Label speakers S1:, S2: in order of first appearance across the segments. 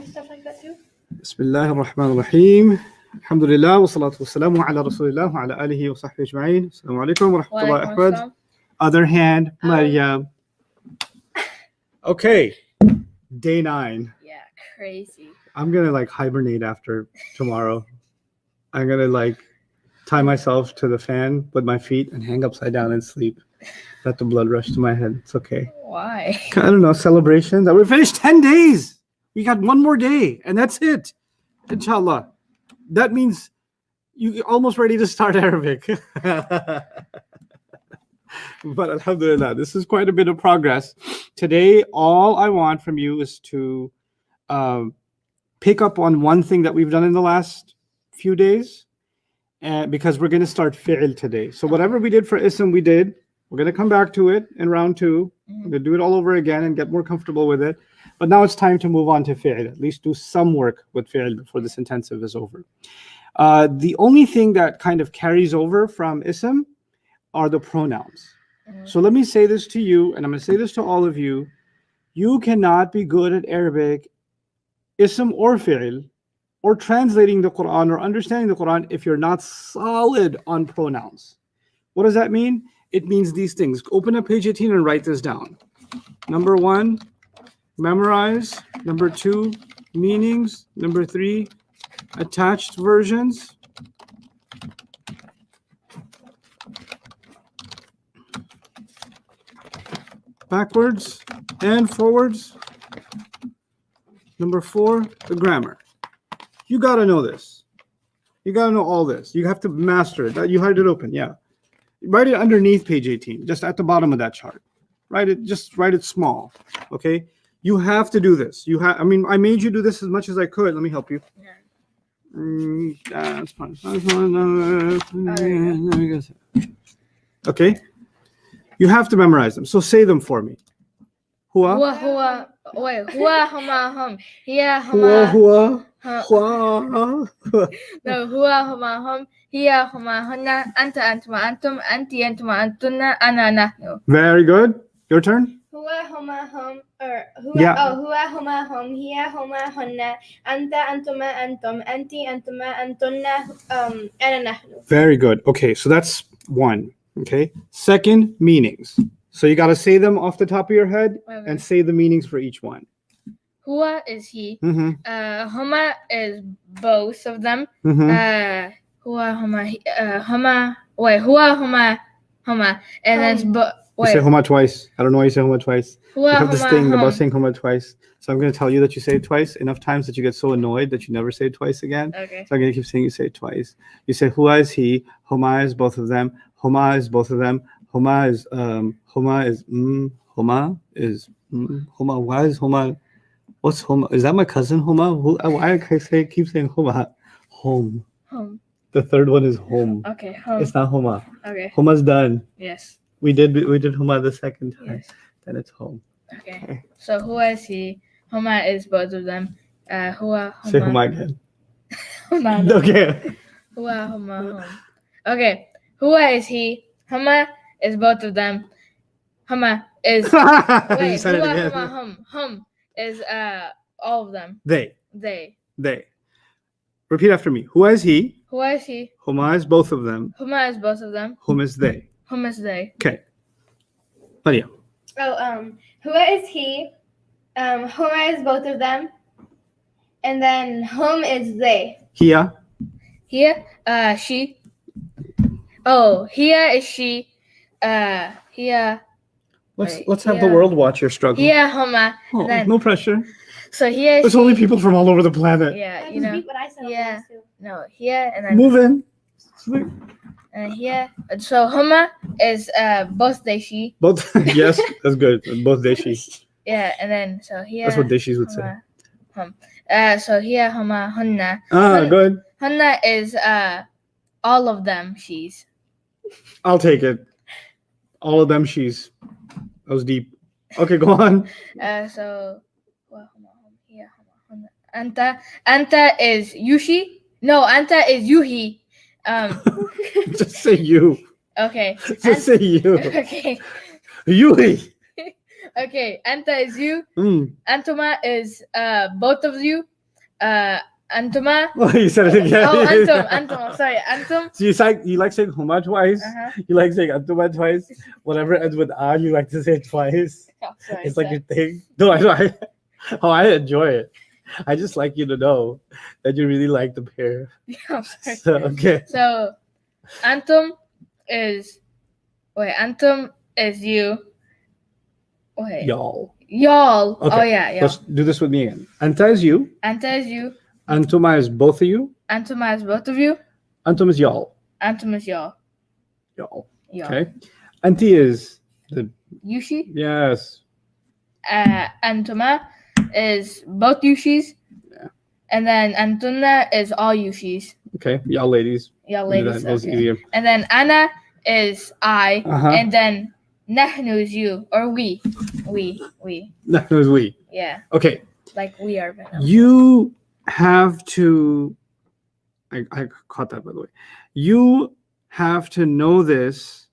S1: stuff like that too?
S2: Bismillah ar-Rahman ar-Rahim. Alhamdulillah wa salatu wa salamu ala Rasulillah wa ala alihi wa sahbihi ajma'in. Assalamu alaikum wa rahmatullahi wa barakatuh. Other hand, Maryam. Okay, day 9.
S1: Yeah, crazy.
S2: I'm gonna like hibernate after tomorrow. I'm gonna tie myself to the fan with my feet and hang upside down and sleep. Let the blood rush to my head. It's okay.
S1: Why?
S2: I don't know, celebration. That we finished 10 days. We got one more day and that's it. Inshallah. That means you're almost ready to start Arabic. But alhamdulillah, this is quite a bit of progress. Today, all I want from you is to pick up on one thing that we've done in the last few days, because we're going to start fi'l today. So whatever we did for ism, we did. We're going to come back to it in round 2. We're going to do it all over again and get more comfortable with it. But now it's time to move on to fi'l. At least do some work with fi'l before this intensive is over. The only thing that kind of carries over from ism are the pronouns. So let me say this to you, and I'm going to say this to all of you. You cannot be good at Arabic, ism or fi'l, or translating the Quran or understanding the Quran if you're not solid on pronouns. What does that mean? It means these things. Open up page 18 and write this down. Number 1, memorize. Number 2, meanings. Number 3, attached versions. Backwards and forwards. Number 4, the grammar. You got to know this. You got to know all this. You have to master it. You had it open, yeah. Write it underneath page 18, just at the bottom of that chart. Just write it small, okay? You have to do this. I made you do this as much as I could. Let me help you. That's fine. Okay? You have to memorize them. So say them for me. Hua.
S1: Hua, huma, hum. Hiya, huma.
S2: Hua.
S1: No, hua, huma, hum. Hiya, huma, hunna. Anta, antuma, antum. Anti, antuma, antunna. Ana, nahnu.
S2: Very good. Your turn.
S1: Hua, huma, hum. Hua,
S2: Yeah.
S1: Hua, huma, hum. Hiya, huma, hunna. Anta, antuma, antum. Anti, antuma, antunna. Ana, nahnu.
S2: Very good. Okay, so that's 1. Okay. Second, meanings. So you got to say them off the top of your head and say the meanings for each one.
S1: Hua is he.
S2: Mm-hmm.
S1: Huma is both of them.
S2: Mm-hmm.
S1: Hua, huma, huma. Wait, hua, huma, huma. And then
S2: You say huma twice. I don't know why you say huma twice.
S1: Hua,
S2: You have this
S1: huma,
S2: thing
S1: hum.
S2: about saying huma twice. So I'm going to tell you that you say it twice enough times that you get so annoyed that you never say it twice again.
S1: Okay.
S2: So I'm going to keep saying you say it twice. You say hua is he. Huma is both of them. Huma is both of them. Huma is Huma is Huma is Huma. Why is Huma? What's Huma? Is that my cousin Huma? Why keep saying Huma? Home.
S1: Home.
S2: The third one is home.
S1: Okay. Home.
S2: It's not Huma.
S1: Okay.
S2: Huma's done.
S1: Yes.
S2: We did Huma the second time.
S1: Yes.
S2: Then it's home.
S1: Okay. So Hua is he. Huma is both of them. Hua. Huma.
S2: Say Huma again.
S1: Huma.
S2: Okay.
S1: Hua, huma, hum. Okay. Hua is he. Huma is both of them. Huma is
S2: You said it
S1: hua,
S2: again.
S1: huma, hum. Hum is all of them.
S2: They.
S1: They.
S2: Repeat after me. Who is he?
S1: Hua is he.
S2: Huma is both of them.
S1: Huma is both of them.
S2: Whom is they?
S1: Hum is they.
S2: Okay. Maria.
S1: Hua is he. Huma is both of them. And then hum is they.
S2: Hia.
S1: Here, she. Oh, here is she. Here.
S2: Let's have the world watch your struggle.
S1: Here, huma.
S2: Oh,
S1: Then,
S2: no pressure.
S1: so here.
S2: There's only people from all over the planet.
S1: Yeah,
S3: I repeat what I said.
S1: Yeah. No, here and then.
S2: Move in.
S1: And here. So huma is both they she.
S2: Both. Yes, that's good. Both deshi.
S1: Yeah, and then so here.
S2: That's what deshis would say.
S1: Hum. So here huma hunna.
S2: Good.
S1: Hunna is all of them she's.
S2: I'll take it. All of them she's. That was deep. Okay, go on.
S1: So here huma hunna. Anta is Yushi. No, Anta is Yuhi.
S2: Just say you.
S1: Okay.
S2: Just say you.
S1: Okay.
S2: Yui.
S1: Okay. Anta is you.
S2: Mm.
S1: Antoma is both of you. Antuma.
S2: Oh, you said it again.
S1: Oh, antum. I'm sorry, antum.
S2: So you like saying huma twice. You like saying antuma twice. Whatever ends with an, you like to say it twice.
S1: Oh, sorry,
S2: It's like your thing. No, I enjoy it. I just like you to know that you really like the pair.
S1: I'm sorry.
S2: So, okay.
S1: So, antum is you. Wait.
S2: Y'all.
S1: Y'all.
S2: Okay.
S1: Oh yeah, y'all.
S2: Let's do this with me again. Anta is you.
S1: Anta is you.
S2: Antuma is both of you.
S1: Antuma is both of you.
S2: Antum is y'all.
S1: Antum is y'all.
S2: Y'all.
S1: Y'all.
S2: Okay. Anti is the
S1: Yushi.
S2: yes.
S1: Antuma is both Yushis.
S2: Yeah.
S1: And then Antunna is all Yushis.
S2: Okay. Y'all ladies.
S1: Y'all
S2: We'll do
S1: ladies.
S2: that. That's
S1: Okay.
S2: easier.
S1: And then Ana is I.
S2: Uh-huh.
S1: And then Nahnu is you. Or we.
S2: No, it was we.
S1: Yeah.
S2: Okay.
S1: Like we are Venom.
S2: You have to I caught that, by the way. You have to know this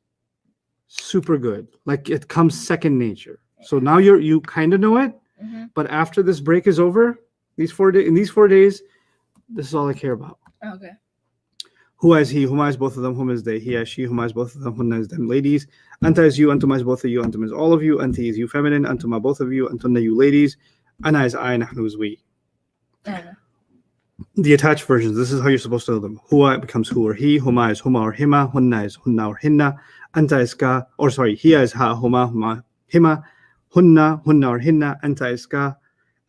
S2: super good. Like it comes second nature. So now you kind of know it, but after this break is over, in these 4 days, this is all I care about.
S1: Okay.
S2: Who is he? Whom is both of them? Whom is they? He is she. Whom is both of them? Hunna is them. Ladies. Anta is you. Antuma is both of you. Antum is all of you. Anti is you feminine. Antuma both of you. Antunna you ladies. Ana is I. Nahnu is we.
S1: Ana.
S2: The attached versions. This is how you're supposed to know them. Huwa becomes who or he. Huma is huma or hima. Hunna is hunna or hinna. Anta is ka. Or sorry, hiya is ha. Huma hima. Hunna or hinna. Anta is ka.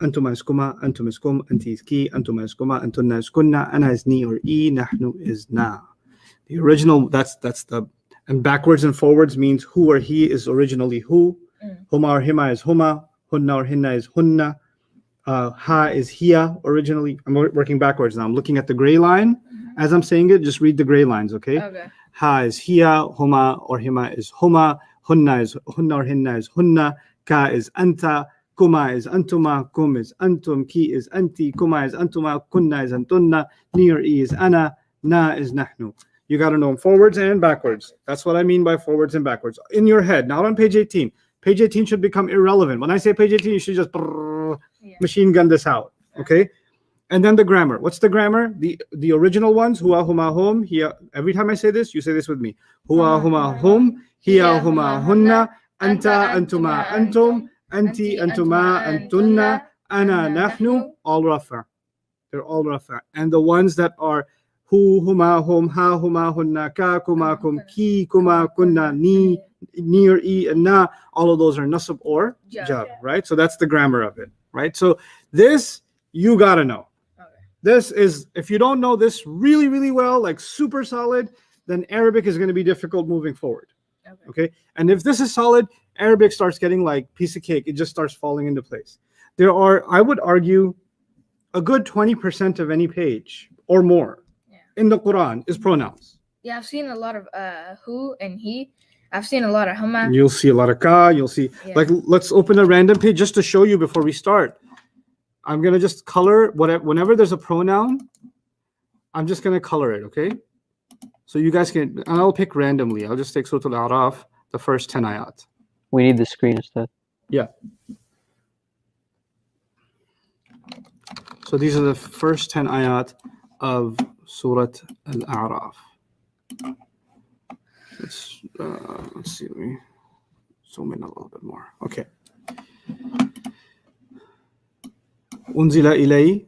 S2: Antuma is kuma. Antum is kum. Anti is ki. Antuma is kuma. Antunna is kunna. Ana is ni or e. Nahnu is na. The original, that's the, and backwards and forwards means who or he is originally who. Huma or hima is huma. Hunna or hinna is hunna. Ha is hiya originally. I'm working backwards now. I'm looking at the gray line. As I'm saying it, just read the gray lines, okay?
S1: Okay.
S2: Ha is hiya. Huma or hima is huma. Hunna or hinna is hunna. Ka is anta. Kuma is antuma. Kum is antum. Ki is anti. Kuma is antuma. Kunna is antunna. Ni or e is ana. Na is nahnu. You got to know them forwards and backwards. That's what I mean by forwards and backwards. In your head, not on page 18. Page 18 should become irrelevant. When I say page 18, you should just machine gun this out, okay? And then the grammar. What's the grammar? The original ones, huwa, huma, hum, hiya. Every time I say this, you say this with me. Huwa, huma, hum, hiya, huma, hunna, anta, antuma, antum, anti, antuma, antunna, ana, nahnu, all rafa. They're all rafa. And the ones that are hu, huma, hum, ha, huma, hunna, ka, kuma, kum, ki, kuma, kunna, ni or e, and na, all of those are nasab or jar, right? So that's the grammar of it, right? So this, you gotta know. Okay. This is, if you don't know this really, really well, like super solid, then Arabic is going to be difficult moving forward. Okay. And if this is solid, Arabic starts getting like piece of cake. It just starts falling into place. There are, I would argue, a good 20% of any page or more in the Quran is pronouns.
S1: Yeah, I've seen a lot of who and he. I've seen a lot of huma.
S2: You'll see a lot of ka. You'll see, like, let's open a random page just to show you before we start. I'm going to just color whenever there's a pronoun, I'm just going to color it, okay? So you guys can, and I'll pick randomly. I'll just take Surah Al-A'raf, the first 10 ayat.
S3: We need the screen instead.
S2: Yeah. So these are the first 10 ayat of Surah Al-A'raf. Let's see. Let me zoom in a little bit more. Okay. Unzila ilay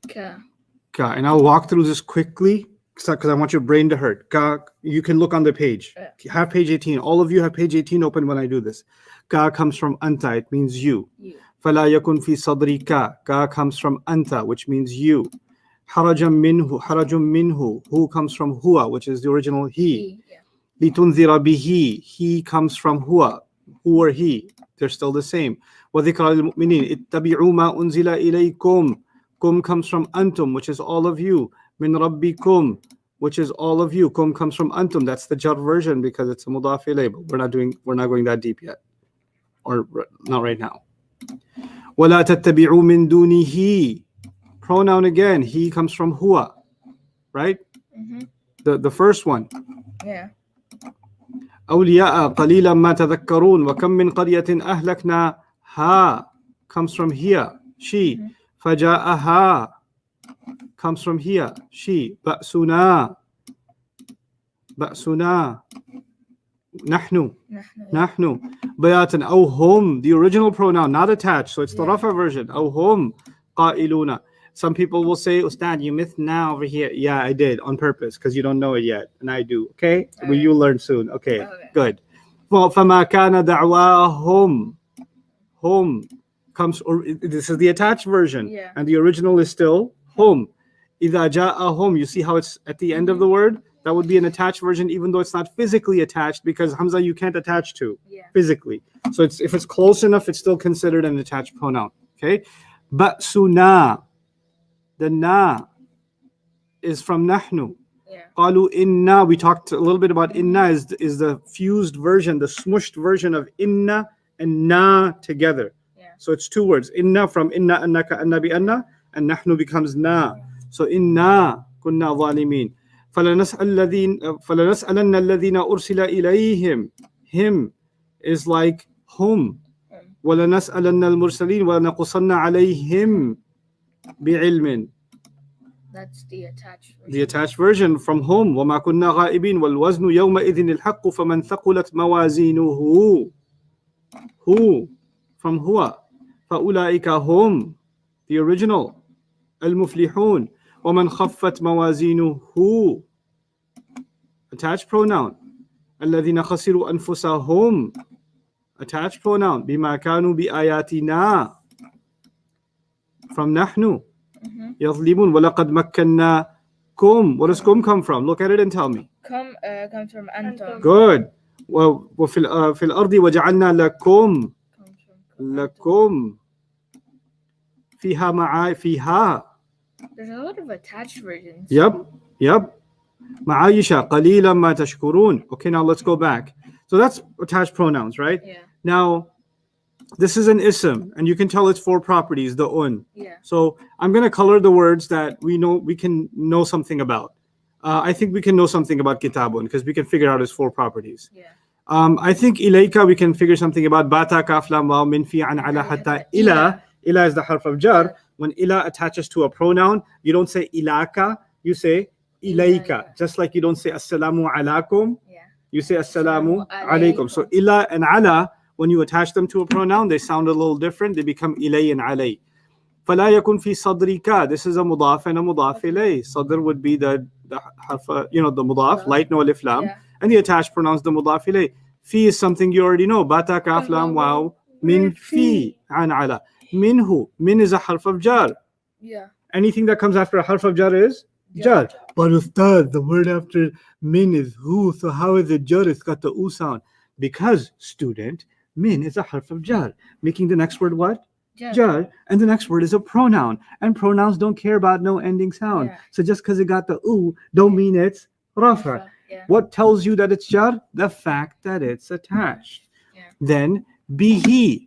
S2: ka. And I'll walk through this quickly because I want your brain to hurt. Ka, you can look on the page. Have page 18. All of you have page 18 open when I do this. Ka comes from anta. It means you. Fala yakun fi sadri ka. Ka comes from anta, which means you. Harajum minhu. Who comes from huwa, which is the original he. Litunzira bihi. He comes from huwa. Who or he. They're still the same. وَذِكْرَى لِلْمُؤْمِنِينَ اتَّبِعُوا مَا أُنزِلَ إِلَيْكُمْ. Kum comes from antum, which is all of you. Min rabbikum, which is all of you. Kum comes from antum. That's the jar version because it's a mudaf ilayh. We're not going that deep yet, or not right now. وَلَا تَتَّبِعُوا مِن دُونِهِ. Pronoun again. He comes from huwa, right? The first one.
S1: Yeah.
S2: أولياء قليلا ما تذكرون وكم من قرية أهلكنا. Ha comes from here. She. فجاءها. comes from here. She. Ba'suna. Ba'suna. Nahnu. Nahnu. Bayatan. Aw hum. The original pronoun, not attached. So it's the Rafa version. Aw hum. Qa'iluna. Some people will say, Ustad, you missed now over here. Yeah, I did on purpose because you don't know it yet. And I do. Okay? Well, you'll learn soon. Okay. Good. فَمَا كَانَ دَعْوَاهُمْ. Hum comes, or this is the attached version. And the original is still hum. إِذَا جَاءَهُمْ. You see how it's at the end of the word? That would be an attached version, even though it's not physically attached, because Hamza you can't attach to physically. So if it's close enough, it's still considered an attached pronoun. Okay? Ba'suna. The na is from nahnu. Qalu inna. We talked a little bit about inna is the fused version, the smushed version of inna and na together. So it's two words. Inna from inna annaka anna bi anna, and nahnu becomes na. So inna kunna zalimin. فَلَنَسْأَلَنَّ الَّذِينَ أُرْسِلَ إِلَيْهِمْ. Him is like hum. وَلَنَسْأَلَنَّ الْمُرْسَلِينَ وَلَنَقُصَنَّ عَلَيْهِمْ بِعِلْمٍ.
S1: That's the attached version.
S2: The attached version from home. وَمَا كُنَّا غَائِبِينَ وَالْوَزْنُ يَوْمَئِذٍ الْحَقُّ فَمَنْ ثَقُلَتْ مَوَازِينُهُ. Who from huwa. فَأُولَئِكَ هُمْ. The original. الْمُفْلِحُونَ. وَمَنْ خَفَّتْ مَوَازِينُهُ. Attached pronoun. الَّذِينَ خَسِرُوا أَنفُسَهُمْ. Attached pronoun. بِمَا كَانُوا بِآيَاتِنَا. From نحن. يظلمون. وَلَقَدْ مَكَّنَّاكُمْ. What does kum come from? Look at it and tell me.
S1: Kum comes from Anton.
S2: Good. وفي الأرض وجعلنا لكم لكم فيها فيها.
S1: There's a lot of attached versions.
S2: Yep. معايشة قليلا ما تشكرون. Okay, now let's go back. So that's attached pronouns, right?
S1: Yeah.
S2: Now, this is an ism, and you can tell it's four properties, the un.
S1: Yeah.
S2: So I'm going to color the words that we can know something about. I think we can know something about kitabun because we can figure out its four properties.
S1: Yeah.
S2: I think ilayka we can figure something about bata kaf lam waw min fi an ala hatta ila. Ila is the harf of jar. When ila attaches to a pronoun, you don't say ilaka, you say ilayka. Just like you don't say assalamu alaikum, you say assalamu alaikum. So ila and ala, when you attach them to a pronoun, they sound a little different. They become ilay and alay. فلا يكن في صدرك. This is a mudaf and a mudaf ilay. Sadr would be the harf, the mudaf, light no alif lam, and the attached pronouns the mudaf ilay. Fi is something you already know. Bata kaf lam waw min fi an ala. Minhu. Min is a harf of jar.
S1: Yeah.
S2: Anything that comes after a harf of jar is jar. But Ustad, the word after min is hu. So how is it jar? It's got the u sound. Because, student, min is a harf of jar, making the next word what? Jar. And the next word is a pronoun. And pronouns don't care about no ending sound. So just because it got the u, don't mean it's rafa. What tells you that it's jar? The fact that it's attached. Then bihi.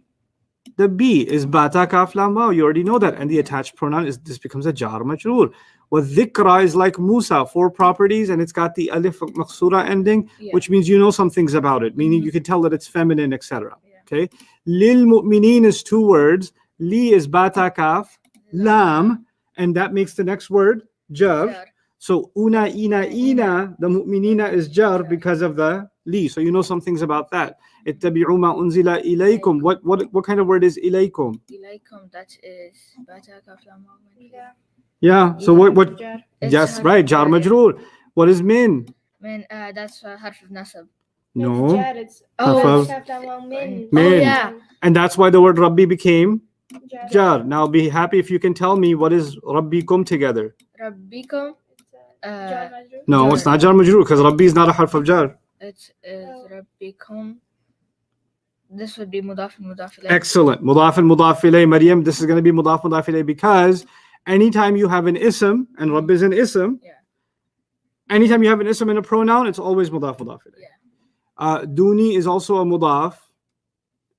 S2: The B is bata kaf lam waw. You already know that. And the attached pronoun is this becomes a jar majroor. Well, dhikra is like Musa, four properties, and it's got the alif maqsura ending, which means you know some things about it, meaning you can tell that it's feminine, etc. Okay. Lil mu'minin is two words. Li is bata kaf lam, and that makes the next word jar. So una ina the mu'minina is jar because of the li. So you know some things about that. Ittabi'u ma unzila ilaykum. What kind of word is ilaykum?
S1: Ilaykum, that is bata kaf lam waw.
S2: Yeah. So what? Yes, right. Jar majroor. What is min?
S1: Min, that's harf of nasab.
S2: No.
S3: It's
S2: min.
S1: Oh yeah.
S2: And that's why the word Rabbi became jar. Now be happy if you can tell me what is Rabbikum together.
S1: Rabbikum.
S2: No, it's not jar majroor because Rabbi is not a harf of jar.
S1: It is Rabbikum. This would be mudaf and mudaf ilayh.
S2: Excellent. Mudaf and mudaf ilayh. Maryam, this is going to be mudaf ilayh because anytime you have an ism, and Rabb is an ism, anytime you have an ism and a pronoun, it's always mudaf ilayh. Duni is also a mudaf.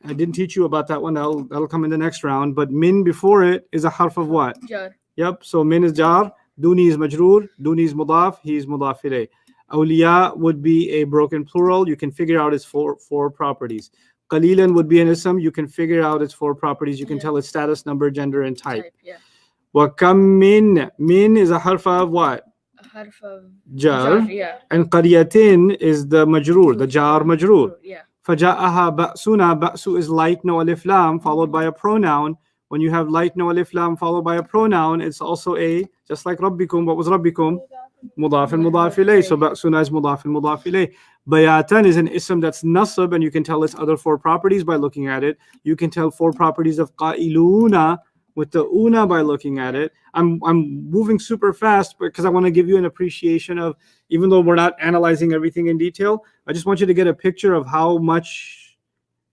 S2: I didn't teach you about that one. That'll come in the next round. But min before it is a harf of what?
S1: Jar.
S2: Yep. So min is jar. Duni is majroor. Duni is mudaf. He is mudaf ilayh. Awliya would be a broken plural. You can figure out its four properties. Qalilan would be an ism. You can figure out its four properties. You can tell its status, number, gender, and type. وَكَمْ مِن. Min is a harf of what?
S1: A harf of
S2: Jar.
S1: yeah.
S2: And قرية is the majroor, the jar majroor.
S1: Yeah.
S2: فَجَاءَهَا بَأْسُنَا. Ba'su is like no alif lam followed by a pronoun. When you have like no alif lam followed by a pronoun, it's also a, just like Rabbikum. What was Rabbikum? Mudaf and mudaf ilayh. So Ba'suna is mudaf and mudaf ilayh. Bayatan is an ism that's nasab, and you can tell its other four properties by looking at it. You can tell four properties of qailuna with the una by looking at it. I'm moving super fast because I want to give you an appreciation of, even though we're not analyzing everything in detail, I just want you to get a picture of how much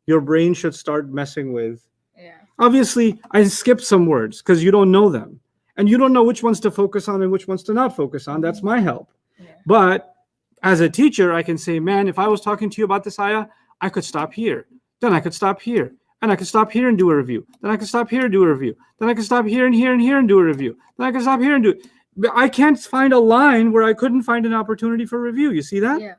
S2: your brain should start messing with.
S1: Yeah.
S2: Obviously, I skipped some words because you don't know them. And you don't know which ones to focus on and which ones to not focus on. That's my help.
S1: Yeah.
S2: But as a teacher, I can say, man, if I was talking to you about this ayah, I could stop here. Then I could stop here. And I could stop here and do a review. Then I could stop here and do a review. Then I could stop here and here and here and do a review. Then I could stop here and do it. But I can't find a line where I couldn't find an opportunity for review. You see that?
S1: Yeah.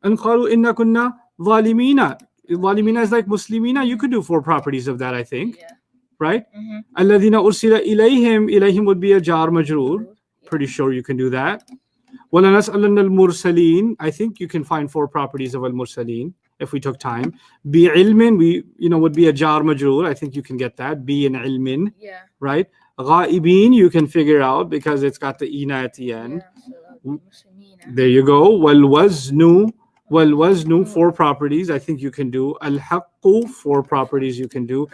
S2: And qalu inna kunna zalimina. Zalimina is like muslimina. You could do four properties of that, I think.
S1: Yeah.
S2: Right?
S1: Mm-hmm.
S2: Alladhina ursila ilayhim. Ilayhim would be a jar majroor. Pretty sure you can do that. وَلَنَسْأَلَنَّ الْمُرْسَلِينَ. I think you can find four properties of al-mursaleen if we took time. Bi'ilmin, would be a jar majroor. I think you can get that. Bi in ilmin.
S1: Yeah.
S2: Right? Ghaibin, you can figure out because it's got the ina at the end.
S1: Yeah. So muslimina.
S2: There you go. Wal-waznu, four properties. I think you can do. Al-haqqu, four properties you can do.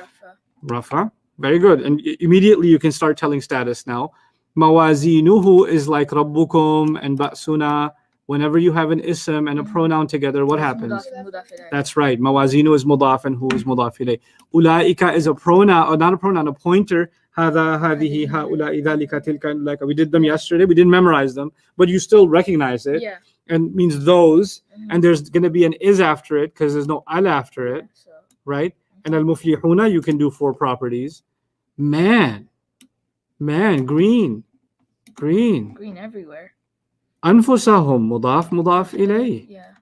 S2: Rafa. Very good. And immediately you can start telling status now. Mawazinuhu is like Rabbukum and Ba'suna. Whenever you have an ism and a pronoun together, what happens? That's right. Mawazinu is mudaf and hu is mudaf ilayh. Ulaika is a pronoun, or not a pronoun, a pointer. Hada, hadihi, haula'i, dhalika, tilka, ulaika. We did them yesterday. We didn't memorize them, but you still recognize it.
S1: Yeah.
S2: And means those.
S1: Mm-hmm.
S2: And there's going to be an is after it because there's no al after it.
S1: So.
S2: Right? And al-muflihuna, you can do four properties. Man, green
S1: everywhere.
S2: Anfusahum, mudaf ilayh.
S1: Yeah.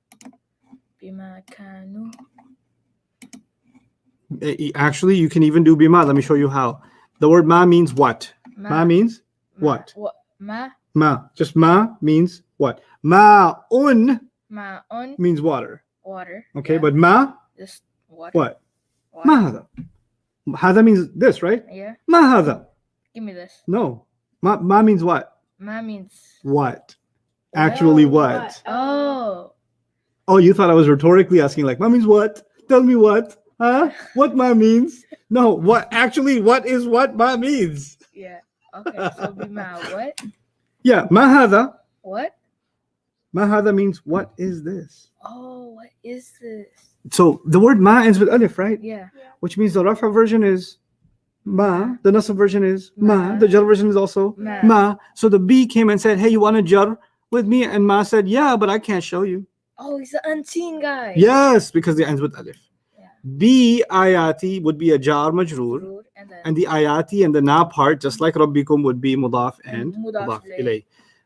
S1: Bima kanu.
S2: Actually, you can even do bima. Let me show you how. The word ma means what? Ma means what?
S1: Ma.
S2: Just ma means what? Ma'un means water.
S1: Water.
S2: Okay,
S1: yeah.
S2: but ma?
S1: Just water.
S2: What?
S1: Water.
S2: Ma hadha. Hadha means this, right?
S1: Yeah.
S2: Ma hadha.
S1: Give me this.
S2: No. Ma means what?
S1: Ma means
S2: what? Actually,
S1: what?
S2: what?
S1: Oh,
S2: you thought I was rhetorically asking, like, ma means what? Tell me what? Huh? What ma means? No, what is what ma means?
S1: Yeah. Okay, so bima what?
S2: Yeah, ma hadha.
S1: What?
S2: Ma hadha means what is this?
S1: Oh, what is this?
S2: So the word ma ends with alif, right?
S1: Yeah.
S2: Which means the rafa version is ma, the nasab version is ma, the jar version is also ma. So the B came and said, hey, you want a jar with me? And ma said, yeah, but I can't show you.
S1: Oh, he's the unseen guy.
S2: Yes, because it ends with alif.
S1: Yeah.
S2: B ayati would be a jar majroor, and the ayati and the na part, just like rabbikum, would be mudaf and mudaf ilayh.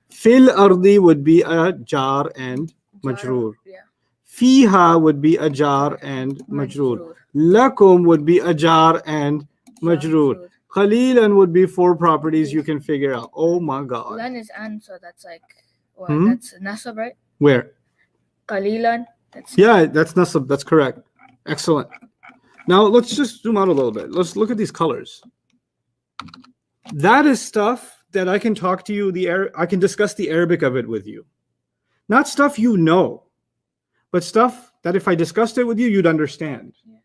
S2: Fil ardi would be a jar and majroor.
S1: Yeah.
S2: Fiha would be a jar and majroor. Lakum would be a jar and majroor. Khalilan would be four properties you can figure out. Oh my God.
S1: Lan is an, so that's like, that's nasab, right?
S2: Where?
S1: Qalilan. That's
S2: nasab. That's correct. Excellent. Now let's just zoom out a little bit. Let's look at these colors. That is stuff that I can talk to you. I can discuss the Arabic of it with you. Not stuff you know, but stuff that if I discussed it with you, you'd understand. Yeah.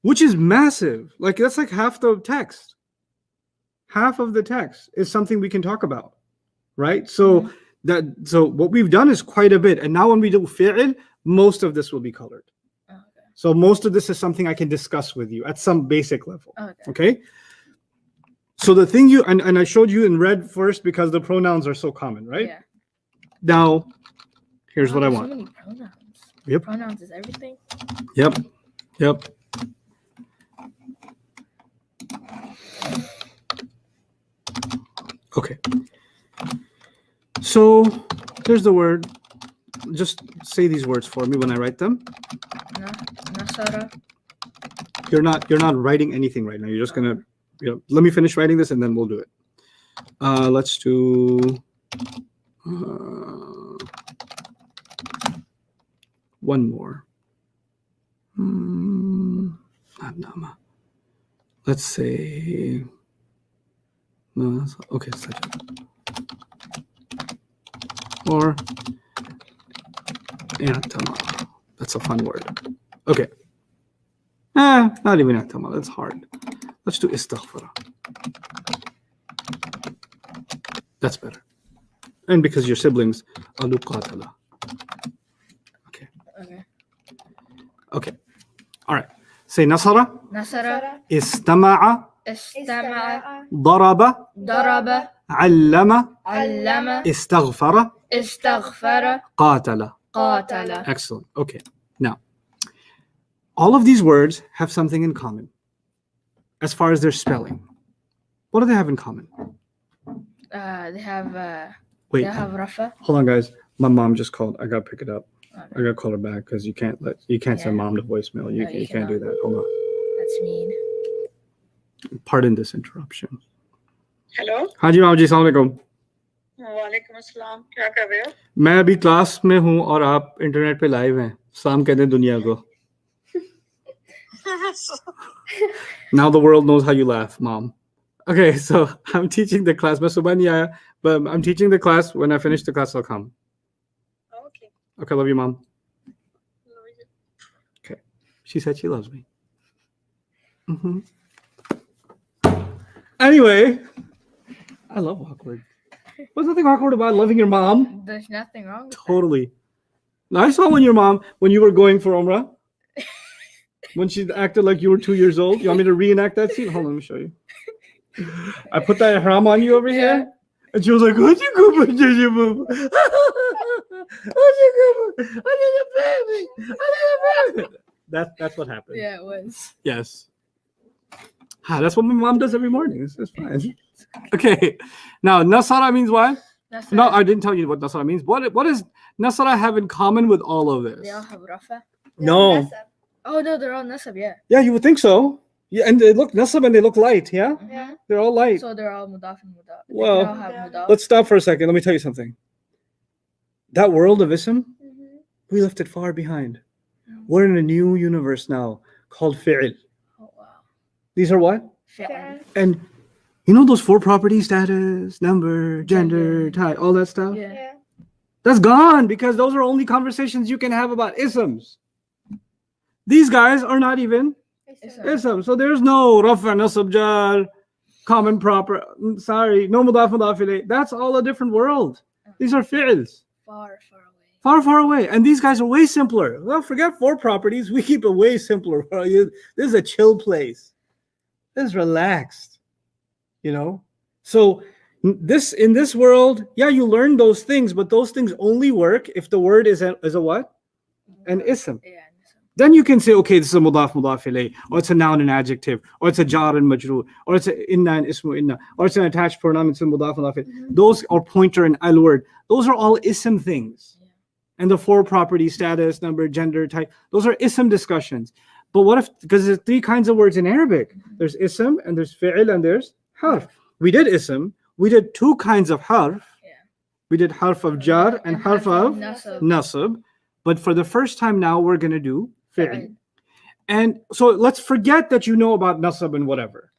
S2: Which is massive. Like that's like half the text. Half of the text is something we can talk about, right? So so what we've done is quite a bit. And now when we do fi'l, most of this will be colored. Okay. So most of this is something I can discuss with you at some basic level. Okay? So the thing and I showed you in red first because the pronouns are so common, right?
S1: Yeah.
S2: Now, here's what I want.
S1: So many pronouns.
S2: Yep.
S1: Pronouns is everything.
S2: Yep. Okay. So there's the word. Just say these words for me when I write them.
S1: Nasara.
S2: You're not writing anything right now. You're just gonna let me finish writing this and then we'll do it. Let's do one more. Not nama. Let's say okay, or i'tama. That's a fun word. Okay. Not even i'tama. That's hard. Let's do istaghfara. That's better. And because your siblings, alu qatala. Okay. Okay. All right. Say nasara.
S1: Nasara.
S2: Istama'a.
S1: Istama'a.
S2: Daraba.
S1: Daraba.
S2: Allama.
S1: Allama.
S2: Istaghfara.
S1: Istaghfara.
S2: Qatala.
S1: Qatala.
S2: Excellent. Okay. Now, all of these words have something in common as far as their spelling. What do they have in common?
S1: They have
S2: Wait.
S1: they have Rafa.
S2: Hold on, guys. My mom just called. I gotta pick it up.
S1: Okay.
S2: I gotta call her back because you can't send mom to voicemail. You
S1: No, you
S2: can't do
S1: cannot.
S2: that. Hold on.
S1: That's mean.
S2: Pardon this interruption.
S3: Hello
S2: हाँ जी मामा जी, अस्सलाम वालेकुम।
S3: वालेकुम अस्सलाम, क्या कर रहे हो?
S2: मैं अभी क्लास में हूँ और आप इंटरनेट पे लाइव हैं। सलाम कह दें दुनिया को। Now the world knows how you laugh, mom. Okay, so I'm teaching the class. मैं सुबह नहीं आया, but I'm teaching the class. When I finish the class, I'll come.
S3: Okay.
S2: Okay, love you, mom.
S3: Love you.
S2: Okay, she said she loves me. Anyway, I love awkward. There's nothing awkward about loving your mom.
S1: There's nothing wrong with
S2: Totally. Now, I saw when you were going for Umrah, when she acted like you were 2 years old. You want me to reenact that scene? Hold on, let me show you. I put that ihram on you over here, and she was like, "How'd you go, how'd you move? How'd you go? I need a baby. I need a baby." That's what happened.
S1: that. Yeah, it was.
S2: Yes. That's what my mom does every morning. It's fine. Okay. Now, Nasara means what?
S1: Nasara.
S2: No, I didn't tell you what Nasara means. What does Nasara have in common with all of this?
S1: They all have Rafa.
S2: No.
S1: Oh no, they're all Nasab, yeah.
S2: Yeah, you would think so. Yeah, and they look Nasab and they look light, yeah?
S3: Yeah.
S2: They're all light.
S1: So they're all Mudaf and Mudaf.
S2: Well,
S1: they all have Mudaf.
S2: Let's stop for a second. Let me tell you something. That world of Ism, we left it far behind. We're in a new universe now called Fi'il.
S1: Oh wow.
S2: These are what?
S1: Fi'al.
S2: And you know those 4 properties: status, number, gender, type, all that stuff?
S1: Yeah.
S3: Yeah.
S2: That's gone because those are only conversations you can have about isms. These guys are not even ism. So there's no rafa, nasab, jar, common proper. Sorry, no mudaf, mudaf ilayh. That's all a different world. These are fi'ils.
S1: Far, far away.
S2: Far, far away. And these guys are way simpler. Well, forget 4 properties. We keep it way simpler. This is a chill place. This is relaxed. You know? So in this world, yeah, you learn those things, but those things only work if the word is a what? An ism.
S1: Yeah.
S2: Then you can say, okay, this is a mudaf ilayh, or it's a noun and adjective, or it's a jar and majroor, or it's a inna and ismu inna, or it's an attached pronoun, it's a mudaf ilayh. Those, or pointer and al word, those are all ism things.
S1: Yeah.
S2: And the 4 properties: status, number, gender, type, those are ism discussions. But what if, because there's 3 kinds of words in Arabic. There's ism, and there's fi'il, and there's harf. We did ism. We did 2 kinds of harf.
S1: Yeah.
S2: We did harf of jar and harf of
S1: Nasab.
S2: nasab. But for the first time now, we're going to do fi'il. And so let's forget that you know about nasab and whatever.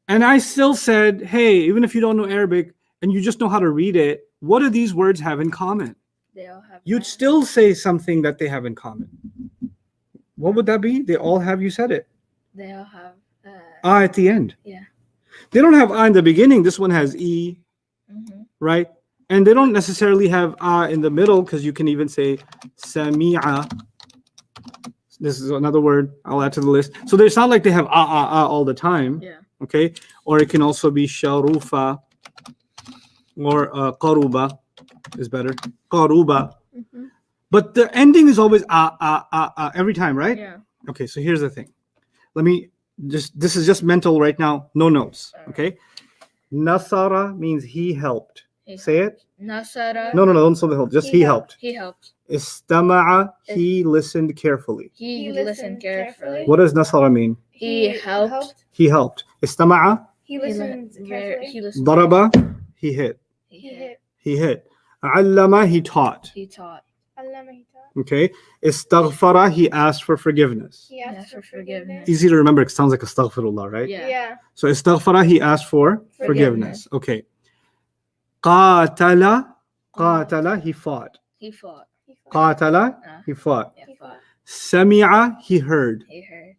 S2: And I still said, hey, even if you don't know Arabic and you just know how to read it, what do these words have in common?
S1: They all have.
S2: You'd still say something that they have in common. What would that be? They all have, you said it.
S1: They all have.
S2: At the end.
S1: Yeah.
S2: They don't have in the beginning. This one has e, right? And they don't necessarily have in the middle, because you can even say sami'a. This is another word I'll add to the list. So it's not like they have all the time.
S1: Yeah.
S2: Okay. Or it can also be sharufa, or qaruba is better. Qaruba. But the ending is always every time, right?
S1: Yeah.
S2: Okay, so here's the thing. This is just mental right now, no notes. Okay. Nasara means he helped. Say it.
S1: Nasara.
S2: No, don't say the help. Just he helped.
S1: He helped.
S2: Istama'a, he listened carefully.
S1: He listened carefully.
S2: What does Nasara mean?
S1: He helped.
S2: He helped. Istama'a,
S1: He listens carefully. He listens.
S2: Daraba, he hit.
S1: He hit.
S2: He hit. Allama, he taught.
S1: He taught.
S3: Allama he taught.
S2: Okay. Istaghfara, he asked for forgiveness.
S3: He asked for forgiveness.
S2: Easy to remember. It sounds like astaghfirullah, right?
S1: Yeah.
S3: Yeah.
S2: So istaghfara, he asked for forgiveness. Okay. Qatala, he fought.
S1: He fought.
S2: Qatala, he fought.
S1: Yeah, fought.
S2: Sami'a, he heard.
S1: He heard.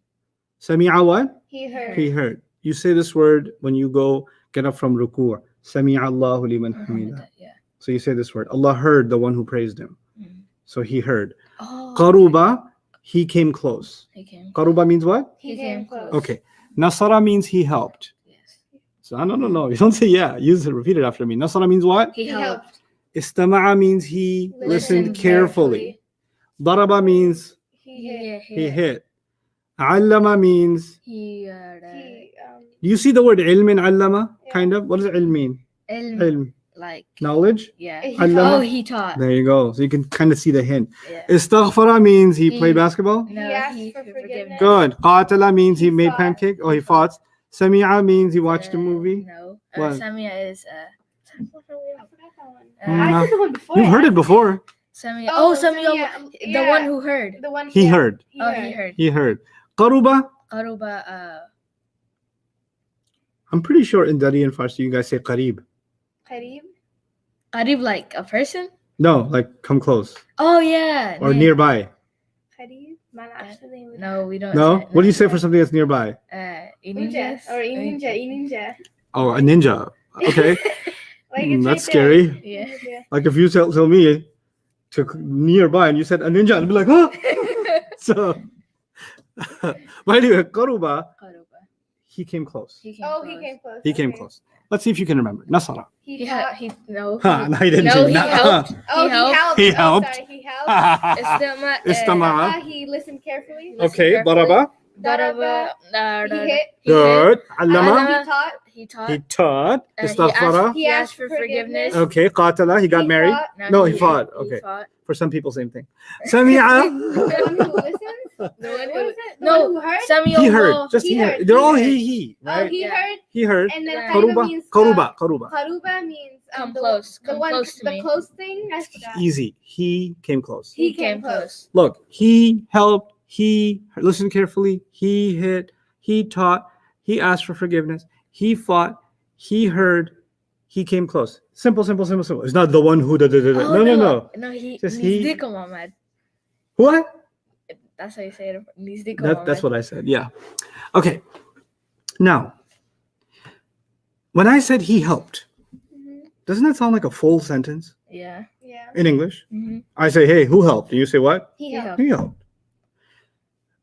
S2: Sami'a what?
S3: He heard.
S2: He heard. You say this word when you go get up from ruku'. Sami'a Allahu liman hamida.
S1: Yeah.
S2: So you say this word. Allah heard the one who praised him.
S1: Mhm.
S2: So he heard.
S1: Oh.
S2: Qaruba, he came close.
S1: He came.
S2: Qaruba means what?
S3: He came close.
S2: Okay. Nasara means he helped.
S1: Yes.
S2: So no. You don't say yeah. Use it. Repeat it after me. Nasara means what?
S1: He helped.
S2: Istama'a means he listened carefully. Daraba means
S3: He hit.
S2: he hit. Allama means.
S3: He
S2: Do you see the word ilm in allama?
S3: Yeah.
S2: Kind of. What does ilm mean? Ilm.
S1: Like.
S2: Knowledge.
S1: Yeah.
S3: He
S2: Allama.
S1: Oh, he taught.
S2: There you go. So you can kind of see the hint.
S1: Yeah.
S2: Istaghfara means he
S1: He-
S2: played basketball.
S1: No,
S3: He asked
S1: he
S3: for
S1: for
S3: forgiveness.
S2: Good. Qatala means he
S3: He
S2: made
S3: fought.
S2: pancake. Oh, he fought. Sami'a means he watched a
S1: Uh,
S2: movie.
S1: No.
S2: What?
S1: Samia is
S3: I forgot that one.
S2: No.
S3: I said the one before.
S2: You've heard it before.
S1: Samia. Oh, Samia.
S3: Samia,
S1: The one who heard.
S3: The one
S2: He heard.
S1: Oh, he heard.
S2: He heard. Qaruba.
S1: Qaruba.
S2: I'm pretty sure in Dari and Farsi you guys say qarib.
S3: Qareeb.
S1: Qarib, like a person.
S2: No, like come close
S1: Oh yeah.
S2: or
S1: near.
S2: nearby.
S3: Qareeb. Man, actually.
S1: No, we don't.
S2: No.
S1: say-
S2: What do you say for something that's nearby?
S3: Ninja. Or ninja.
S2: Oh, a ninja. Okay.
S3: Like it's
S2: That's
S3: right
S2: scary.
S3: there.
S1: Yeah.
S3: Ninja.
S2: Like if you tell me to nearby and you said a ninja, I'd be like, huh? So, but anyway, Qaruba,
S1: Qaruba.
S2: he came close.
S1: He came
S3: Oh,
S1: close.
S3: he came close.
S2: He came
S3: Okay.
S2: close. Let's see if you can remember. Nasara.
S3: He
S1: He
S3: taught.
S1: had. He no.
S2: Huh, no, he didn't.
S1: No, he
S2: Nah.
S1: helped.
S3: Oh, he helped.
S2: He
S3: Oh,
S2: helped.
S3: sorry, he helped.
S1: Istama.
S2: Istama.
S3: He listened carefully.
S2: Okay,
S1: carefully.
S2: Daraba.
S1: Daraba.
S3: He hit.
S2: Good. Allama.
S1: Allama.
S3: He taught.
S1: He taught.
S2: He taught.
S1: He
S2: Istaghfara.
S3: He asked for forgiveness.
S2: Okay, qatala. He got
S3: He
S2: married.
S3: fought.
S2: No, he fought. Okay.
S1: He fought.
S2: For some people, same thing. Sami'a.
S3: The one who listens.
S1: The one
S3: What
S1: who.
S3: was it? The
S1: No,
S3: one who heard.
S1: Samuel.
S2: He heard. Just
S3: He
S2: he
S3: heard.
S2: heard. They're
S3: He
S2: all
S3: heard.
S2: he,
S3: Oh,
S2: right?
S3: he
S1: Yeah.
S3: heard.
S2: He heard.
S3: And then
S1: Yeah.
S3: Qaruba
S2: Qaruba.
S3: means
S2: Qaruba.
S3: Qaruba means
S1: Come
S3: the,
S1: close.
S3: The
S1: Come
S3: one,
S1: close to
S3: the
S1: me.
S3: close thing. I forgot.
S2: Easy. He came close.
S3: He came close.
S2: Look, he helped. He listened carefully. He hit. He taught. He asked for forgiveness. He fought. He heard. He came close. Simple. It's not the one who
S1: Oh,
S2: No.
S1: No, he.
S2: Just he-
S1: Nizdiko Muhammad.
S2: What?
S1: That's how you say it. Nizdiko
S2: That's what I said. Yeah. Okay. Now, when I said he helped,
S3: Mhm.
S2: doesn't that sound like a full sentence
S1: Yeah.
S3: Yeah.
S2: in English?
S1: Mm-hmm.
S2: I say, hey, who helped? And you say what?
S3: He
S1: He
S3: helped.
S2: He helped.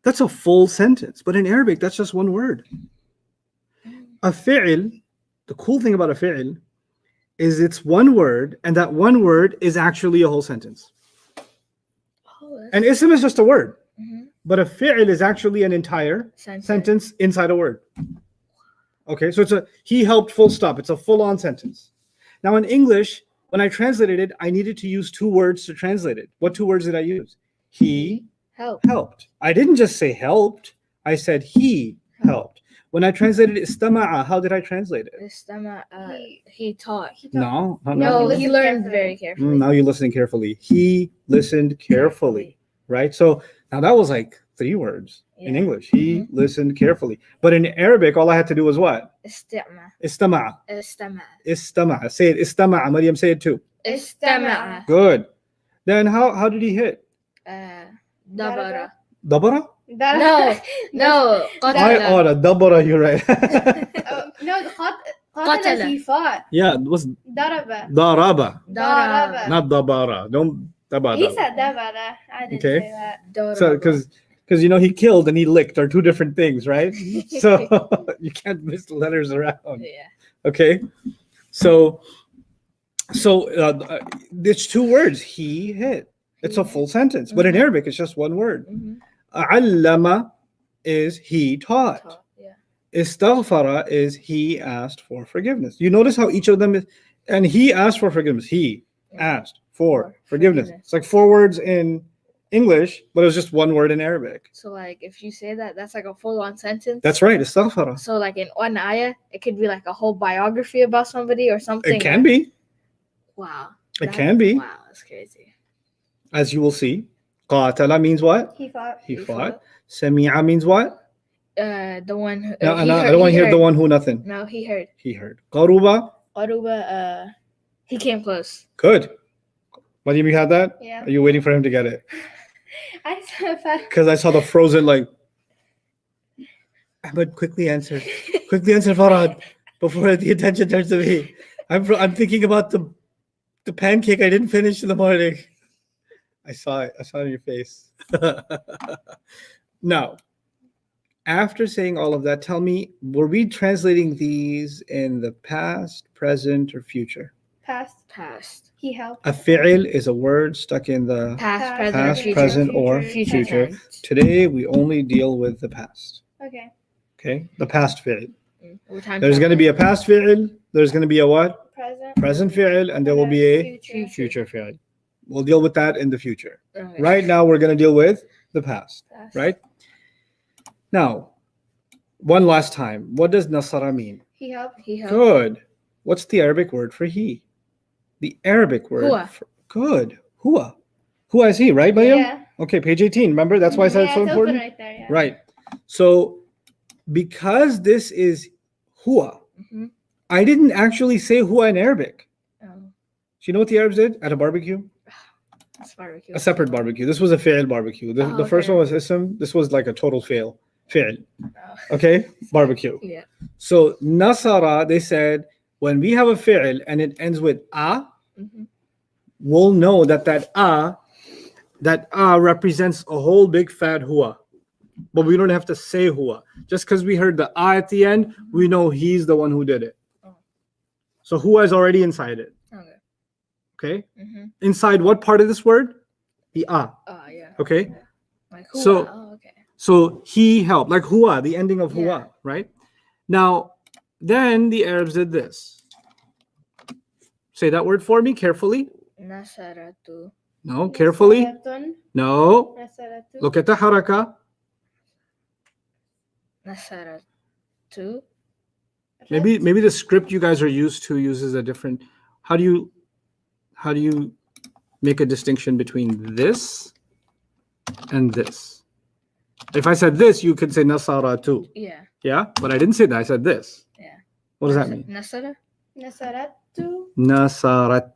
S2: That's a full sentence. But in Arabic, that's just one word. A fi'l, the cool thing about a fi'l is it's one word, and that one word is actually a whole sentence.
S1: Oh,
S2: And ism is just a word,
S1: mm-hmm.
S2: but a fi'l is actually an entire sentence inside a word. Okay, so it's he helped full stop. It's a full-on sentence. Now in English, when I translated it, I needed to use two words to translate it. What two words did I use? He
S1: Help.
S2: helped. I didn't just say helped. I said he helped. When I translated istama'a, how did I translate it?
S1: Istama.
S3: He-
S1: He taught.
S3: He taught.
S2: No.
S1: No,
S3: he
S1: he
S3: listened
S1: learned
S3: carefully.
S1: very carefully.
S2: Now you're listening carefully. He listened carefully, right? So now that was like 3 words in
S1: Yeah.
S2: English. He listened carefully. But in Arabic, all I had to do was what?
S1: Istama.
S2: Istama'a.
S1: Istama.
S2: Istama'a. Say it. Istama'a. Maryam, say it too.
S1: Istama.
S2: Good. Then how did he hit?
S1: Dabara.
S2: Dabara?
S1: No. No.
S2: I
S1: Qatala.
S2: ordered dabara, you're right.
S3: No,
S1: Qatala.
S3: Qatala. He fought.
S2: Yeah, it was
S3: Daraba.
S2: daraba,
S1: Dara.
S2: not dabara. Don't dabara.
S3: He said Dabara. I didn't
S2: Okay.
S3: say that.
S1: Dara.
S2: So because he killed and he licked are 2 different things, right? So you can't miss the letters around.
S1: Yeah.
S2: Okay. So it's 2 words. He hit. It's a full sentence, but in Arabic it's just one word.
S1: Mm-hmm.
S2: Allama is he taught.
S1: Yeah.
S2: Istaghfara is he asked for forgiveness. You notice how each of them is, and he asked for forgiveness. He asked for forgiveness. It's like 4 words in English, but it was just one word in Arabic.
S1: So like if you say that, that's like a full-on sentence.
S2: That's right. Istaghfara.
S1: So like in one ayah, it could be like a whole biography about somebody or something.
S2: It can be.
S1: Wow.
S2: It can be.
S1: Wow, that's crazy.
S2: As you will see. Qatala means what?
S3: He fought.
S2: He fought. Sami'a means what?
S1: The one who.
S2: No,
S1: he
S2: I
S1: heard-
S2: don't want
S1: he
S2: to hear the
S1: heard.
S2: one who nothing.
S1: No, he heard.
S2: He heard. Qaruba.
S1: Qaruba, he came close.
S2: Good. Mariam, you had that?
S3: Yeah.
S2: Are you waiting for him to get it?
S3: I said that.
S2: Because I saw the frozen like. Ahmed, quickly answer. Quickly answer, Farad, before the attention turns to me. I'm thinking about the pancake I didn't finish in the morning. I saw it. I saw it in your face. Now, after saying all of that, tell me, were we translating these in the past, present, or future?
S1: Past.
S3: He helped.
S2: A fi'il is a word stuck in the
S1: Past, present,
S2: past,
S1: or future.
S2: present, or
S3: Future.
S2: future. Today, we only deal with the past.
S3: Okay.
S2: Okay? The past fi'il.
S1: We're time
S2: There's going to be a past fi'il. There's going to be a what?
S3: Present.
S2: Present fi'il. And there will be a
S3: Future.
S2: future fi'il. We'll deal with that in the future.
S1: Okay.
S2: Right now, we're going to deal with the past.
S1: Past.
S2: Right? Now, one last time. What does nasara mean?
S3: He helped.
S1: He helped.
S2: Good. What's the Arabic word for he? The Arabic word.
S1: Huwa.
S2: Good. Huwa. Huwa is he, right, Mayam?
S3: Yeah.
S2: Okay, page 18. Remember, that's why I said it's so
S3: it's
S2: important.
S3: open right there. Yeah.
S2: Right. So, because this is huwa,
S1: Mhm.
S2: I didn't actually say huwa in Arabic.
S1: Oh,
S2: Do you know what the Arabs did at a barbecue?
S1: that's barbecue.
S2: A separate barbecue. This was a fi'il barbecue. The first
S1: okay.
S2: one was ism. This was like a total fail. Fi'il.
S1: Oh.
S2: Okay? Barbecue.
S1: Yeah.
S2: So, nasara, they said, when we have a fi'il and it ends with a,
S1: Mhm.
S2: we'll know that that a represents a whole big fat huwa. But we don't have to say huwa. Just because we heard the a at the end, we know he's the one who did it.
S1: Oh.
S2: So huwa is already inside it.
S1: Okay.
S2: Okay?
S1: Mm-hmm.
S2: Inside what part of this word? The a.
S1: Oh, yeah.
S2: Okay?
S1: Like
S2: So-
S1: oh, okay.
S2: So he helped. Like huwa, the ending of huwa,
S1: Yeah.
S2: right? Now, then the Arabs did this. Say that word for me carefully.
S1: Nasaratu.
S2: No, carefully.
S3: Nasaratun.
S2: No.
S3: Nasaratu.
S2: Look at the haraka.
S1: Nasaratu.
S2: Maybe the script you guys are used to uses a different. How do you make a distinction between this and this? If I said this, you could say nasara too.
S1: Yeah.
S2: Yeah, but I didn't say that. I said this.
S1: Yeah.
S2: What does that mean?
S1: Nasara.
S3: Nasaratu.
S2: Nasarat.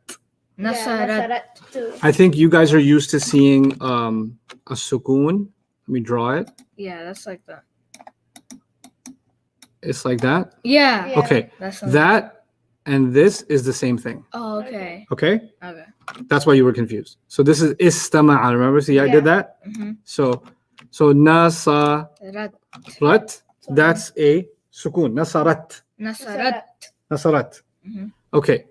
S3: Yeah,
S1: Nasarat.
S3: Nasaratu.
S2: I think you guys are used to seeing a sukoon. Let me draw it.
S1: Yeah, that's like that.
S2: It's like that.
S1: Yeah.
S3: Yeah.
S2: Okay,
S1: That's something.
S2: that and this is the same thing.
S1: Oh, okay.
S2: Okay,
S1: Okay.
S2: that's why you were confused. So this is istama'a. Remember? See, I
S3: Yeah.
S2: did that.
S1: Mm-hmm.
S2: So nasarat.
S1: Rat.
S2: That's a sukoon. Nasarat.
S1: Nasarat.
S2: Nasarat.
S1: Mm-hmm.
S2: Okay.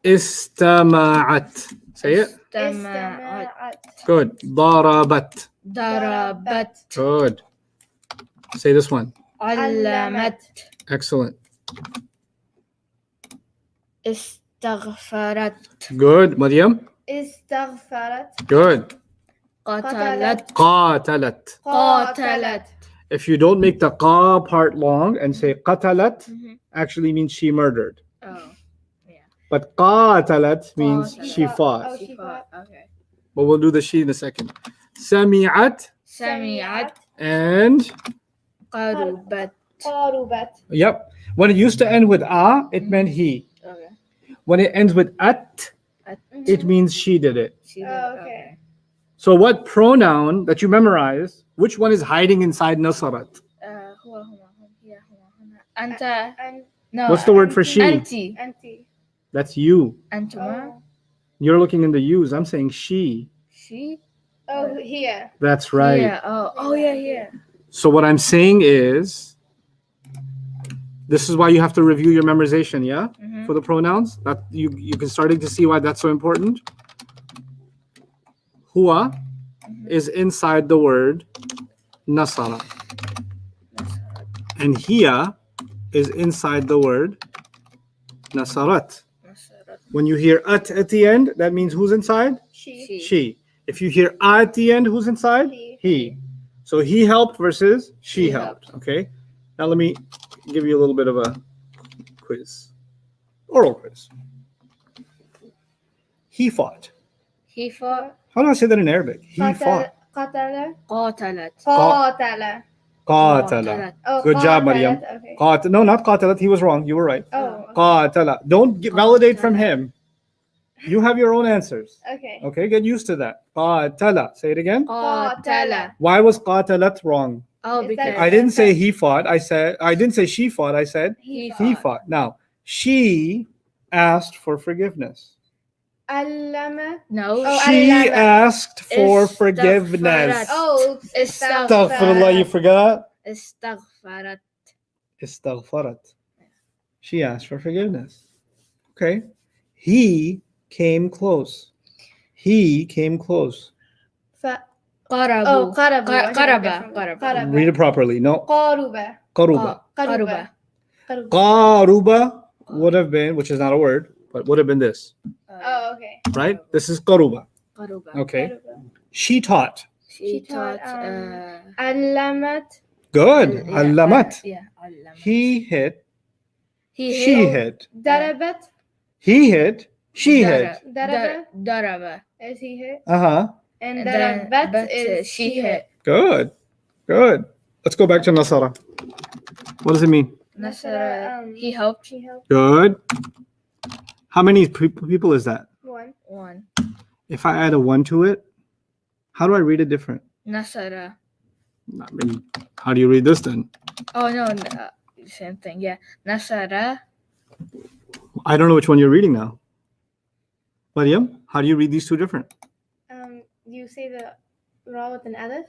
S2: Istama'at. Say it.
S1: Istama'at.
S3: Istama'at.
S2: Good. Darabat.
S1: Darabat.
S2: Good. Say this one.
S1: Allamat.
S2: Excellent.
S1: Istaghfarat.
S2: Good. Maryam.
S3: Istaghfarat.
S2: Good.
S1: Qatalat.
S2: Qatalat.
S1: Qatalat.
S2: If you don't make the qa part long and say qatalat,
S1: Mm-hmm.
S2: actually means she murdered.
S1: Oh.
S2: But qatalat means
S1: Qatalat.
S2: she fought.
S3: Oh,
S1: She
S3: she
S1: fought.
S3: fought.
S1: Okay.
S2: But we'll do the she in a second. Sami'at
S1: Sami'at.
S2: and
S1: Qarubat.
S3: Qarubat.
S2: yep. When it used to end with a, it meant he.
S1: Okay.
S2: When it ends with at,
S3: Mm-hmm.
S2: it means she did it.
S1: She did.
S3: Oh, okay.
S1: Okay.
S2: So what pronoun that you memorize, which one is hiding inside nasarat?
S1: Huwa, hiya, Anta.
S3: And
S1: No.
S2: What's the word for she?
S1: Anti.
S3: auntie.
S2: That's you.
S1: Antuma.
S3: Oh.
S2: You're looking in the U's. I'm saying she.
S1: She.
S3: Oh, here.
S2: That's right.
S1: Yeah. Oh, yeah, yeah.
S2: So what I'm saying is, this is why you have to review your memorization, yeah?
S1: Mm-hmm.
S2: For the pronouns. That you can starting to see why that's so important. Huwa is inside the word nasara. And hiya is inside the word nasarat.
S1: Nasarat.
S2: When you hear at the end, that means who's inside?
S3: She.
S1: She.
S2: She. If you hear at the end, who's inside? He. So he helped versus she
S1: She
S2: helped. Okay. Now let me give you a little bit of a quiz. Oral quiz. He fought.
S1: He fought.
S2: How do I say that in Arabic? He fought.
S3: قتل
S1: قاتلت.
S3: قاتل
S2: قاتل.
S3: Oh,
S2: Good job,
S3: قاتلت,
S2: Maryam.
S3: Okay.
S2: قاتل. No, not قاتلت. He was wrong. You were right.
S3: Oh,
S2: قاتل. Don't validate from him. You have your own answers.
S3: okay.
S2: Okay, get used to that. قاتل. Say it again.
S1: قاتل.
S2: Why was قاتلت wrong?
S1: Oh,
S3: Is
S1: because
S3: that-
S2: I didn't say he fought. I didn't say she fought. I said
S1: he
S2: he
S1: fought.
S2: fought. Now, she asked for forgiveness.
S3: علم
S1: No.
S3: Oh,
S2: She
S3: علم.
S2: asked for
S1: Istaghfarat.
S2: forgiveness.
S3: Oh,
S2: Astaghfirullah, you forgot?
S1: استغفرت.
S2: Istaghfarat. She asked for forgiveness. Okay. He came close. He came close.
S1: قربوا.
S3: Oh, قربوا.
S1: قرب.
S2: Read it properly. No.
S3: قارب
S2: Qaruba.
S1: قرب.
S2: Qaruba would have been, which is not a word, but would have been this,
S3: Oh, okay.
S2: right? This is qaruba.
S1: قرب.
S2: Okay. She taught.
S1: She taught.
S3: علمت
S2: Good.
S1: yeah,
S2: Allamat.
S1: Yeah. علمت.
S2: He hit.
S1: He
S2: She
S1: hit.
S2: hit.
S3: ضربت
S2: He hit. She hit.
S3: ضرب
S1: ضرب.
S3: is he hit
S2: Uh-huh.
S3: and
S1: Then
S3: ضربت
S1: but,
S3: is
S1: she hit.
S2: Good. Good. Let's go back to Nasara. What does it mean?
S1: Nasara. He helped.
S3: She helped
S2: Good. How many people is that?
S3: one.
S1: One.
S2: If I add a 1 to it, how do I read it different?
S1: Nasara.
S2: I mean, how do you read this then?
S1: Oh no. Same thing. Yeah. Nasara.
S2: I don't know which one you're reading now. Maryam, how do you read these two different?
S3: You say the ra with an alif.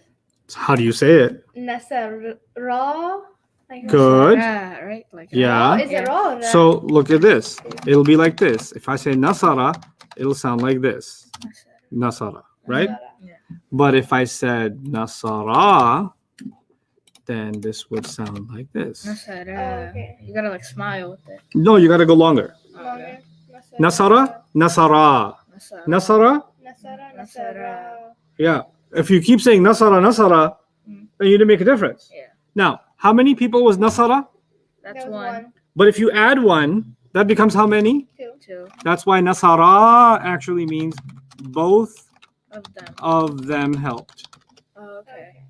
S2: How do you say it?
S3: Nasar ra. Like
S2: Good.
S1: Nasara, right? Like
S2: Yeah.
S3: Oh, is it ra? or ra?
S2: So look at this. It'll be like this. If I say Nasara, it'll sound like this. Nasara, right?
S1: Yeah.
S2: But if I said Nasara, then this would sound like this.
S1: Nasara.
S3: Oh, okay.
S1: You gotta like smile with it.
S2: No, you gotta go longer.
S3: Longer.
S2: Nasara, Nasara.
S1: Nasara.
S2: Nasara?
S3: Nasara.
S2: Yeah. If you keep saying Nasara, Nasara, then you didn't make a difference.
S1: Yeah.
S2: Now, how many people was Nasara?
S1: That's
S3: That was
S1: one.
S2: But if you add 1, that becomes how many?
S1: Two
S2: That's why Nasara actually means both
S1: of them.
S2: of them helped.
S1: Oh, okay.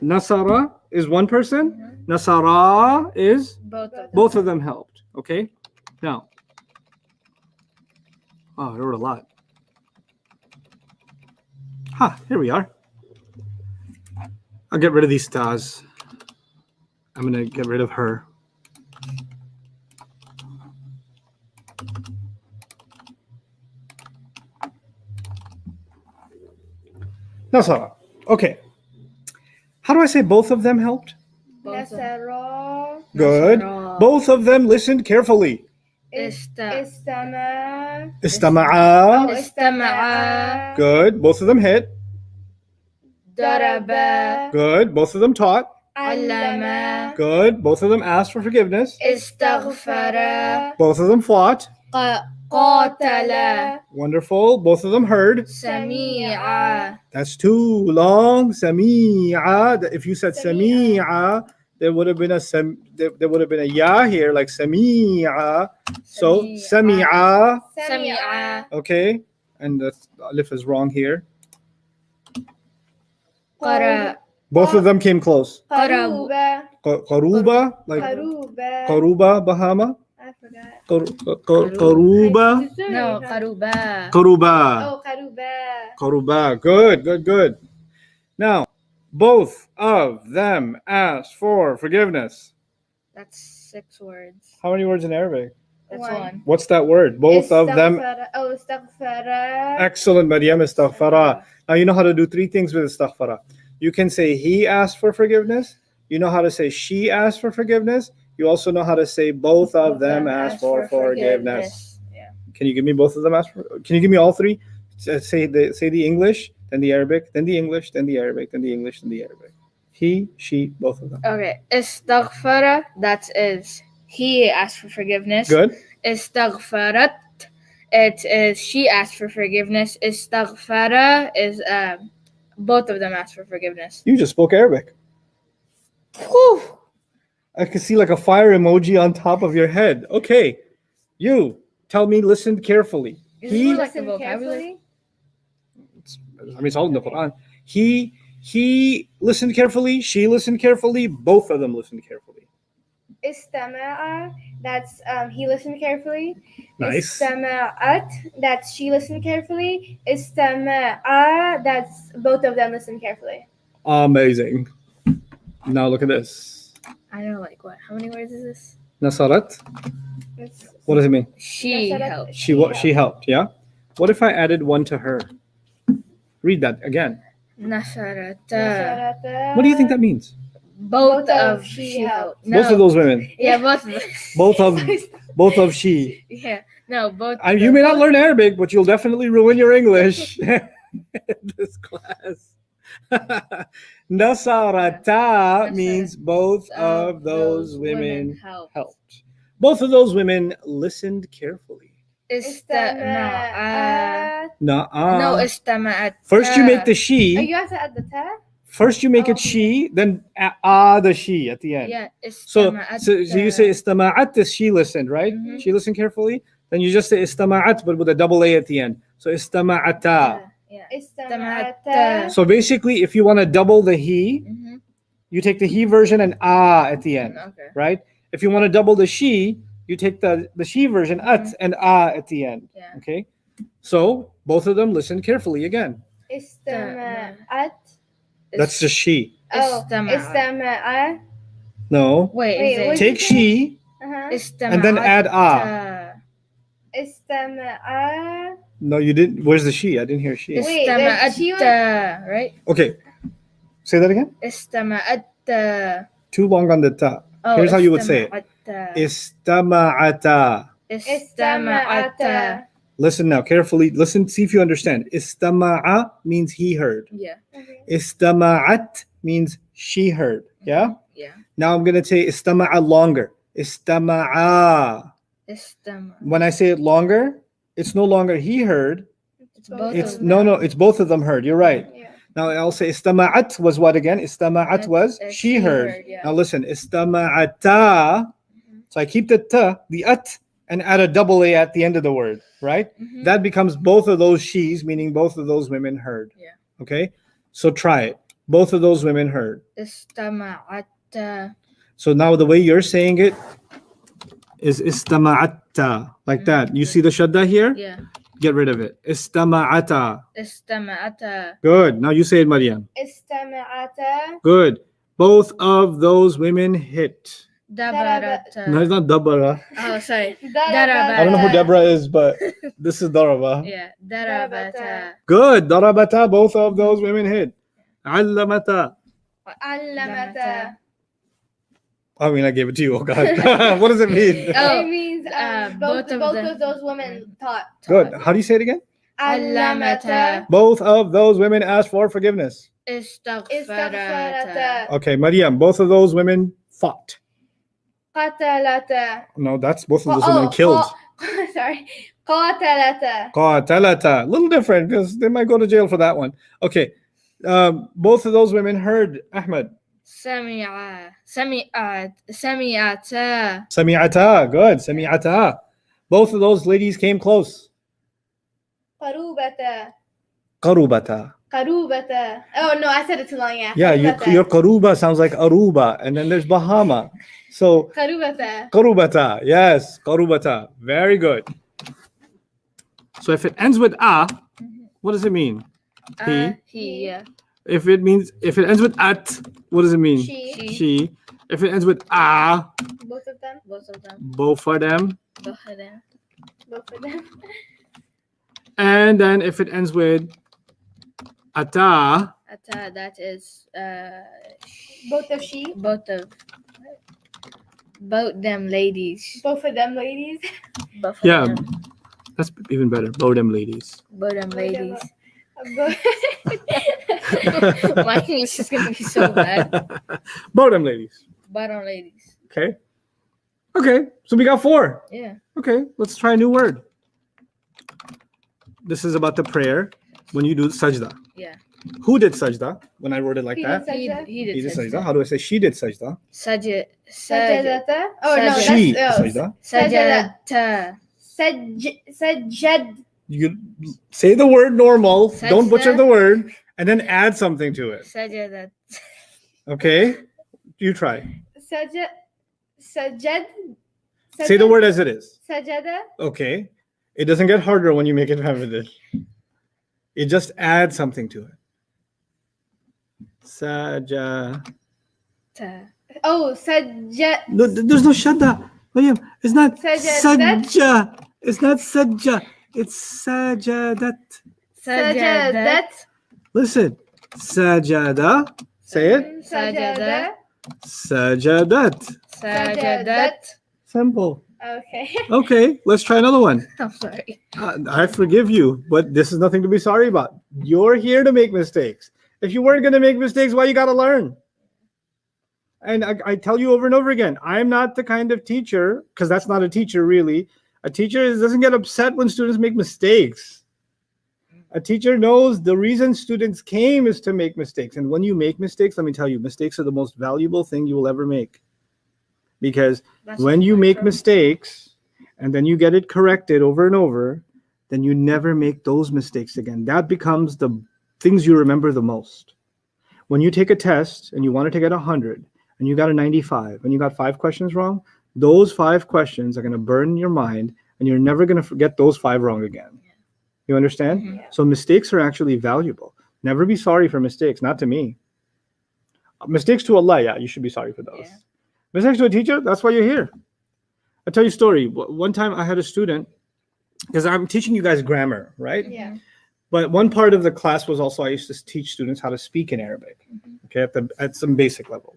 S2: Nasara is one person. Nasara is
S1: Both of them.
S2: both of them helped. Okay. Now, oh, I wrote a lot. Here we are. I'll get rid of these stars. I'm gonna get rid of her. Nasara. Okay. How do I say both of them helped?
S1: Both of them.
S3: Nasara.
S2: Good.
S1: Nasara.
S2: Both of them listened carefully.
S3: استمع.
S2: Istama'a.
S1: استمع.
S2: Good. Both of them hit.
S1: ضرب.
S2: Good. Both of them taught.
S3: علم.
S2: Good. Both of them asked for forgiveness.
S1: استغفر.
S2: Both of them fought.
S1: قاتل.
S2: Wonderful. Both of them heard.
S1: سميع.
S2: That's too long. Sami'a. If you said Sami'a, there would have been a ya here, like Sami'a. So Sami'a.
S1: سميع.
S2: Okay. And the alif is wrong here.
S1: قرأ.
S2: Both of them came close.
S3: قروبة.
S2: Qaruba, like
S3: قروبة.
S2: Qaruba, Bahama.
S3: I forgot.
S2: Qaruba.
S1: No, قروبة.
S2: Qaruba.
S3: Oh, قروبة.
S2: Qaruba. Good. Now, both of them asked for forgiveness.
S1: That's 6 words.
S2: How many words in Arabic?
S1: That's
S3: One.
S1: one.
S2: What's that word? Both of them.
S3: استغفر. Oh, استغفر.
S2: Excellent, Maryam. Istaghfara. Now you know how to do 3 things with istaghfara. You can say he asked for forgiveness. You know how to say she asked for forgiveness. You also know how to say both of them asked for forgiveness.
S1: Yeah.
S2: Can you give me both of them? Can you give me all 3? Say the English, then the Arabic, then the English, then the Arabic, then the English, then the Arabic. He, she, both of them.
S1: Okay. استغفر. That is he asked for forgiveness.
S2: Good.
S1: استغفرت it is she asked for forgiveness. Istaghfara is both of them asked for forgiveness.
S2: You just spoke Arabic.
S1: Whew.
S2: I can see like a fire emoji on top of your head. Okay, you tell me. Listen carefully.
S1: Is it
S2: He,
S1: like the
S3: Listen
S1: vocabulary?
S3: carefully.
S2: it's all in the Quran. He listened carefully. She listened carefully. Both of them listened carefully.
S3: Istama'a, that's he listened carefully.
S2: Nice.
S3: Istama'at, that's she listened carefully. Istama'a, that's both of them listened carefully.
S2: Amazing. Now look at this.
S1: I know, like what? How many words is this?
S2: Nasarat.
S3: It's,
S2: What does it mean?
S1: She
S3: Nasarat-
S1: helped.
S2: She helped. Yeah. What if I added one to her? Read that again.
S1: Nasarata.
S3: Nasarata.
S2: What do you think that means?
S1: Both of she helped. No.
S2: Both of those women.
S1: Yeah, both of them.
S2: Both of she.
S1: Yeah. No, both.
S2: You may not learn Arabic, but you'll definitely ruin your English in this class. Nasarata means both of those women helped. Both of those women listened carefully.
S1: Istama'a.
S3: Istama'at.
S1: No, istama'at.
S2: First you make the
S3: Oh,
S2: she.
S3: you have to add the ta?
S2: First you make
S3: Oh,
S2: it she, then the she at the end.
S1: Yeah,
S2: So
S1: istama'at.
S2: you say istama'at is she listened, right?
S1: Mhm.
S2: She listened carefully. Then you just say istama'at, but with a double A at the end. So istama'ata.
S1: Yeah.
S3: Istama'ata.
S2: So basically, if you want to double the he,
S1: Mm-hmm.
S2: you take the he version and at the end,
S1: Okay.
S2: right? If you want to double the she, you take the she version at and at the end.
S1: Yeah.
S2: Okay. So both of them listen carefully again.
S3: Istama'at.
S2: That's just she.
S3: Oh,
S1: Istama'a.
S3: Istama'a.
S2: No.
S1: Wait,
S3: Wait,
S1: is
S3: what
S1: it
S2: Take she
S3: Uh-huh.
S2: and then add
S3: Istama'a.
S2: No, you didn't. Where's the she? I didn't hear she.
S3: Wait, there's she was-
S1: right?
S2: Okay. Say that again.
S1: Istama'at.
S2: Too long on the ta.
S1: Oh,
S2: Here's how you would say it. Istama'ata.
S3: Istama'ata.
S2: Listen now carefully. Listen, see if you understand. Istama'a means he heard.
S1: Yeah.
S3: Okay.
S2: Istama'at means she heard. Yeah?
S1: Yeah.
S2: Now I'm going to say istama'a longer. Istama'a.
S1: Istama.
S2: When I say it longer, it's no longer he heard.
S1: It's both
S2: It's
S1: of
S2: no,
S1: them.
S2: no, it's both of them heard. You're right.
S3: Yeah.
S2: Now I'll say istama'at was what again? Istama'at was she heard.
S1: Yeah.
S2: Now listen, istama'ata. So I keep the ta, the at, and add a double A at the end of the word, right?
S1: Mhm.
S2: That becomes both of those she's, meaning both of those women heard.
S1: Yeah.
S2: Okay? So try it. Both of those women heard.
S1: Istama'at.
S2: So now the way you're saying it is istama'atta, like that. You see the shadda here?
S1: Yeah.
S2: Get rid of it. Istama'ata.
S1: Istama'ata.
S2: Good. Now you say it, Maryam.
S3: Istama'ata.
S2: Good. Both of those women hit.
S1: Dabarata.
S2: No, it's not dabara.
S1: Oh, sorry.
S2: I don't know who Deborah is, but this is daraba.
S1: Yeah. Darabata.
S2: Good. Darabata. Both of those women hit. Allamata.
S3: Allamata.
S2: I mean, I gave it to you. Oh, God. What does it mean?
S1: Oh,
S3: It means
S1: both
S3: both
S1: of
S3: of those women taught.
S2: Good. How do you say it again?
S3: Allamata.
S2: Both of those women asked for forgiveness.
S1: Istaghfarata.
S3: Istaghfarata.
S2: Okay, Maryam. Both of those women fought.
S3: Qatalata.
S2: No, that's both of those women killed.
S3: Sorry. Qatalata.
S2: Qatalata. A little different because they might go to jail for that one. Okay. Both of those women heard Ahmed.
S1: Sami'ata. Sami'ata.
S2: Sami'ata. Good. Sami'ata. Both of those ladies came close.
S3: Qarubata.
S2: Qarubata.
S3: Qarubata. Oh no, I said it too long. Yeah.
S2: Yeah, your Qaruba sounds like Aruba, and then there's Bahama. So
S3: Qarubata.
S2: Qarubata. Yes, Qarubata. Very good. So if it ends with what does it mean?
S1: He. Yeah.
S2: If it ends with at, what does it mean?
S3: She.
S2: If it ends with
S3: Both of them.
S1: Both of them.
S2: both of them.
S1: Both of them.
S3: Both of them.
S2: And then if it ends with ata,
S1: Ata. That is
S3: Both of she.
S1: both them ladies.
S3: Both of them ladies.
S1: Both of
S2: yeah,
S1: them.
S2: that's even better. Both them ladies.
S1: Both them ladies.
S3: Both-
S1: My English is gonna be so bad.
S2: Both them ladies.
S1: Bottom ladies.
S2: Okay. Okay. So we got 4.
S1: Yeah.
S2: Okay. Let's try a new word. this is about the prayer when you do sajda.
S1: Yeah.
S2: Who did sajda when I wrote it like
S3: He
S2: that?
S3: did sajda.
S1: He
S2: He
S1: did
S2: did sajda.
S1: sajda.
S2: How do I say she did sajda?
S3: Sajadata. Oh no, that's
S2: She sajda.
S1: Sajadata.
S3: Sajad.
S2: You say the word normal. Don't butcher
S1: Sajda.
S2: the word, and then add something to it.
S1: Sajadat.
S2: Okay? You try.
S3: Sajad.
S2: Say the word as it is.
S3: Sajada.
S2: Okay. It doesn't get harder when you make it feminine. You just add something to it. Saja.
S1: Ta.
S3: Oh, sajad.
S2: No, there's no shadda. William, it's not
S3: Sajadat.
S2: sajja. It's not sajja. It's sajadat.
S1: Sajadat.
S2: Listen. Sajada. Say it.
S1: Sajada.
S2: Sajadat.
S1: Sajadat.
S2: Simple.
S3: Okay.
S2: Okay, let's try another one.
S1: I'm sorry.
S2: I forgive you, but this is nothing to be sorry about. You're here to make mistakes. If you weren't going to make mistakes, why you got to learn? And I tell you over and over again, I'm not the kind of teacher, because that's not a teacher really. A teacher doesn't get upset when students make mistakes. A teacher knows the reason students came is to make mistakes. And when you make mistakes, let me tell you, mistakes are the most valuable thing you will ever make. Because when you make mistakes and then you get it corrected over and over, then you never make those mistakes again. That becomes the things you remember the most. When you take a test and you wanted to get 100 and you got a 95 and you got 5 questions wrong, those 5 questions are going to burn in your mind and you're never going to forget those 5 wrong again. You understand?
S1: Mhm.
S2: So mistakes are actually valuable. Never be sorry for mistakes, not to me. Mistakes to Allah, yeah, you should be sorry for those.
S1: Yeah.
S2: Mistakes to a teacher, that's why you're here. I'll tell you a story. One time I had a student, because I'm teaching you guys grammar, right?
S3: Yeah.
S2: But one part of the class was also I used to teach students how to speak in Arabic, okay, at some basic level.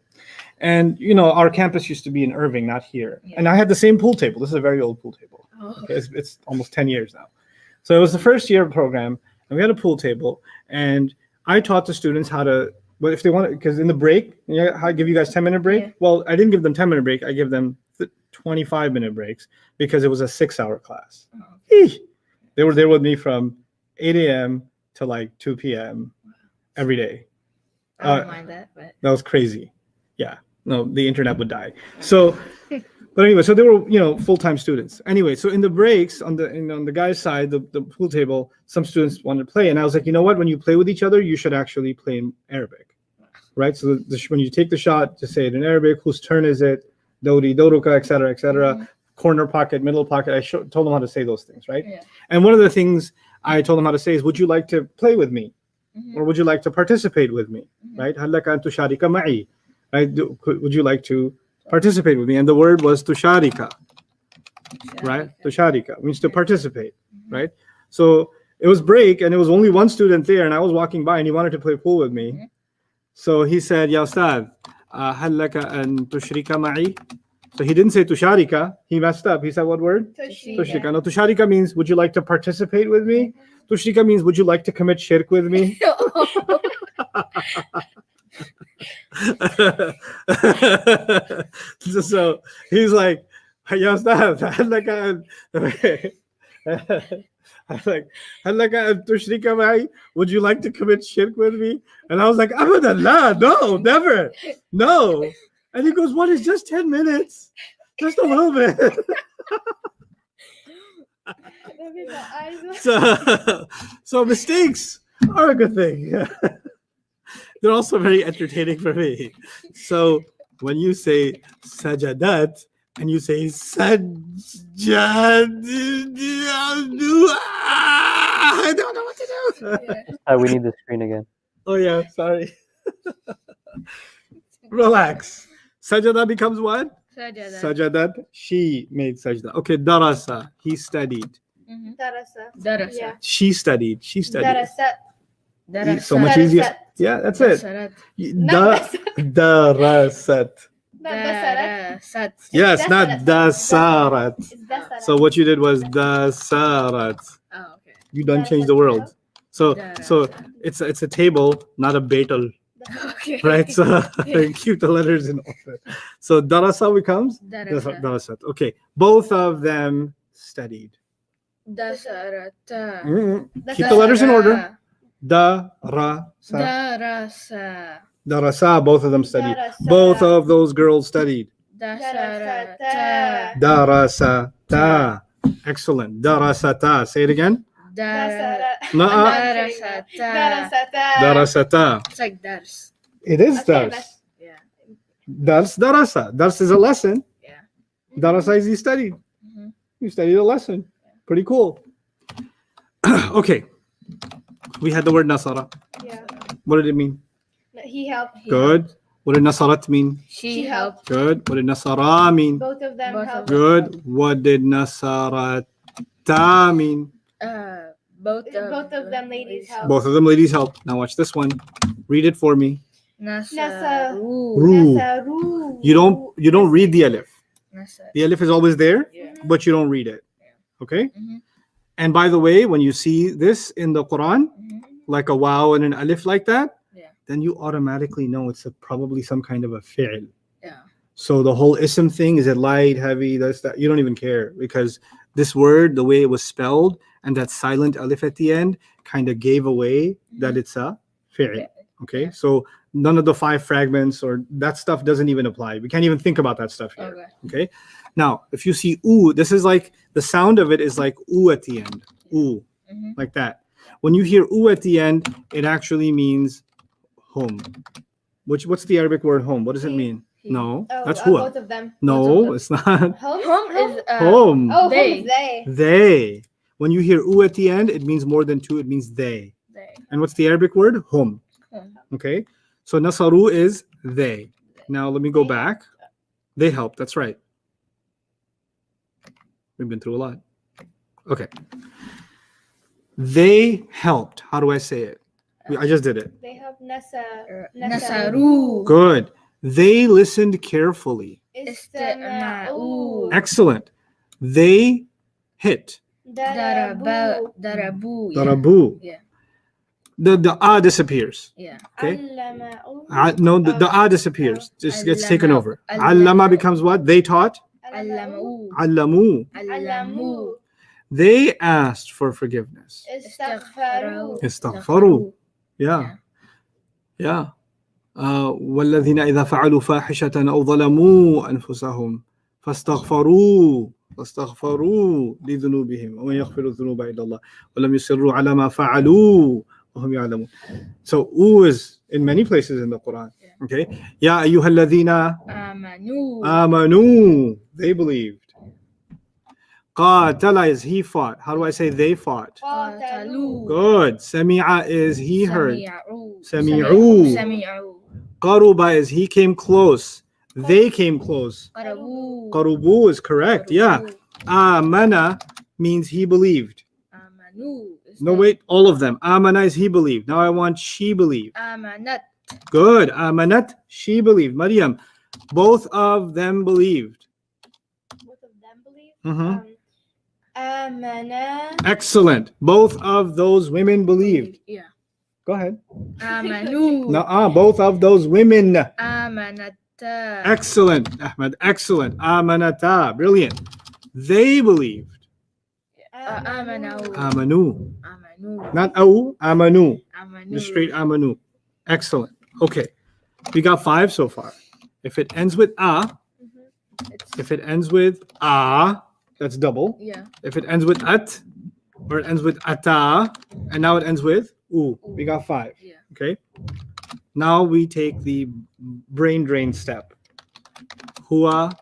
S2: And, you know, our campus used to be in Irving, not here.
S1: Yeah.
S2: And I had the same pool table. This is a very old pool table.
S1: Oh.
S2: Okay, it's almost 10 years now. So it was the first year program, and we had a pool table, and I taught the students how to, well, if they want, because in the break, you know, I give you guys 10-minute break.
S1: Yeah.
S2: Well, I didn't give them 10-minute break. I give them 25-minute breaks because it was a 6-hour class.
S1: Oh.
S2: Eesh. They were there with me from 8 a.m. to like 2 p.m. every day.
S1: I don't mind that, but
S2: That was crazy. Yeah. No, the internet would die. So, but anyway, so they were, you know, full-time students. Anyway, so in the breaks on the guy's side, the pool table, some students wanted to play, and I was like, you know what? When you play with each other, you should actually play in Arabic, right? So when you take the shot, just say it in Arabic. Whose turn is it? Dodi, doruka, etc., etc.
S1: Mhm.
S2: Corner pocket, middle pocket. I told them how to say those things, right?
S1: Yeah.
S2: And one of the things I told them how to say is, would you like to play with me?
S1: Mhm.
S2: Or would you like to participate with me?
S1: Mhm.
S2: Right? هل لك أن تشارك معي? Right? Would you like to participate with me? And the word was tusharika, right? Tusharika means to participate,
S1: Mhm.
S2: right? So it was break and it was only one student there, and I was walking by and he wanted to play pool with me.
S1: Mhm.
S2: So he said, Ya Ustadh, هل لك أن تشرك معي? So he didn't say tusharika. He messed up. He said what word?
S3: Toshi.
S2: Tushrika. No, tusharika means would you like to participate with me? Tushrika means would you like to commit shirk with me? So he's like, "Ya Ustadh, هل لك أن-" I was like, هل لك أن تشرك معي? Would you like to commit shirk with me? And I was like, أبدا لا, no, never, no. And he goes, what is just 10 minutes? Just a little bit. So mistakes are a good thing. They're also very entertaining for me. So when you say sajadat and you say sajad, I don't know what to do.
S1: Yeah.
S4: We need the screen again.
S2: Oh yeah, sorry. Relax. Sajada becomes what?
S1: Sajada.
S2: Sajadat, she made sajda. Okay, darasa, he studied.
S1: Mhm.
S3: Darasa.
S1: Darasa.
S3: Yeah.
S2: She studied. She studied.
S3: Darasa.
S1: Darasa.
S2: So much easier.
S3: Darasat.
S2: Yeah, that's it.
S1: Dasarat.
S2: Darasat.
S1: Darasat.
S2: Yes, not dasarat.
S3: It's dasarat.
S2: So what you did was dasarat.
S1: Oh, okay.
S2: You done changed the world. So it's a table, not a betel,
S1: Okay.
S2: right? So keep the letters in order. So darasa becomes
S1: Darasa.
S2: darasat. Okay, both of them studied.
S1: Dasarata.
S2: Keep the letters in order. Darasa.
S1: Darasa.
S2: Darasa, both of them studied.
S3: Darasa.
S2: Both of those girls studied.
S1: Dasarata.
S2: Darasata. Excellent. Darasata. Say it again. Na'a.
S1: Darasata.
S2: Darasata.
S1: It's like dars.
S2: It is
S3: Okay,
S2: dars.
S1: Yeah.
S2: Dars, darasa. Dars is a lesson.
S1: Yeah.
S2: Darasa is you studied.
S1: Mhm.
S2: You studied a lesson. Pretty cool. Okay. We had the word nasara.
S3: Yeah.
S2: What did it mean?
S3: He helped.
S2: Good. What did nasarat mean?
S1: She
S3: She
S1: helped.
S2: Good. What did nasara mean?
S3: Both of them
S1: Both of
S3: helped.
S1: them.
S2: Good. What did nasarata mean?
S1: Both
S3: Both of them ladies helped.
S2: Both of them ladies help. Now watch this one. Read it for me.
S1: Nasaru.
S2: Ru.
S3: Nasaru.
S2: You don't read the alif.
S1: Nasaru.
S2: The alif is always there,
S1: Yeah.
S2: but you don't read it. Okay?
S1: Mhm.
S2: And by the way, when you see this in the Quran,
S1: Mhm.
S2: like a waw and an alif like that,
S1: Yeah.
S2: then you automatically know it's probably some kind of a fi'l.
S1: Yeah.
S2: So the whole ism thing, is it light, heavy, this, that, you don't even care, because this word, the way it was spelled, and that silent alif at the end kind of gave away that it's a fi'l. Okay?
S1: Yeah.
S2: So none of the 5 fragments or that stuff doesn't even apply. We can't even think about that stuff here.
S1: Okay.
S2: Okay? Now, if you see oo, this is like the sound of it is like oo at the end. Ooh,
S1: Mhm.
S2: like that. When you hear oo at the end, it actually means home. What's the Arabic word home? What does it
S3: He.
S2: mean?
S1: He.
S2: No,
S3: Oh,
S2: that's hua.
S3: both of them.
S1: Both of
S2: No,
S1: them.
S2: it's not.
S3: Home.
S1: Home is
S2: Home.
S3: Oh,
S1: they.
S3: home. They.
S2: They. When you hear oo at the end, it means more than 2. It means they.
S1: They.
S2: And what's the Arabic word? Home.
S1: Home.
S2: Okay. So nasaru is they. Now let me go back. They help. That's right. We've been through a lot. Okay. They helped. How do I say it? I just did it.
S3: They helped
S1: Nasaru.
S2: Good. They listened carefully.
S1: Istama'u.
S2: Excellent. They hit.
S1: Darabu. Darabu. Yeah.
S2: Darabu.
S1: Yeah.
S2: The disappears.
S1: Yeah.
S2: Okay.
S3: Allama'u.
S2: No, the disappears. Just gets taken
S1: Allama.
S2: over. Allama becomes what? They taught.
S1: Allamu.
S2: Allamu.
S1: Allamu.
S2: They asked for forgiveness.
S3: Istaghfaru.
S2: Istaghfaru. Yeah. Yeah. والذين إذا فعلوا فاحشة أو ظلموا أنفسهم فاستغفروا لذنوبهم ومن يغفر الذنوب إلا الله ولم يصروا على ما فعلوا وهم يعلمون. So is in many places in the Quran. Okay. يا أيها الذين
S1: Amanu.
S2: آمنوا. They believed. قاتل is he fought. How do I say they fought?
S3: Qatalu.
S2: Good. Sami'a is he heard.
S1: Sami'u.
S2: Sami'u.
S1: Sami'u.
S2: Qaruba is he came close. They came close.
S1: Qarabu.
S2: Qarubu is correct. Yeah. Amana means he believed.
S1: Amanu. is
S2: No,
S1: they.
S2: wait. All of them. Amana is he believed. Now I want she believed.
S1: Amanat.
S2: Good. Amanat, she believed. Maryam, both of them believed.
S3: Both of them believe.
S2: Mhm.
S3: Amana.
S2: Excellent. Both of those women believed.
S1: Yeah.
S2: Go ahead.
S1: Amanu.
S2: Nuh-uh, both of those women.
S1: Amanata.
S2: Excellent, Ahmed. Excellent. Amanata. Brilliant. They believed.
S1: Amanu.
S2: Amanu.
S1: Amanu.
S2: Not au, amanu.
S1: Amanu.
S2: Just straight amanu. Excellent. Okay. We got 5 so far. If it ends with
S1: It's,
S2: if it ends with that's double.
S1: yeah.
S2: If it ends with at, or it ends with ata, and now it ends with u, we got 5.
S1: Yeah.
S2: Okay. Now we take the brain drain step. Huwa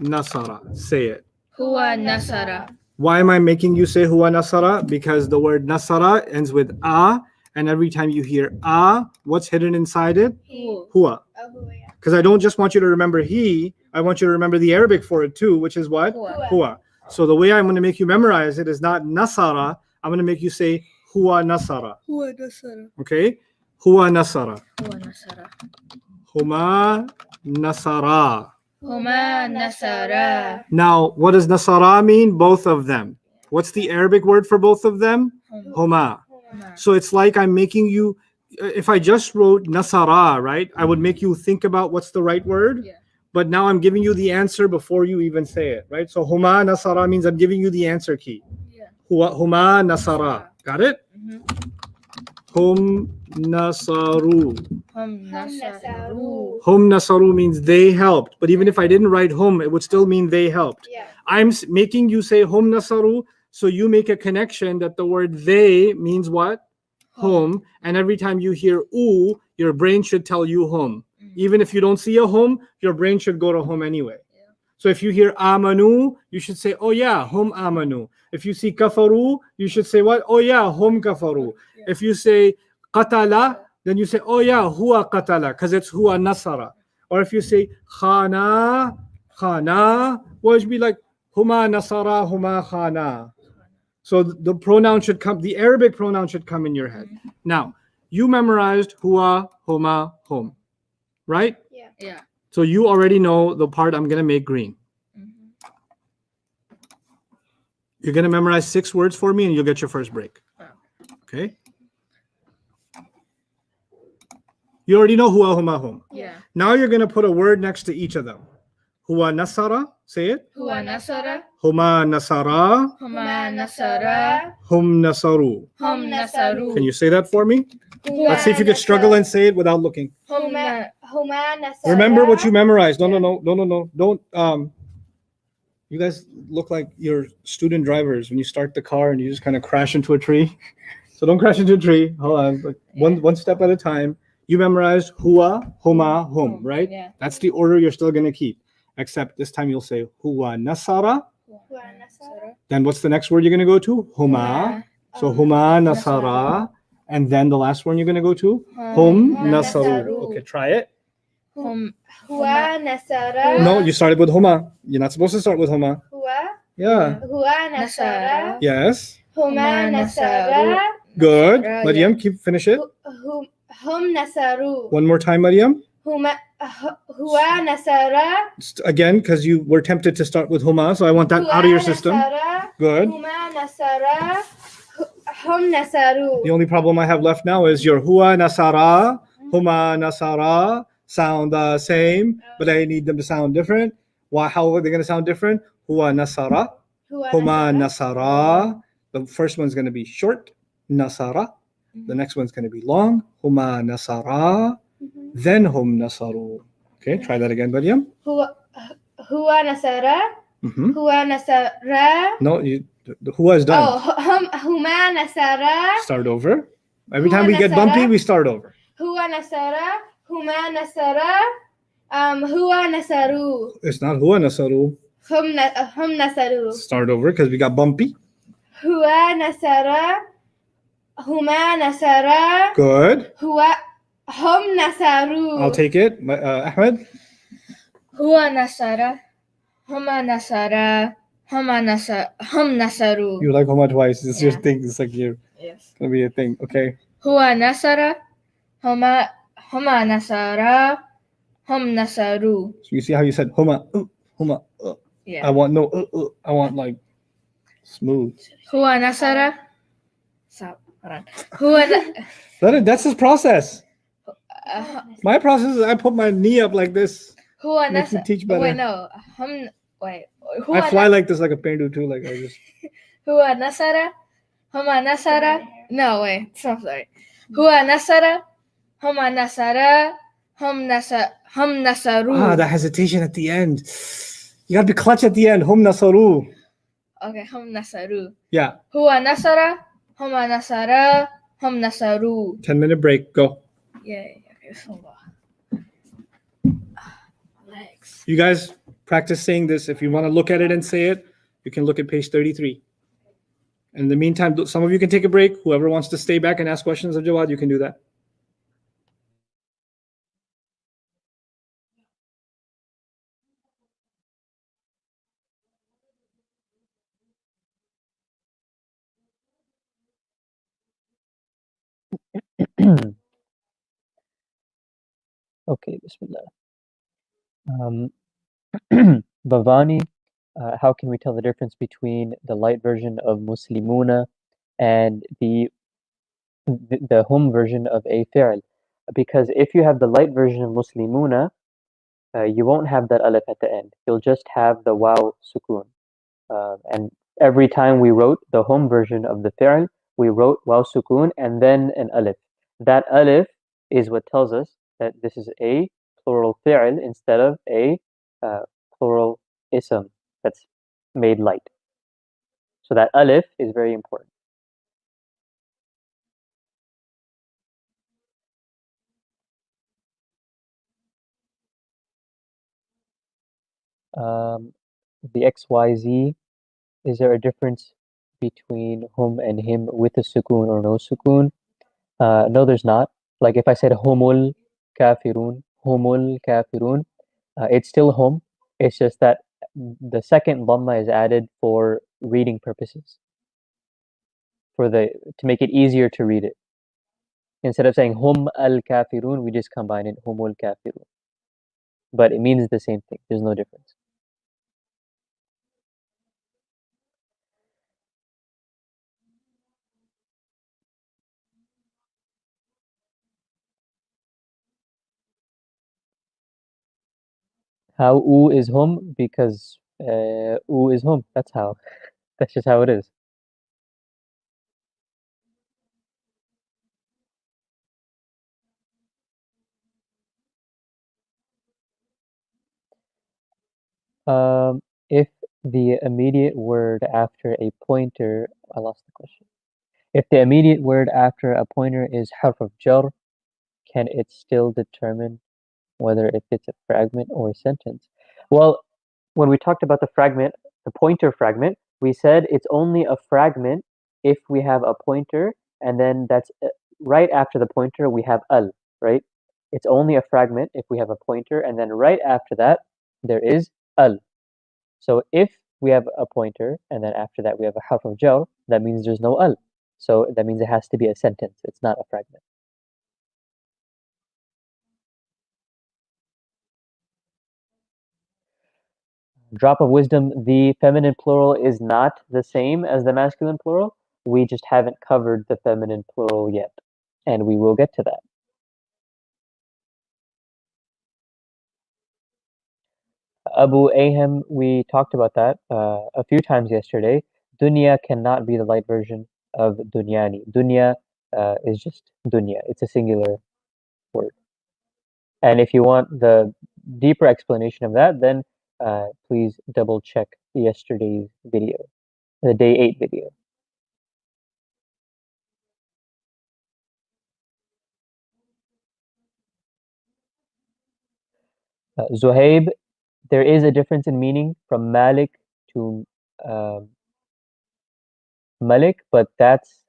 S2: nasara. Say it.
S1: Huwa nasara.
S2: Why am I making you say huwa nasara? Because the word nasara ends with a, and every time you hear a, what's hidden inside it?
S1: Hu.
S2: Huwa.
S3: Oh, who, yeah.
S2: Because I don't just want you to remember he, I want you to remember the Arabic for it too, which is what?
S1: Huwa.
S2: Huwa. So the way I'm going to make you memorize it is not nasara. I'm going to make you say huwa nasara.
S1: Huwa nasara.
S2: Okay? Huwa nasara.
S1: Huwa nasara.
S2: Huma nasara.
S1: Huma nasara.
S2: Now, what does nasara mean? Both of them. What's the Arabic word for both of them? Huma.
S1: Huma.
S2: So it's like I'm making you, if I just wrote nasara, right? I would make you think about what's the right word.
S1: Yeah.
S2: But now I'm giving you the answer before you even say it, right? So huma nasara means I'm giving you the answer key.
S1: Yeah.
S2: Huma nasara. Got it?
S1: Mhm.
S2: Hum nasaru.
S1: Hum nasaru.
S2: Hum nasaru means they helped. But even if I didn't write hum, it would still mean they helped.
S3: Yeah.
S2: I'm making you say hum nasaru, so you make a connection that the word they means what? Hum. And every time you hear oo, your brain should tell you hum. Even if you don't see a hum, your brain should go to hum anyway. So if you hear amanu, you should say, oh yeah, hum amanu. If you see kafaru, you should say what? Oh yeah, hum kafaru. If you say qatala, then you say, oh yeah, huwa qatala, because it's huwa nasara. Or if you say khana, khana, well, it should be like huma nasara, huma khana. So the pronoun should come, the Arabic pronoun should come in your head. Now, you memorized huwa, huma, hum, right?
S3: Yeah.
S1: Yeah.
S2: So you already know the part I'm going to make green. You're going to memorize 6 words for me and you'll get your first break. Okay? You already know huwa, huma, hum.
S1: Yeah.
S2: Now you're going to put a word next to each of them. Huwa nasara, say it.
S1: Huwa nasara.
S2: Huma nasara,
S1: Huma nasara.
S2: hum nasaru.
S1: Hum nasaru.
S2: Can you say that for me? Let's see if you could struggle and say it without looking.
S3: Huma nasara.
S2: Remember what you memorized. No. Don't. You guys look like you're student drivers when you start the car and you just kind of crash into a tree. So don't crash into a tree. Hold on. Like one step at a time. You memorized huwa, huma, hum, right?
S1: Yeah.
S2: That's the order you're still going to keep. Except this time you'll say huwa nasara.
S3: Huma nasara.
S2: Then what's the next word you're going to go to? Huma. So huma nasara. And then the last one you're going to go to? Hum nasaru. Okay, try it.
S1: Hum.
S3: Huwa nasara.
S2: No, you started with huma. You're not supposed to start with huma.
S3: Huwa.
S2: Yeah.
S3: Huwa nasara.
S2: Yes.
S3: Huma nasara.
S2: Good.
S1: Yeah.
S2: Mariam, finish it.
S3: Hum nasaru.
S2: One more time, Mariam.
S3: Huwa nasara.
S2: Again, because you were tempted to start with huma, so I want that out of your system.
S3: Nasara.
S2: Good.
S3: Huma nasara. Hum nasaru.
S2: The only problem I have left now is your huwa nasara, huma nasara sound the same, but I need them to sound different. Why? How are they going to sound different? Huwa nasara, huma nasara. The first one's going to be short, nasara. The next one's going to be long, huma nasara. Then hum nasaru. Okay, try that again, Mariam.
S3: Huwa nasara.
S2: Mm-hmm.
S3: Huwa nasara.
S2: No, the huwa is done.
S3: Oh, huma nasara.
S2: Start over. Every time
S3: Huwa
S2: we get
S3: nasara.
S2: bumpy, we start over.
S3: Huwa nasara. Huma nasara. Huwa nasaru.
S2: It's not huwa nasaru.
S3: Hum nasaru.
S2: Start over because we got bumpy.
S3: Huwa nasara. Huma nasara.
S2: Good.
S3: Hum nasaru.
S2: I'll take it. Ahmed.
S1: Huwa nasara. Huma nasara. Hum nasaru.
S2: You like huma twice. It's your
S1: Yeah.
S2: thing. It's like you're
S1: Yes.
S2: gonna be a thing. Okay.
S1: Huwa nasara. Huma nasara. Hum nasaru.
S2: So you see how you said huma, huma.
S1: Yeah.
S2: I want no. I want like smooth.
S1: Huwa nasara. Stop. Hold on. Huwa
S2: That's his process. My process is I put my knee up like this.
S1: Huwa
S2: Makes me
S1: nasara.
S2: teach better.
S1: Wait, no. Wait.
S2: I fly like this like a pendu too. Like I just.
S1: Huwa nasara. Huma nasara. No, wait. I'm sorry. Huwa nasara. Huma nasara. Hum nasaru.
S2: The hesitation at the end. You gotta be clutch at the end. Hum nasaru.
S1: Okay, hum nasaru.
S2: Yeah.
S1: Huwa nasara. Huma nasara. Hum nasaru.
S2: 10-minute break. Go.
S1: Yay. Okay, hold on. Legs.
S2: You guys practice saying this. If you want to look at it and say it, you can look at page 33. In the meantime, some of you can take a break. Whoever wants to stay back and ask questions of Jawad, you can do that.
S4: Okay, Bismillah. Bhavani, how can we tell the difference between the light version of Muslimuna and the hum version of a fi'l? Because if you have the light version of Muslimuna, you won't have that alif at the end. You'll just have the waw sukun. And Every time we wrote the hum version of the fi'l, we wrote waw sukoon and then an alif. That alif is what tells us that this is a plural fi'l instead of a plural ism that's made light. So that alif is very important. The XYZ, is there a difference between hum and him with a sukoon or no sukoon? No, there's not. Like if I said humul kafirun, it's still hum. It's just that the second dhamma is added for reading purposes, to make it easier to read it. Instead of saying hum al kafirun, we just combine it humul kafirun. But it means the same thing. There's no difference. How u is hum? Because u is hum. That's how. That's just how it is. If the immediate word after a pointer, I lost the question. If the immediate word after a pointer is harf of jar, can it still determine whether if it's a fragment or a sentence? Well, when we talked about the fragment, the pointer fragment, we said it's only a fragment if we have a pointer, and then that's right after the pointer we have al, right? It's only a fragment if we have a pointer, and then right after that there is al. So if we have a pointer, and then after that we have a harf of jar, that means there's no al. So that means it has to be a sentence. It's not a fragment. Drop of wisdom, the feminine plural is not the same as the masculine plural. We just haven't covered the feminine plural yet, and we will get to that. Abu Ahem, we talked about that a few times yesterday. Dunya cannot be the light version of dunyani. Dunya is just dunya. It's a singular word. And if you want the deeper explanation of that, then please double check yesterday's video, the day 8 video. Zuhaib, there is a difference in meaning from Malik to Malik, but that's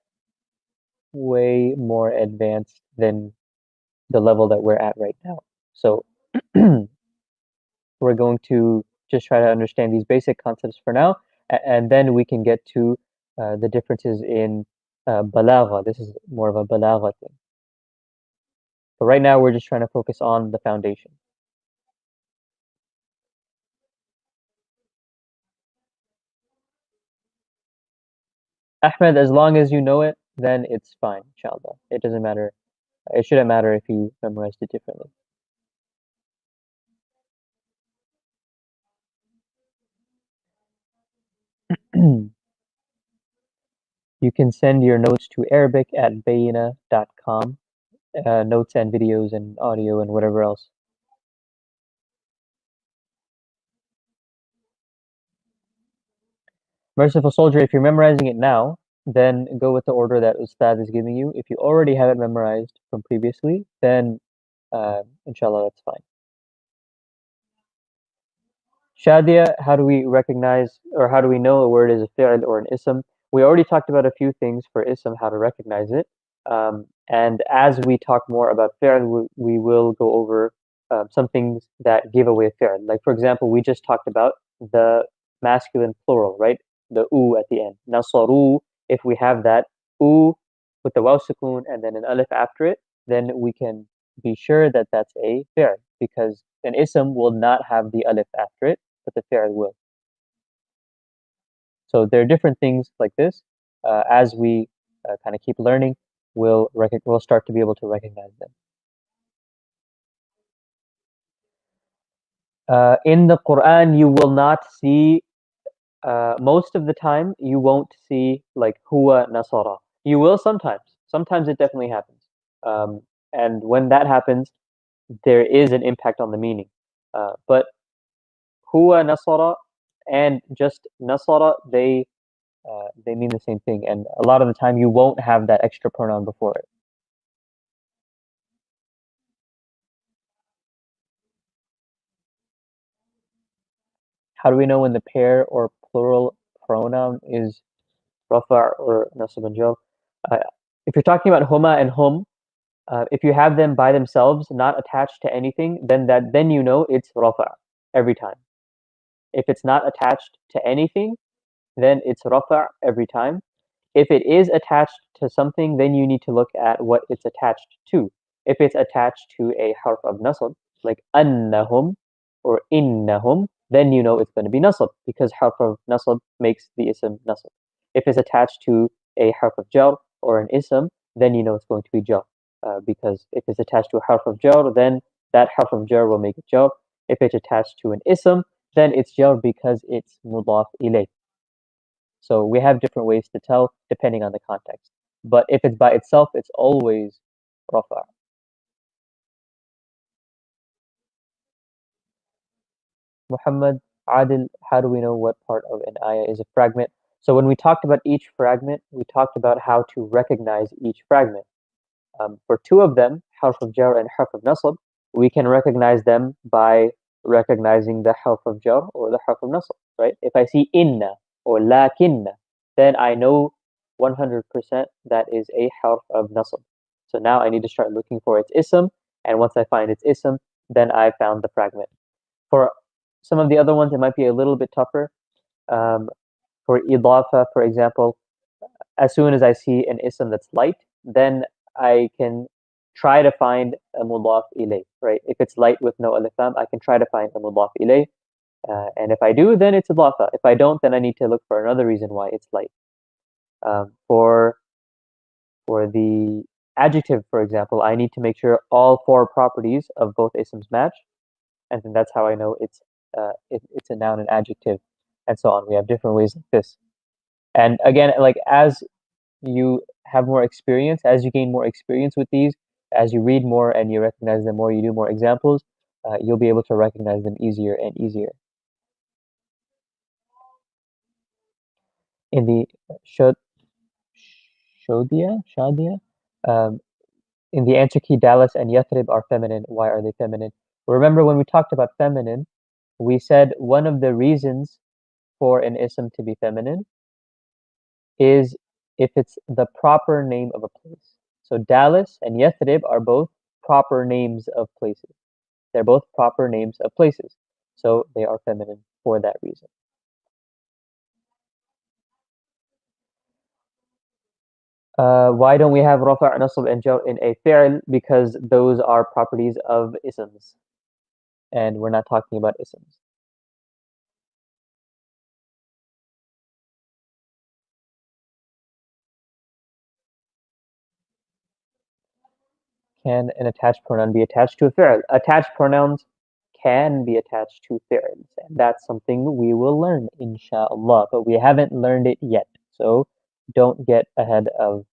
S4: way more advanced than the level that we're at right now. So we're going to just try to understand these basic concepts for now, and then we can get to the differences in balagha. This is more of a balagha thing. But right now we're just trying to focus on the foundation. Ahmed, as long as you know it, then it's fine, inshallah. It doesn't matter. It shouldn't matter if you memorized it differently. You can send your notes to Arabic at bayyinah.com, notes and videos and audio and whatever else. Merciful Soldier, if you're memorizing it now, then go with the order that Ustadh is giving you. If you already have it memorized from previously, then inshallah, that's fine. Shadia, how do we recognize, or how do we know a word is a fi'l or an ism? We already talked about a few things for ism, how to recognize it. And as we talk more about fi'l, we will go over some things that give away fi'l. Like, for example, we just talked about the masculine plural, right? The u at the end. Nasaru, if we have that u with the waw sukoon and then an alif after it, then we can be sure that that's a fi'l, because an ism will not have the alif after it, but the fi'l will. So there are different things like this. As we kind of keep learning, we'll start to be able to recognize them. In the Quran, you will not see most of the time you won't see like huwa nasara. You will sometimes. Sometimes it definitely happens. And when that happens, there is an impact on the meaning. But huwa nasara and just nasara, they mean the same thing. And a lot of the time you won't have that extra pronoun before it. How do we know when the pair or plural pronoun is rafa' or nasab and jar? Uh, if you're talking about huma and hum, if you have them by themselves, not attached to anything, then you know it's rafa' every time. If it's not attached to anything, then it's rafa' every time. If it is attached to something, then you need to look at what it's attached to. If it's attached to a harf of nasab, like annahum or innahum, then you know it's going to be nasab because harf of nasab makes the ism nasab. If it's attached to a harf of jar or an ism, then you know it's going to be jar because if it's attached to a harf of jar, then that harf of jar will make it jar. If it's attached to an ism, then it's jar because it's mudaf ilayh. So we have different ways to tell depending on the context. But if it's by itself, it's always rafa'. Muhammad, Adil, how do we know what part of an ayah is a fragment? So when we talked about each fragment, we talked about how to recognize each fragment. For two of them, harf of jar and harf of nasab, we can recognize them by recognizing the harf of jar or the harf of nasab, right? If I see inna or lakinna, then I know 100% that is a harf of nasab. So now I need to start looking for its ism, and once I find its ism, then I found the fragment. For some of the other ones, it might be a little bit tougher. For idafa, for example, as soon as I see an ism that's light, then I can try to find a mudaf ilay, right? If it's light with no alif lam, I can try to find a mudaf ilay. And if I do, then it's idafa. If I don't, then I need to look for another reason why it's light. For the adjective, for example, I need to make sure all four properties of both isms match, and then that's how I know it's a noun and adjective, and so on. We have different ways like this. And again, like as you have more experience, as you gain more experience with these, as you read more and you recognize them more, you do more examples, you'll be able to recognize them easier and easier. In the Shadia, in the answer key, Dallas and Yathrib are feminine. Why are they feminine? Remember when we talked about feminine, we said one of the reasons for an ism to be feminine is if it's the proper name of a place. So Dallas and Yathrib are both proper names of places. They're both proper names of places. So they are feminine for that reason. Why don't we have rafa', nasab, and jar in a fi'l? Because those are properties of isms. And we're not talking about isms. Can an attached pronoun be attached to a fi'l? Attached pronouns can be attached to fi'ls, and that's something we will learn, inshallah, but we haven't learned it yet. So don't get ahead of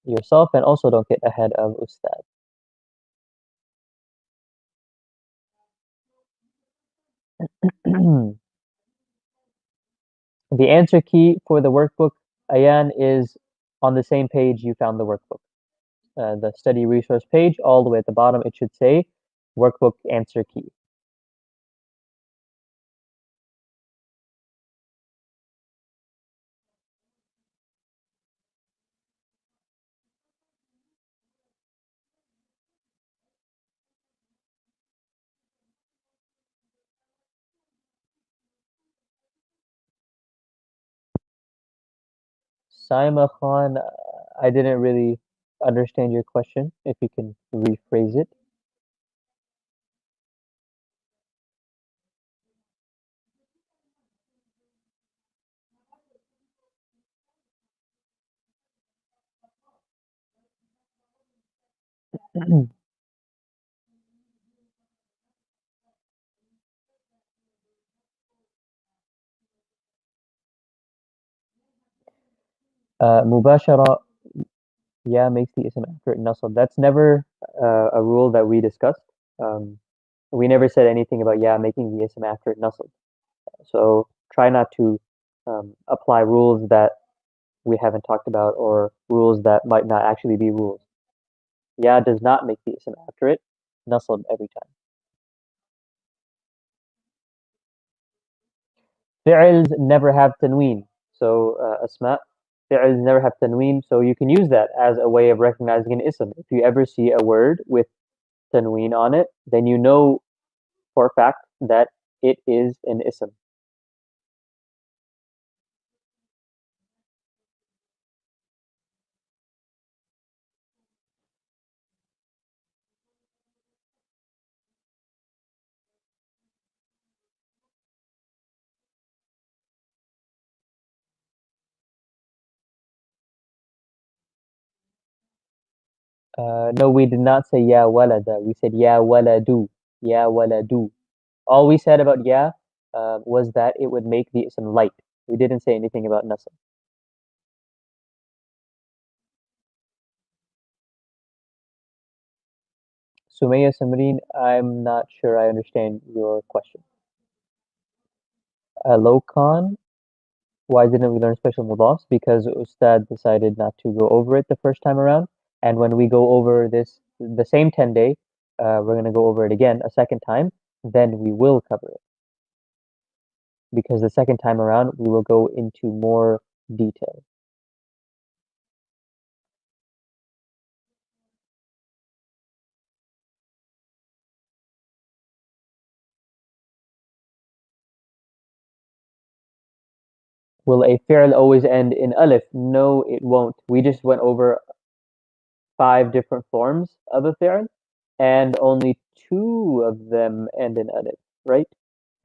S4: yourself, and also don't get ahead of Ustad. The answer key for the workbook, Ayan, is on the same page you found the workbook. The study resource page, all the way at the bottom, it should say workbook answer key. Saima Khan, I didn't really understand your question. If you can rephrase it. Mubashara, yeah, makes the ism after it nasab. That's never a rule that we discussed. We never said anything about yeah making the ism after it nasab. So try not to apply rules that we haven't talked about or rules that might not actually be rules. Ya does not make the ism after it nasab every time. Fi'ls never have tanween. So asma, fi'ls never have tanween. So you can use that as a way of recognizing an ism. If you ever see a word with tanween on it, then you know for a fact that it is an ism. No, we did not say ya walada. We said ya waladu. Ya waladu. All we said about ya was that it would make the ism light. We didn't say anything about nasab. Sumaya Samreen, I'm not sure I understand your question. Lokan, why didn't we learn special mudafs? Because Ustad decided not to go over it the first time around. And when we go over this, the same 10 day, we're going to go over it again a second time, then we will cover it. Because the second time around, we will go into more detail. Will a fi'l always end in alif? No, it won't. We just went over 5 different forms of a fi'l, and only 2 of them end in alif, right?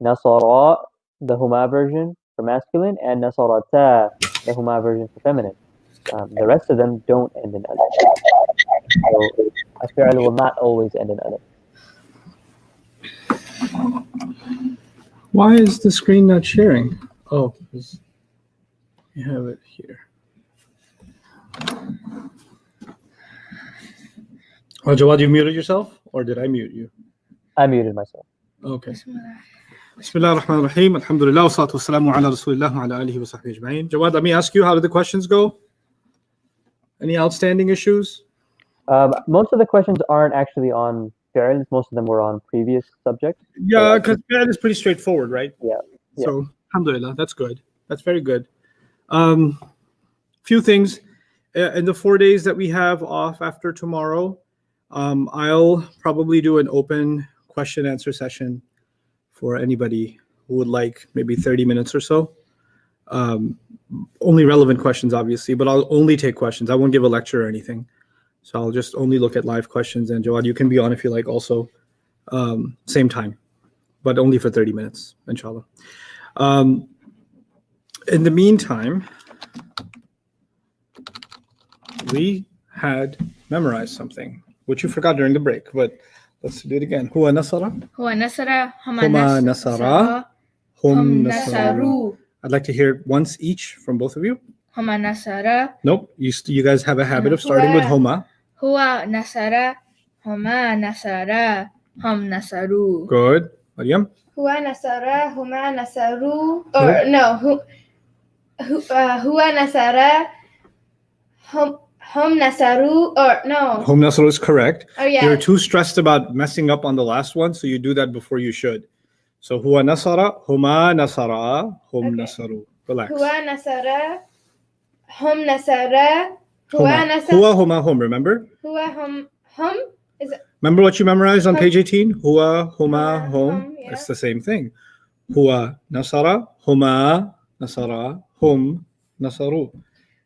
S4: Nasara, the huma version for masculine, and nasarata, the huma version for feminine. The rest of them don't end in alif. So a fi'l will not always end in alif.
S2: Why is the screen not sharing? Oh, because you have it here. Oh, Jawad, you muted yourself? Or did I mute you?
S4: I muted myself.
S2: Okay. Bismillah ar-Rahman ar-Rahim. Alhamdulillah. Wassalatu wassalamu ala Rasulillah wa ala alihi wa sahbihi ajma'in. Jawad, let me ask you, how did the questions go? Any outstanding issues?
S4: Most of the questions aren't actually on fi'ls. Most of them were on previous subjects.
S2: Yeah, because that is pretty straightforward, right?
S4: Yeah.
S2: So, alhamdulillah, that's good. That's very good. Few things. In the 4 days that we have off after tomorrow, I'll probably do an open question answer session for anybody who would like, maybe 30 minutes or so. Only relevant questions, obviously, but I'll only take questions. I won't give a lecture or anything. So I'll just only look at live questions. And Jawad, you can be on if you like also. Same time, but only for 30 minutes, inshallah. In the meantime, we had memorized something, which you forgot during the break, but let's do it again. Huwa nasara.
S1: Huwa nasara.
S2: Huma nasara. Hum nasaru.
S1: nasaru.
S2: I'd like to hear it once each from both of you.
S1: Huma nasara.
S2: Nope. You guys have a habit of starting with huma.
S1: Huwa nasara. Huma nasara. Hum nasaru.
S2: Good. Maryam?
S3: Huwa nasara, huma nasaru. Or no, huwa nasara, hum nasaru. Or no.
S2: Hum nasaru is correct.
S3: Oh yeah.
S2: You're too stressed about messing up on the last one, so you do that before you should. So huwa nasara, huma nasara, hum nasaru. Relax.
S3: Huwa nasara, hum nasara. Huwa nasara.
S2: Huwa huma hum, remember?
S3: Huwa hum. Is it?
S2: Remember what you memorized on page 18? Huwa huma hum.
S3: Yeah.
S2: It's the same thing. Huwa nasara, huma nasara, hum nasaru.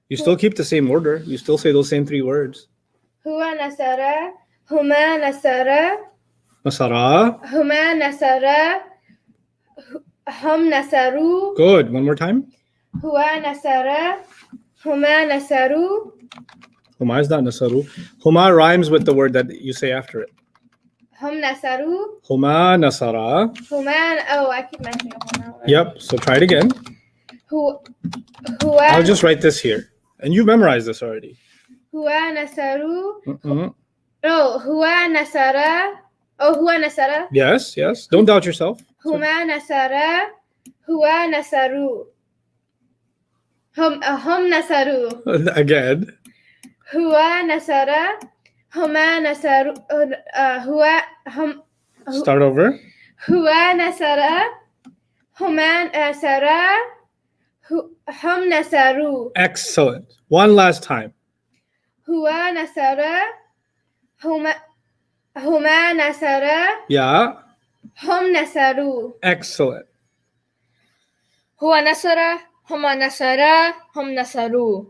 S2: You still keep the same order. You still say those same 3 words.
S3: Huwa nasara, huma nasara.
S2: Nasara.
S3: Huma nasara, hum nasaru.
S2: Good. One more time.
S3: Huwa nasara, huma nasaru.
S2: Huma is not nasaru. Huma rhymes with the word that you say after it.
S3: Hum nasaru.
S2: Huma nasara.
S3: Huma. Oh, I keep messing up on that one.
S2: Yep. So try it again.
S3: Huwa.
S2: I'll just write this here. And you memorized this already.
S3: هو نصر.
S2: Mm-mm.
S3: No, هو نصر. Oh, هو نصر.
S2: Yes, yes. Don't doubt yourself.
S3: هما نصر. هو نصر. هم نصروا.
S2: Again.
S3: هو نصر. هما نصر. هو هم.
S2: Start over.
S3: هو نصر. هما نصر. هم نصروا.
S2: Excellent. One last time.
S3: هو نصر. هما نصر.
S2: Yeah.
S3: هم نصروا.
S2: Excellent.
S1: هو نصر هما نصر هم نصروا.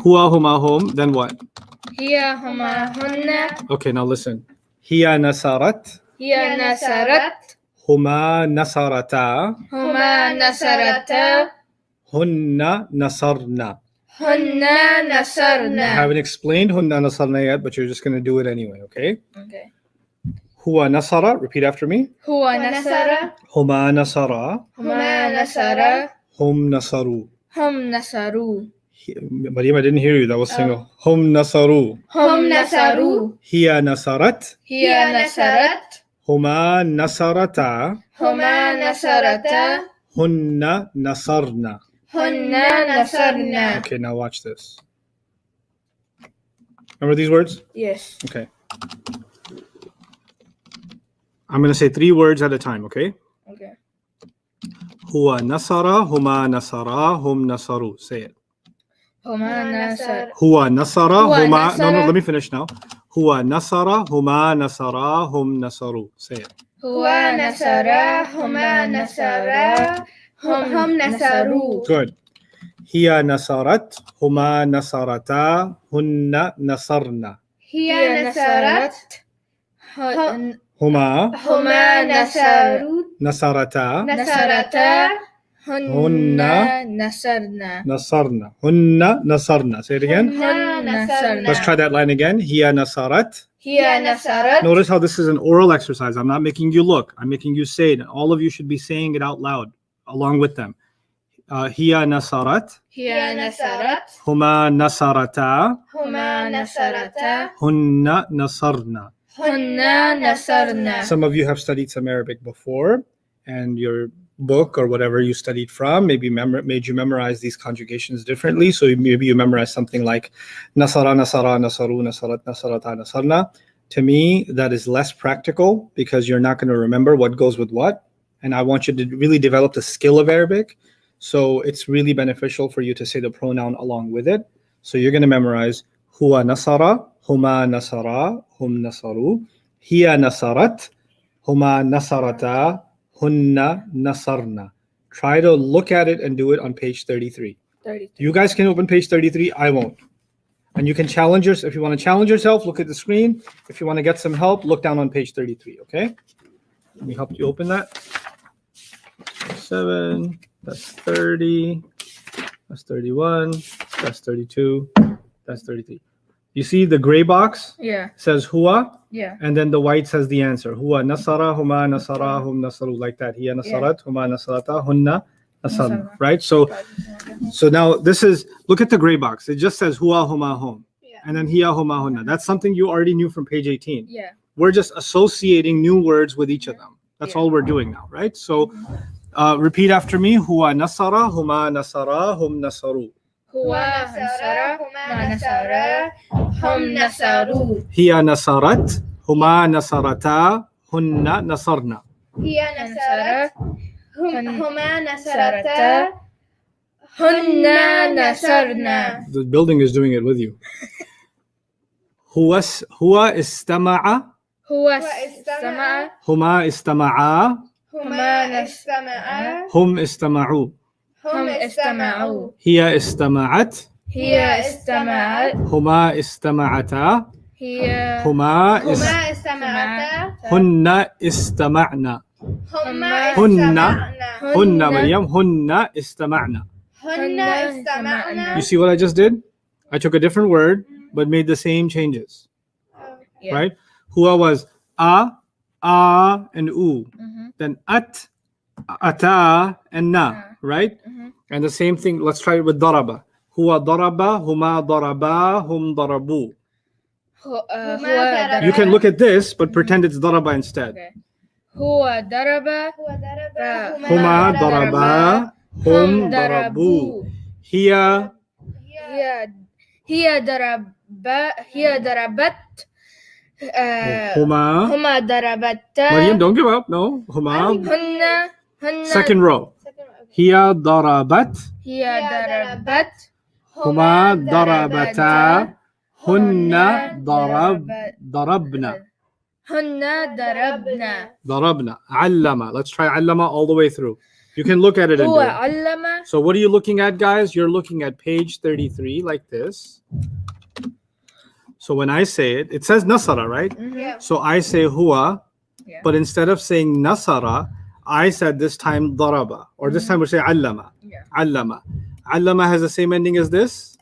S2: Huwa, huma, hum. Then what?
S1: هي هما هن.
S2: Okay, now listen. Hiya nasarat.
S1: هي نصرت.
S2: Huma nasarata.
S1: هما نصرتا.
S2: Hunna nasarna.
S1: هن
S2: I
S1: نصرنا.
S2: haven't explained hunna nasarna yet, but you're just going to do it anyway, okay?
S1: Okay.
S2: Huwa nasara. Repeat after me.
S1: هو نصر
S2: Huma nasara.
S1: هما نصر
S2: Hum nasaru.
S1: هم نصروا.
S2: Maryam, I didn't hear you. That was single. Hum nasaru.
S1: هم نصروا.
S2: Hiya nasarat.
S1: هي نصرت.
S2: Huma nasarata.
S1: هما نصرتا.
S2: Hunna nasarna.
S1: هن نصرنا.
S2: Okay, now watch this. Remember these words?
S1: Yes.
S2: Okay. I'm going to say 3 words at a time, okay?
S1: Okay.
S2: Huwa nasara, huma nasara, hum nasaru. Say it.
S1: هما نصر.
S2: Huwa nasara,
S1: Huwa
S2: huma... No,
S1: nasara.
S2: let me finish now. Huwa nasara, huma nasara, hum nasaru. Say it.
S1: هو نصر هما نصر هم نصروا.
S2: Good. Hiya nasarat, huma nasarata, hunna nasarna.
S3: هي نصرت.
S2: Huma
S1: هما نصروا.
S2: nasarata,
S1: نصرتا.
S2: هن
S1: نصرنا.
S2: nasarna. Hunna nasarna. Say it again.
S1: هن نصرنا.
S2: Let's try that line again. Hiya nasarat.
S1: هي نصرت.
S2: Notice how this is an oral exercise. I'm not making you look. I'm making you say it. And all of you should be saying it out loud along with them. Hiya nasarat.
S1: هي نصرت.
S2: Huma nasarata.
S1: هما نصرتا.
S2: Hunna nasarna.
S1: هن نصرنا.
S2: Some of you have studied some Arabic before, and your book or whatever you studied from maybe made you memorize these conjugations differently. So maybe you memorize something like nasara, nasara, nasaru, nasarat, nasarata, nasarna. To me, that is less practical because you're not going to remember what goes with what. And I want you to really develop the skill of Arabic. So it's really beneficial for you to say the pronoun along with it. So you're going to memorize huwa nasara, huma nasara, hum nasaru, hiya nasarat, huma nasarata, hunna nasarna. Try to look at it and do it on page 33.
S1: 33.
S2: You guys can open page 33. I won't. And you can challenge yourself. If you want to challenge yourself, look at the screen. If you want to get some help, look down on page 33. Okay? Let me help you open that. 7. That's 30. That's 31. That's 32. That's 33. You see the gray box
S1: Yeah.
S2: says huwa,
S1: Yeah.
S2: and then the white says the answer. Huwa nasara, huma nasara, hum nasaru, like that. Hiya nasarat, huma nasarata, hunna nasarna. Right? So now this is, look at the gray box. It just says huwa, huma, hum.
S3: Yeah.
S2: And then hiya, huma, hunna. That's something you already knew from page 18.
S1: Yeah.
S2: We're just associating new words with each of them. That's
S1: Yeah.
S2: all we're doing now, right? So repeat after me. Huwa nasara, huma nasara, hum nasaru.
S1: هو نصر هما نصر هم نصروا.
S2: Hiya nasarat, huma nasarata, hunna nasarna.
S3: هي نصرت. هما نصرتا.
S1: هن نصرنا.
S2: The building is doing it with you. huwa istama'a,
S1: هو استمع.
S2: huma istama'a,
S3: هما استمعا.
S2: hum istama'u.
S1: هم استمعوا.
S2: Hiya istama'at,
S1: هي استمعت.
S2: huma istama'ata,
S1: هي
S2: huma
S3: هما استمعتا.
S2: hunna istama'na.
S3: هما
S2: Hunna.
S3: استمعنا.
S2: Hunna, Maryam, hunna istama'na.
S3: هن استمعنا.
S2: You see what I just did? I took a different word, but made the same changes,
S1: Yeah.
S2: right? Huwa was a, and u.
S1: Mhm.
S2: Then at, ata, and na. right?
S1: Mhm.
S2: And the same thing, let's try it with daraba. Huwa daraba, huma daraba, hum darabu.
S3: daraba.
S2: You can look at this, but pretend it's daraba instead.
S1: Okay. هو ضرب
S2: Huma daraba, hum darabu. Hiya,
S1: هي ضربت
S2: huma.
S1: هما ضربتا
S2: Maryam, don't give up. No, huma.
S1: هن
S2: Second row. Hiya darabat,
S1: هي ضربت
S2: huma darabata, hunna darabna.
S1: هن ضربنا
S2: Darabna. Allama. Let's try allama all the way through. You can look at it and
S1: هو
S2: do it.
S1: علم
S2: So what are you looking at, guys? You're looking at page 33 like this. So when I say it, it says nasara, right?
S3: Yeah.
S2: So I say huwa,
S1: Yeah.
S2: but instead of saying nasara, I said this time daraba. Or this time we say allama.
S1: Yeah.
S2: Allama. Allama has the same ending as this.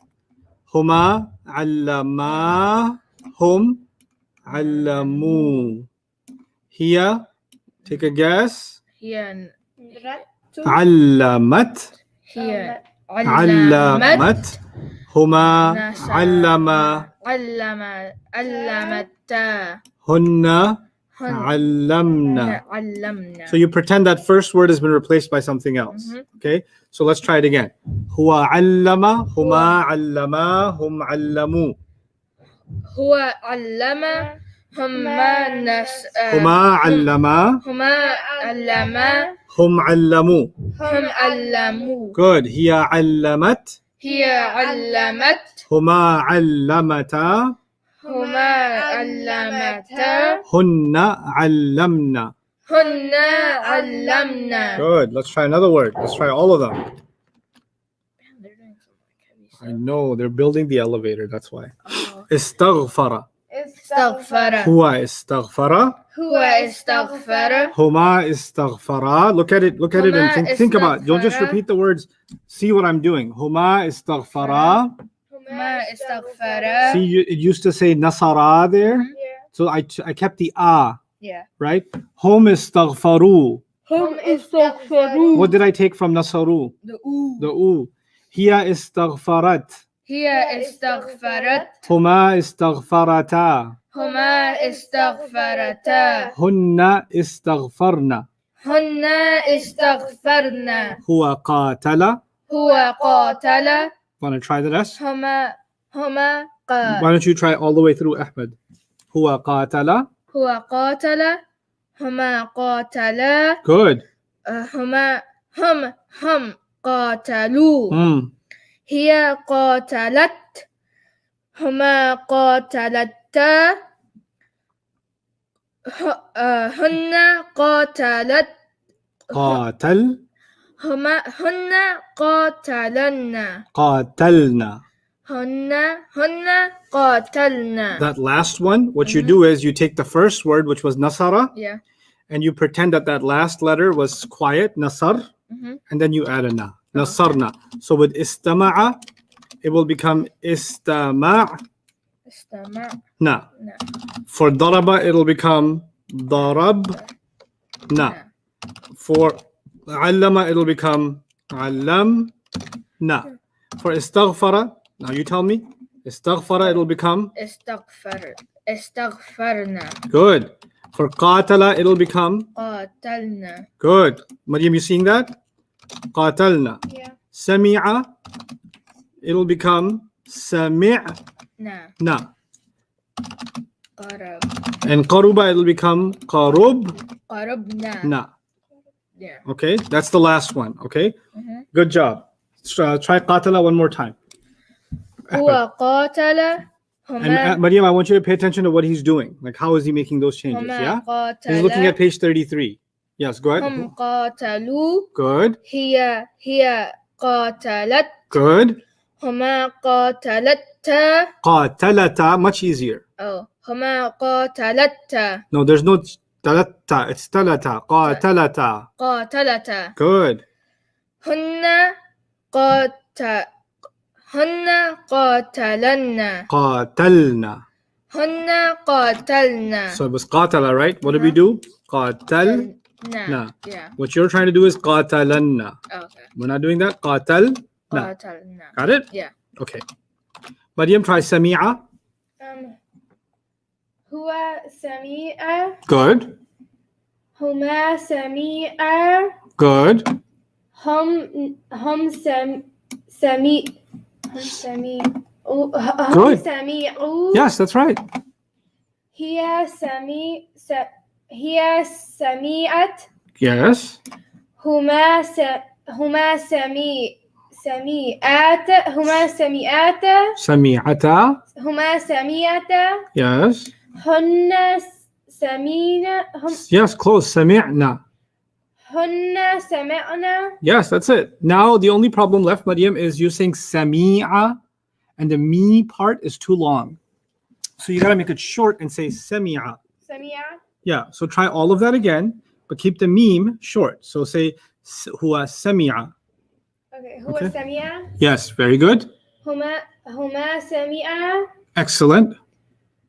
S2: Huma, allama, hum, allamu. Hiya, take a guess.
S1: هي
S2: Allamat,
S1: هي
S2: allamat, huma,
S1: نشر.
S2: allama,
S1: علمتا
S2: hunna,
S1: هن
S2: allamna.
S1: علمنا
S2: So you pretend that first word has been replaced by something else. Okay? So let's try it again. Huwa allama, huma allama, hum allamu.
S1: هو علم هما
S2: Huma allama,
S1: هما علما
S2: hum allamu.
S1: هم علموا
S2: Good. Hiya allamat,
S1: هي علمت
S2: huma allamata,
S1: هما علمتا
S2: hunna allamna.
S1: هن علمنا.
S2: Good. Let's try another word. Let's try all of them. I know they're building the elevator. That's why. Istaghfara.
S1: استغفر
S2: Huwa istaghfara.
S1: هو استغفر
S2: Huma istaghfara. Look at it. Look at it and
S1: Huma
S2: think about it. Don't just
S1: istaghfara.
S2: repeat the words. See what I'm doing. Huma istaghfara.
S1: ما استغفر.
S2: See, it used to say nasara there. So I kept the
S1: Yeah.
S2: right? Hum istaghfaru.
S1: هم استغفروا.
S2: What did I take from nasaru?
S1: The U.
S2: The u. Hiya istaghfarat.
S1: هي استغفرت.
S2: Huma istaghfarata.
S1: هما استغفرتا.
S2: Hunna istaghfarna.
S1: هن استغفرنا.
S2: Huwa qatala.
S1: هو قاتل.
S2: Want to try the rest?
S1: هما
S2: Why don't you try all the way through, Ahmed? Huwa qatala.
S1: هو قاتل. هما قاتلا.
S2: Good.
S1: هم قاتلوا.
S2: Mm.
S1: هي قاتلت. هما قاتلتا. هن قاتلت.
S2: Qatal.
S1: هن قاتلن.
S2: Qatalna.
S1: هن قاتلن.
S2: That last one, what you do is you take the first word, which was nasara,
S1: Yeah.
S2: and you pretend that last letter was quiet, nasar, and then you add a na. Nasarna. So with istama'a, it will become istama'na.
S1: استمع.
S2: For daraba, it'll become darabna. For allama, it'll become allamna. For istaghfara, now you tell me, istaghfara, it'll become
S1: استغفرنا.
S2: good. For qatala, it'll become
S1: قاتلنا.
S2: good. Maryam, you seeing that? Qatalna.
S3: Yeah.
S2: Sami'a, it'll become sami'na.
S1: قرب.
S2: And qaruba, it'll become qarubna.
S1: Yeah.
S2: Okay, that's the last one. Okay, good job. Try qatala one more time.
S1: هو قاتل.
S2: And
S1: هما
S2: Maryam, I want you to pay attention to what he's doing. Like, how is he making those changes? Yeah,
S1: هما
S2: he's looking at
S1: قاتل.
S2: page 33. Yes, go ahead.
S1: هم قاتلوا.
S2: Good,
S1: هي قاتلت.
S2: good.
S1: هما قاتلتا.
S2: Qatalata, much easier.
S1: هما قاتلتا.
S2: No, there's no talata. It's talata. Qatalata.
S1: قاتلتا.
S2: Good.
S1: هن قاتلن.
S2: Qatalna.
S1: هن قاتلن.
S2: So it was qatala, right? What did we do? Qatalna.
S1: Nah.
S2: Nah.
S1: Yeah.
S2: What you're trying to do is qatalanna.
S1: Okay.
S2: We're not doing that. Qatal.
S1: Qatalna.
S2: Got it?
S1: Yeah.
S2: Okay. Maryam, try sami'a.
S3: Huwa sami'a.
S2: Good.
S3: Huma sami'a.
S2: Good.
S3: Hum sami. Hum
S2: Good.
S3: sami'u.
S2: Yes, that's right.
S3: Hiya sami'at.
S2: Yes.
S3: Huma sami'at. Huma sami'ata.
S2: Sami'ata.
S3: Huma sami'ata.
S2: Yes.
S3: Hunna samina.
S2: Yes, close. Sami'na.
S3: Hunna sami'na.
S2: Yes, that's it. Now the only problem left, Maryam, is you saying sami'a, and the me part is too long. So you gotta make it short and say sami'a.
S3: Sami'a.
S2: Yeah. So try all of that again, but keep the meme short. So say huwa sami'a.
S3: Okay. Huwa
S2: Okay.
S3: sami'a.
S2: Yes, very good.
S3: Huma sami'a.
S2: Excellent.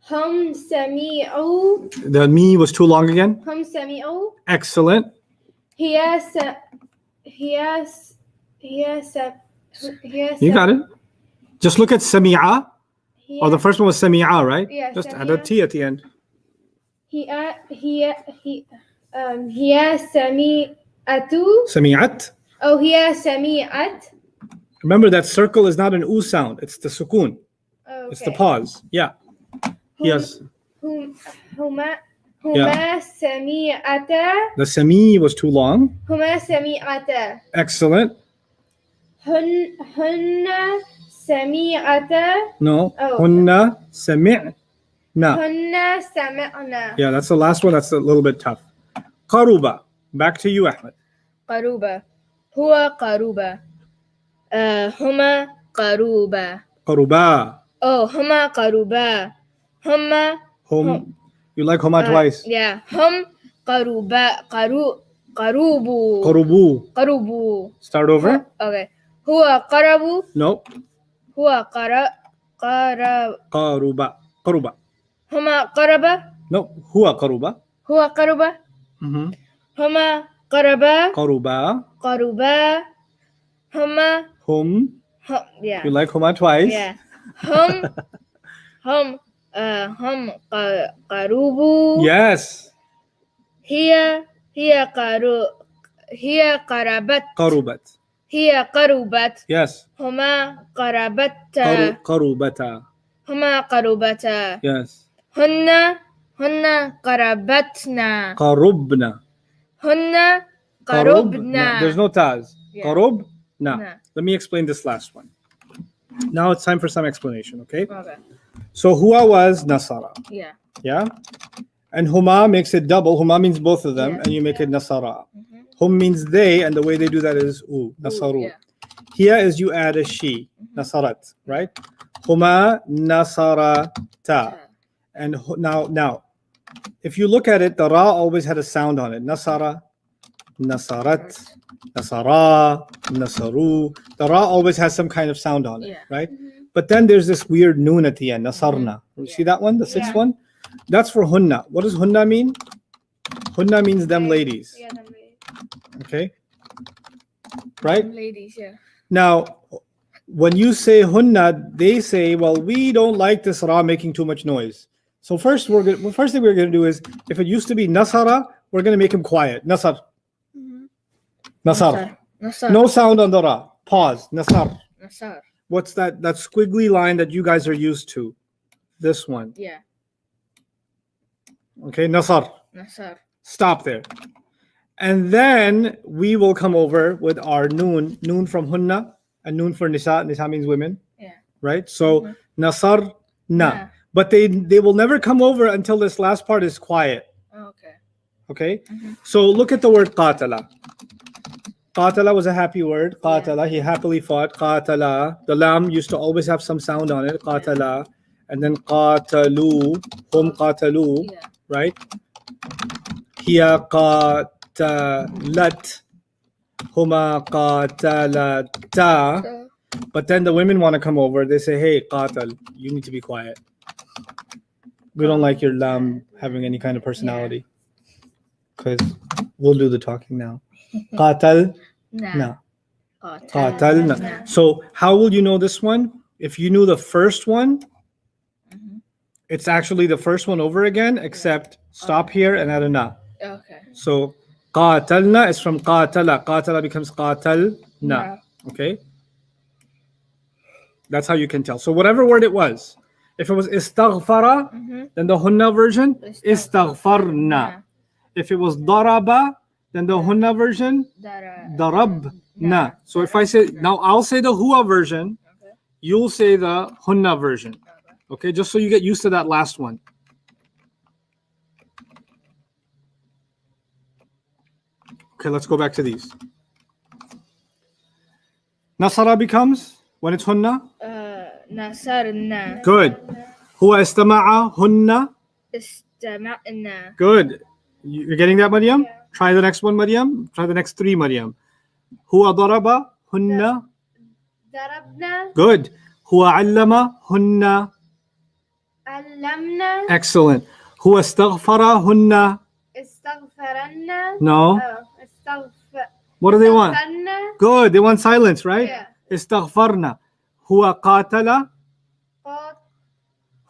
S3: Hum sami'u.
S2: The me was too long again.
S3: Hum sami'u.
S2: Excellent.
S3: Hiya
S2: You got it. Just look at sami'a. Oh, the first one was sami'a, right?
S3: Yeah,
S2: Just add a
S3: sami'a.
S2: T at the end.
S3: Hiya sami'atu.
S2: Sami'at.
S3: Oh, hiya sami'at.
S2: Remember that circle is not an u sound. It's the sukun.
S3: Oh,
S2: It's the
S3: okay.
S2: pause. Yeah. Yes.
S3: Huma
S2: Yeah.
S3: sami'ata.
S2: The sami was too long.
S3: Huma sami'ata.
S2: Excellent.
S3: Hunna sami'ata.
S2: No.
S3: Oh.
S2: Hunna sami'na.
S3: Hunna sami'na.
S2: Yeah, that's the last one. That's a little bit tough. Qaruba. Back to you, Ahmed.
S1: Qaruba. Huwa qaruba. Huma qaruba.
S2: Qaruba.
S1: Oh, huma qaruba. Huma.
S2: Hum. You like huma twice.
S1: Yeah. Hum qaruba. Qarubu.
S2: Qarubu.
S1: Qarubu.
S2: Start over.
S1: Okay. Huwa qarabu.
S2: No.
S1: Huwa
S2: Qaruba. Qaruba.
S1: Huma qaraba.
S2: No. Huwa qaruba.
S1: Huwa qaruba.
S2: Mm-hmm.
S1: Huma qaraba.
S2: Qaruba.
S1: Qaruba. Huma.
S2: You like huma twice.
S1: Yeah. Hum qarubu.
S2: Yes.
S1: Hiya qarabat.
S2: Qarubat.
S1: Hiya qarubat.
S2: Yes.
S1: Huma qarabata.
S2: Qarubata.
S1: Huma qarubata.
S2: Yes.
S1: Hunna qarabatna.
S2: Qarubna.
S1: Hunna qarubna.
S2: There's no taz.
S1: Yeah.
S2: Qarubna.
S1: Nah.
S2: Let me explain this last one. Now it's time for some explanation, okay?
S1: Okay.
S2: So huwa was nasara.
S1: Yeah.
S2: Yeah? And huma makes it double. Huma means both of them,
S1: Yeah.
S2: and you make it nasara. Hum means they, and the way they do that is nasaru.
S1: Yeah.
S2: Here is you add a she, nasarat, right? Huma nasarata. And now, if you look at it, the ra always had a sound on it. Nasara, nasarat, nasara, nasaru. The ra always has some kind of sound on it,
S1: Yeah.
S2: right? But then there's this weird noon at the end, nasarna. You see that one, the sixth one? That's for hunna. What does hunna mean? Hunna means them ladies.
S3: Yeah, them ladies.
S2: Okay? Right?
S1: Ladies, yeah.
S2: Now, when you say hunna, they say, well, we don't like this ra making too much noise. So first thing we're gonna do is, if it used to be nasara, we're gonna make him quiet. Nasar. Nasar.
S1: Nasar.
S2: No sound on the ra. Pause. Nasar.
S1: Nasar.
S2: What's that squiggly line that you guys are used to? This one.
S1: Yeah.
S2: Okay, nasar.
S1: Nasar.
S2: Stop there. And then we will come over with our noon from hunna, and noon for nisa. Nisa means women.
S1: Yeah.
S2: Right? So nasar na.
S1: Yeah.
S2: But they will never come over until this last part is quiet.
S1: Okay.
S2: Okay? So look at the word qatala. Qatala was a happy word. Qatala, he happily fought. Qatala. The lam used to always have some sound on it. Qatala. And then qatalu. Hum qatalu.
S1: Yeah.
S2: Right? Hiya qatalat. Huma qatalata. But then the women want to come over. They say, hey, qatal, you need to be quiet. We don't like your lam having any kind of personality. Because We'll do the talking now. قاتلنا.
S1: Nah.
S2: قاتلنا. So how will you know this one? If you knew the first one, it's actually the first one over again, except stop here and add a na.
S1: Okay.
S2: So قاتلنا is from قاتل. قاتل becomes قاتلنا.
S1: No.
S2: Okay? That's how you can tell. So whatever word it was, if it was استغفر, then the hunna version, استغفرنا. If it was ضرب, then the hunna version, ضربنا. So if I say, now I'll say the huwa version, you'll say the hunna version. Okay, just so you get used to that last one. Okay, let's go back to these. Nasara becomes, when it's hunna?
S1: نصرنا.
S2: Good. Huwa istama'a hunna?
S1: استمعنا.
S2: Good. You're getting that, Maryam? Try the next one, Maryam. Try the next three, Maryam. Huwa daraba hunna?
S3: Darabna.
S2: Good. Huwa allama hunna?
S3: Allamna.
S2: Excellent. Huwa istaghfara hunna?
S3: Istaghfaranna.
S2: No.
S3: Istaghfar.
S2: What do they want?
S3: Istaghfarna.
S2: Good. They want silence, right?
S3: Yeah.
S2: Istaghfarna. Huwa qatala
S3: Qat-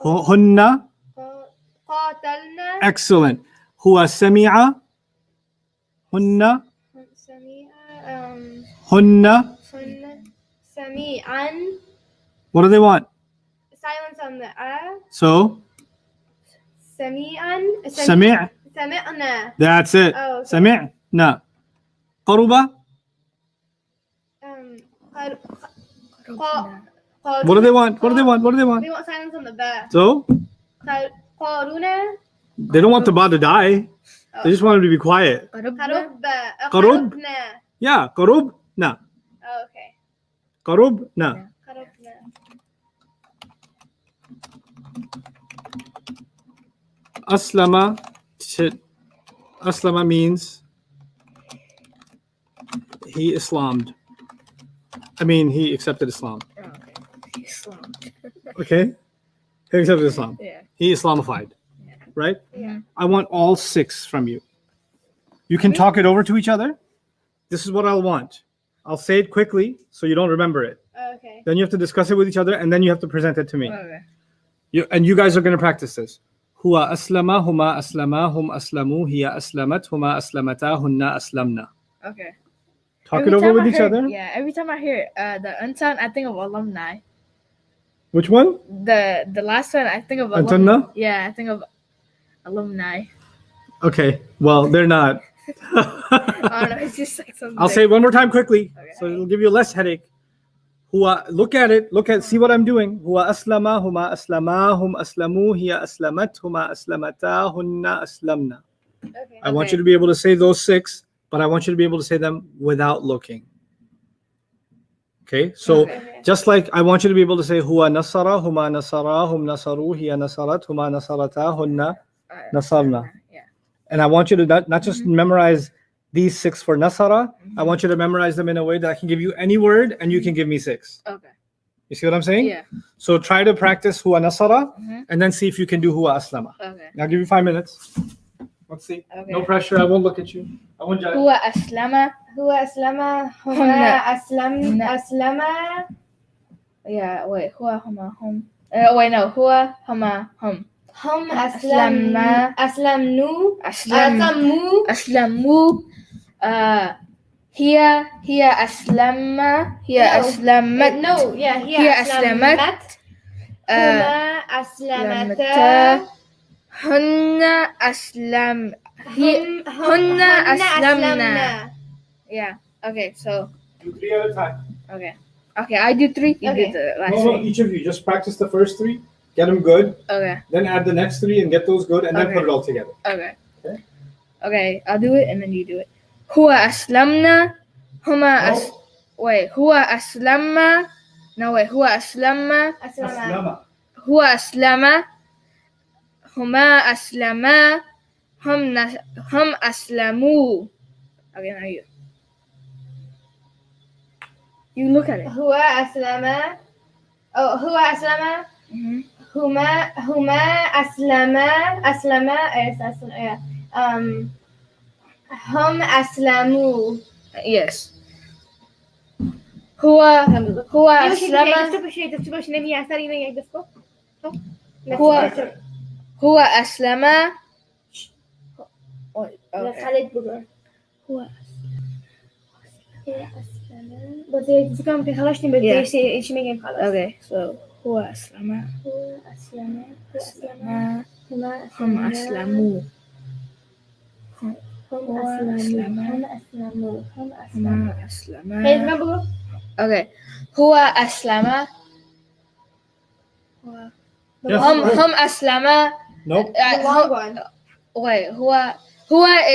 S2: hunna?
S3: Qatalna.
S2: Excellent. Huwa sami'a hunna?
S3: Sami'a.
S2: Hunna?
S3: Sami'an.
S2: What do they want?
S3: Silence on the
S2: So,
S3: Sami'an.
S2: sami'.
S3: Sami'na.
S2: That's it.
S3: Oh, okay.
S2: Sami'na. Qaruba?
S3: Qar-
S2: What do they want? What do they want? What do they want?
S3: They want silence on the ba.
S2: So,
S3: Qaruna.
S2: they don't want the ba to die. They just want him to be quiet.
S1: قربنا.
S2: Qarub?
S3: Qarubna.
S2: Yeah, qarub? Na.
S3: Oh, okay.
S2: Qarub? Na.
S3: Qarubna.
S2: Aslama. Aslama means he Islamed. I mean, he accepted Islam.
S1: Oh, okay. Islam.
S2: Okay? He accepted Islam.
S1: Yeah.
S2: He Islamified. Right?
S3: Yeah.
S2: I want all six from you. You can talk it over to each other. This is what I'll want. I'll say it quickly so you don't remember it.
S3: Okay.
S2: Then you have to discuss it with each other and then you have to present it to me.
S1: Okay.
S2: You guys are going to practice this. Huwa aslama, huma aslama, hum aslamu, hiya aslamat, huma aslamata, hunna aslamna.
S1: Okay.
S2: Talk
S1: Every
S2: it over
S1: time
S2: with
S1: I
S2: each
S1: hear-
S2: other.
S1: Yeah, every time I hear the unsound, I think of alumni.
S2: Which one?
S1: The last one, I think of alumni.
S2: Antenna?
S1: Yeah, I think of alumni.
S2: Okay. Well, they're not.
S1: I don't know. It's just like something.
S2: I'll say it one more time quickly,
S1: Okay.
S2: so it'll give you less headache. Huwa, look at it. See what I'm doing. Huwa aslama, huma aslama, hum aslamu, hiya aslamat, huma aslamata, hunna aslamna.
S3: Okay.
S2: I want you to be able to say those six, but I want you to be able to say them without looking. Okay, so
S3: Okay.
S2: just like I want you to be able to say huwa nasara, huma nasara, hum nasaru, hiya nasarat, huma nasarata, hunna nasarna.
S1: Yeah.
S2: And I want you to not just memorize these six for nasara. I want you to memorize them in a way that I can give you any word and you can give me six.
S1: Okay.
S2: You see what I'm saying?
S1: Yeah.
S2: So try to practice huwa nasara
S1: Mhm.
S2: and then see if you can do huwa aslama.
S1: Okay.
S2: I'll give you 5 minutes. Let's see.
S1: Okay.
S2: No pressure. I won't look at you. I won't judge.
S1: هو أسلم.
S3: هو أسلم.
S1: هن.
S3: هما أسلم.
S1: ن.
S3: أسلم.
S1: Yeah. Wait. هو هما هم. Wait. No. هو هما هم.
S3: هم
S1: أسلم.
S3: أسلموا.
S1: أسلم.
S3: أسلموا.
S1: أسلموا. هي أسلم. هي
S3: No.
S1: أسلمت.
S3: No. Yeah.
S1: هي أسلمت.
S3: هما أسلمتا.
S1: أسلمتا. هن أسلم. هن أسلمنا. Yeah. Okay. So.
S2: Do 3 at a time.
S1: Okay. Okay. I do 3. You
S3: Okay.
S1: do the last
S2: No,
S1: 3.
S2: each of you. Just practice the first 3. Get them good.
S1: Okay.
S2: Then add the next 3 and get those good, and then
S1: Okay.
S2: put it all together.
S1: Okay.
S2: Okay.
S1: Okay. I'll do it and then you do it. هو أسلمنا. هما Wait. هو أسلم. No wait. هو أسلم.
S3: أسلم.
S1: هو أسلم. هما أسلما. هم أسلموا. Okay, now you. You look at it.
S3: هو أسلم. Oh, هو أسلم.
S1: Mhm.
S3: هما أسلما. أسلما. Hum aslamu.
S1: Yes. هو أسلم هو هو أسلم
S3: خالد بقول
S1: هو
S3: بس تذكرهم في خلاص نبدأ إيش ميجي خلاص.
S1: Okay, so هو أسلم
S3: هو أسلم
S1: هم أسلموا
S3: هم أسلموا
S1: هم أسلم
S3: هيد ما بقول
S1: Okay, هو أسلم هم أسلم
S2: Nope.
S3: the long one.
S1: wait هو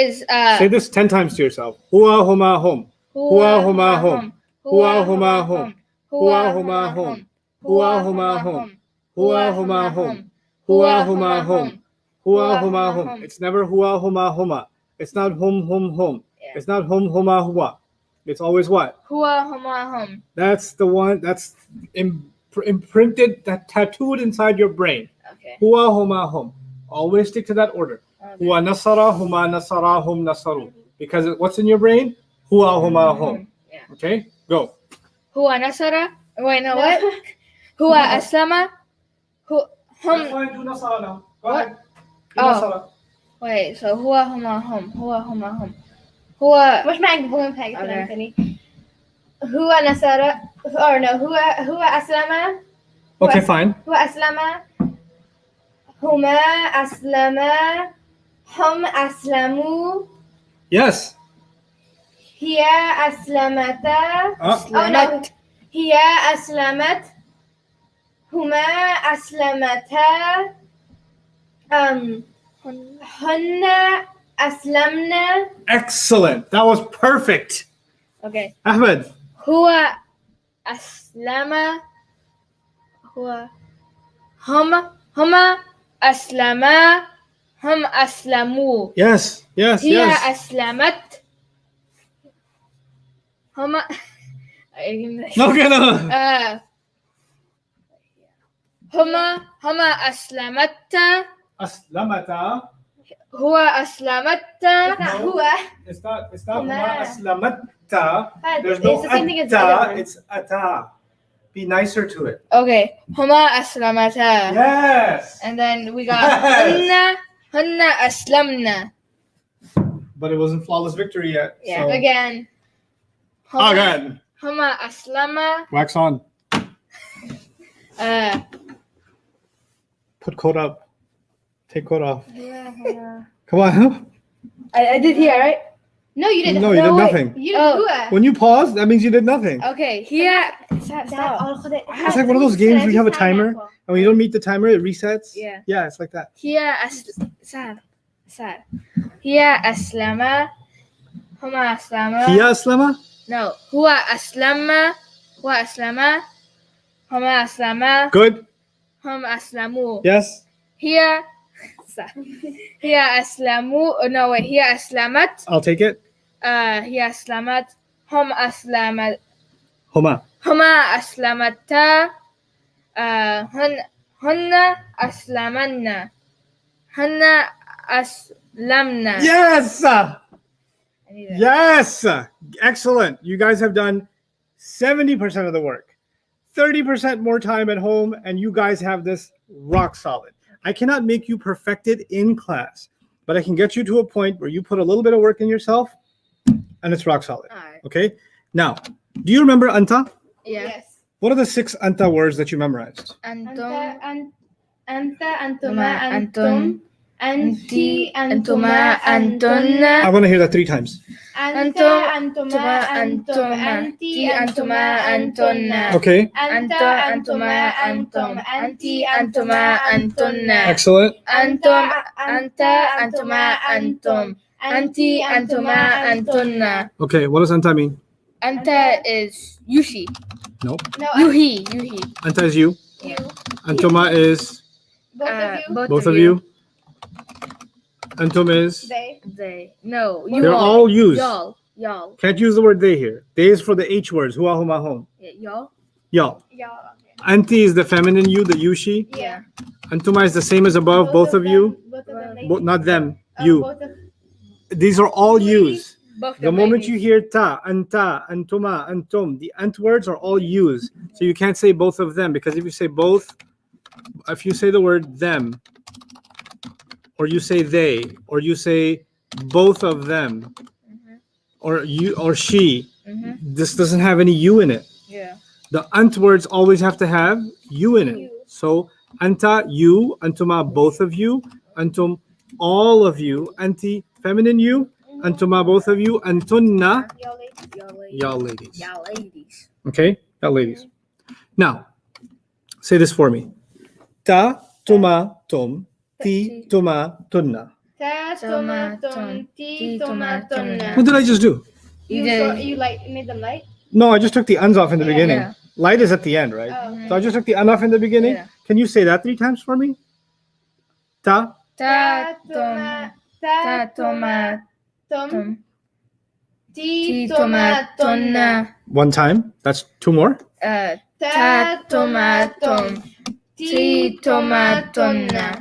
S1: is
S2: Say this 10 times to yourself. Hua huma hum. Hua huma hum. Hua huma hum. Hua huma hum. Hua huma hum. Hua huma hum. Hua huma hum. Hua huma hum. It's never hua huma huma. It's not hum.
S1: Yeah.
S2: It's not huma hua. It's always what?
S1: هم
S2: That's the one that's imprinted, that tattooed inside your brain.
S1: Okay.
S2: Hua huma hum. Always stick to that order. Hua nasara huma nasara hum nasaru. Because what's in your brain? Hua huma hum.
S1: Yeah.
S2: Okay, go.
S1: هو نصر wait no what هو أسلم هو هم
S2: fine, do nasara now. Go
S1: What?
S2: ahead. Do
S1: Oh.
S2: nasara.
S1: wait so هما هم هو
S3: مش معك بقول حاجة
S1: Okay.
S3: ثانية. هو نصر or no هو أسلم.
S2: Okay, fine.
S3: هو أسلم. هما أسلما. هم أسلموا.
S2: Yes.
S3: هي أسلمتا. Oh no.
S1: أسلمت
S3: هي أسلمت. هما أسلمتا. هن أسلمنا.
S2: Excellent. That was perfect.
S1: okay
S2: Ahmed.
S1: هو أسلم هو هما أسلما هم أسلموا
S2: Yes. Yes.
S1: هي
S2: Yes.
S1: أسلمت هما
S2: No, no.
S1: هما أسلمتا
S2: Aslamata.
S1: هو أسلمتا
S3: هو.
S2: It's not
S3: Huma.
S2: huma aslamatta. There's
S3: It's
S2: no
S3: the same thing as
S2: atta.
S3: the
S2: It's ata. Be nicer to it.
S1: okay هما أسلمتا
S2: Yes.
S1: and then we got
S2: Yes.
S1: هن أسلمنا
S2: But it wasn't flawless victory yet.
S1: Yeah.
S2: So.
S3: Again.
S2: Again.
S1: هما أسلم
S2: Wax on. Put coat up. Take coat off. Come on.
S3: I did here, right? No, you didn't.
S2: No, you did
S3: wait.
S2: nothing.
S3: You did
S1: Oh.
S2: When you pause, that means you did nothing.
S1: okay here
S2: It's like one of those games where you have a timer, and when you don't meet the timer, it resets.
S1: Yeah.
S2: Yeah, it's like that.
S1: هي سار هي أسلم هما أسلم
S2: Hiya aslama?
S1: no هو أسلم هما أسلم
S2: Good.
S1: هم أسلموا
S2: Yes.
S1: هي أسلموا no wait هي أسلمت
S2: I'll take it.
S1: هي أسلمت هم أسلمت
S2: Homa.
S1: هما أسلمتا هن أسلمنا هن أسلمنا
S2: Yes.
S1: I need that.
S2: Yes. Excellent. You guys have done 70% of the work. 30% more time at home, and you guys have this rock solid. I cannot make you perfect it in class, but I can get you to a point where you put a little bit of work in yourself, and it's rock solid.
S1: Alright.
S2: Okay? Now, do you remember anta?
S1: Yeah.
S3: Yes.
S2: What are the 6 anta words that you memorized?
S1: أنتم
S3: أنت أنتما
S1: أنتم
S3: أنتي
S1: أنتما أنتن
S2: I want to hear that 3 times.
S3: أنت أنتما أنتم أنتي أنتما أنتن
S2: Okay.
S3: أنت أنتما أنتم أنتي أنتما أنتن
S2: Excellent.
S1: أنت أنتما أنتم أنتي أنتما أنتن
S2: Okay, what does anta mean?
S1: أنت is Yushi
S2: Nope.
S3: No,
S1: Yuhi
S2: Anta is you.
S3: you.
S2: Antoma is
S3: Both of you.
S2: both of you. Antum is.
S3: They.
S1: No
S2: They're all used.
S1: y'all
S2: Can't use the word they here. They is for the H words. Hua, huma, hum.
S1: yeah, y'all
S2: Y'all.
S3: Yeah.
S2: Anti is the feminine you, the you, she.
S3: Yeah.
S2: Antuma is the same as above, both of you.
S3: Both of them.
S2: Not them, you.
S3: Both of
S2: these are all U's.
S1: Both
S2: The moment you hear ta, anta, antuma, antum, the ant words are all U's. So you can't say both of them, because if you say both, if you say the word them, or you say they, or you say both of them, or you or she, this doesn't have any U in it.
S1: Yeah.
S2: The ant words always have to have U in it. So anta, you, antuma, both of you, antum, all of you, anti, feminine you, antuma, both of you, antunna, y'all ladies.
S1: Y'all ladies.
S2: Okay, y'all ladies. Now, say this for me. Ta, tuma, tum, ti, tuma, tunna.
S3: Ta, toma, tom, ti, toma, tonna.
S2: What did I just do?
S1: You
S3: You like made them light?
S2: No, I just took the uns off in the beginning.
S1: Yeah.
S2: Light is at the end, right?
S3: Oh.
S2: So I just took the un off in the beginning.
S1: Yeah.
S2: Can you say that 3 times for me? Ta,
S1: Ta,
S3: toma,
S1: toma,
S3: tom, ti,
S1: ti,
S3: toma,
S1: toma,
S3: tonna.
S1: tonna.
S2: 1 time. That's 2 more.
S1: Ta, toma, tom, ti, toma, tonna.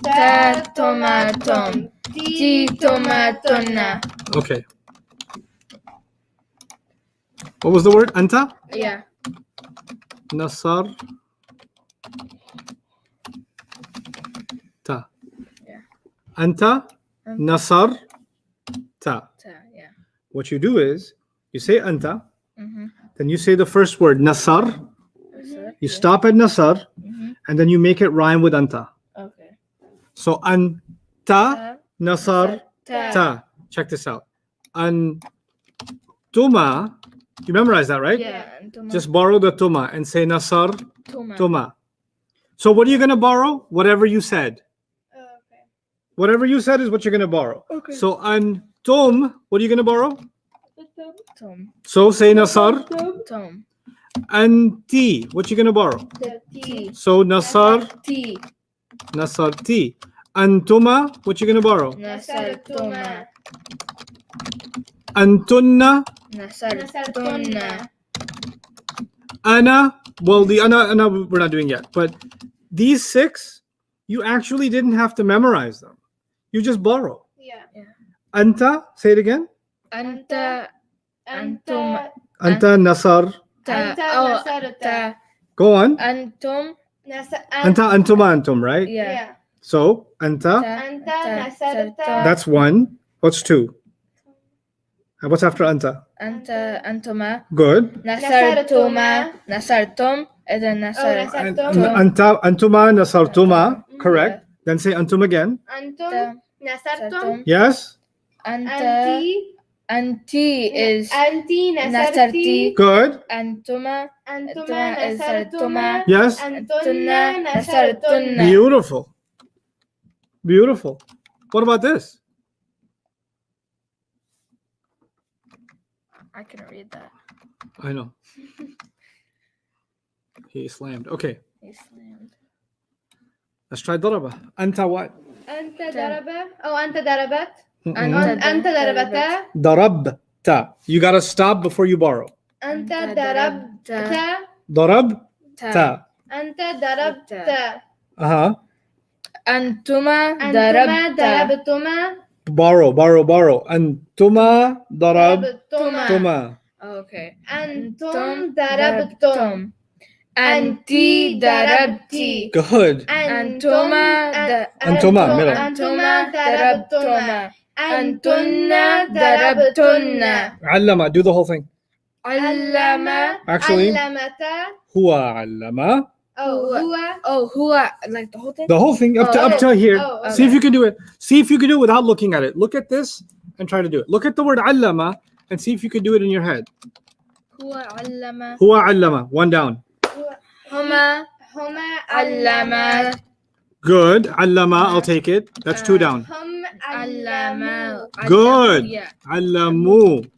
S1: Ta, toma, tom, ti, toma, tonna.
S2: Okay. What was the word? Anta?
S1: Yeah.
S2: Nasar. Ta.
S1: Yeah.
S2: Anta. Nasar. Ta.
S1: Yeah.
S2: What you do is, you say anta,
S1: Mm-hmm.
S2: then you say the first word, nasar. You stop at nasar, and then you make it rhyme with anta.
S1: Okay.
S2: So anta, nasar,
S1: Ta.
S2: ta. Check this out. Antuma, you memorize that, right?
S1: Yeah. And toma,
S2: Just borrow the tuma and say nasar,
S1: toma.
S2: tuma. So what are you going to borrow? Whatever you said.
S3: Oh, okay.
S2: Whatever you said is what you're going to borrow.
S1: Okay.
S2: So antum, what are you going to borrow?
S1: Tom.
S2: So say nasar.
S1: Tom.
S2: Anti, what you going to borrow?
S3: The
S1: T.
S3: ti.
S2: So nasar,
S1: T.
S2: nasar ti. Antuma, what you going to borrow?
S1: Nasar toma.
S2: Antunna,
S1: Nasar tonna.
S2: ana. Well, the ana we're not doing yet. But these 6, you actually didn't have to memorize them. You just borrow.
S3: Yeah.
S2: Anta, say it again.
S1: Anta. Antum.
S2: Anta nasar.
S1: Ta.
S3: Anta,
S1: Oh,
S3: nasar,
S1: ta.
S2: Go on.
S1: Antum.
S2: Anta, antuma, antum, right?
S1: Yeah.
S3: Yeah.
S2: So anta,
S3: Anta, nasar, ta.
S2: that's 1. What's 2? And what's after anta?
S1: Anta. Antuma.
S2: Good.
S1: Nasar toma. Nasar tom. And then nasar.
S3: nasar
S2: And,
S3: tom.
S2: anta, antuma, nasartuma. Correct. Then say antum again.
S3: Antum, nasar tom.
S2: Yes.
S1: Anta. Anti is
S3: Anti, nasarti.
S1: nasarti.
S2: Good.
S1: Antuma.
S3: Antuma,
S1: is
S3: nasartuma.
S2: Yes.
S3: Antunna, nasartunna.
S2: Beautiful. Beautiful. What about this?
S1: I couldn't read that.
S2: I know. He slammed. Okay.
S1: He slammed.
S2: Let's try daraba. Anta what?
S3: Anta daraba. Oh, anta darabat.
S2: Mm-mm.
S3: Anta darabata.
S2: Darabta. You gotta stop before you borrow.
S3: Anta darabta.
S2: Darabta.
S3: Anta darabta.
S2: Uh-huh.
S1: Antuma
S3: Antuma
S1: darabta.
S3: darabtuma.
S2: Borrow. Antuma darabtuma.
S1: Okay.
S3: Antum darabtum.
S1: Anti darabti.
S2: Good.
S1: Antuma
S2: Antuma, middle.
S3: Antuma darabtuma.
S1: Antunna darabtunna.
S2: Allama. Do the whole thing.
S1: Allama.
S2: Actually,
S3: Allamata.
S2: huwa allama.
S3: Oh, huwa.
S1: Oh, huwa, like the whole thing?
S2: The whole thing up to here.
S3: Oh, okay.
S2: See if you can do it. See if you can do it without looking at it. Look at this and try to do it. Look at the word allama and see if you can do it in your head.
S1: Huwa allama.
S2: Huwa allama. 1 down.
S1: Huma
S3: Huma
S1: allama.
S2: Good. Allama. I'll take it. That's 2 down.
S3: Hum
S1: Allama.
S2: Good.
S1: Yeah.
S2: Allamu.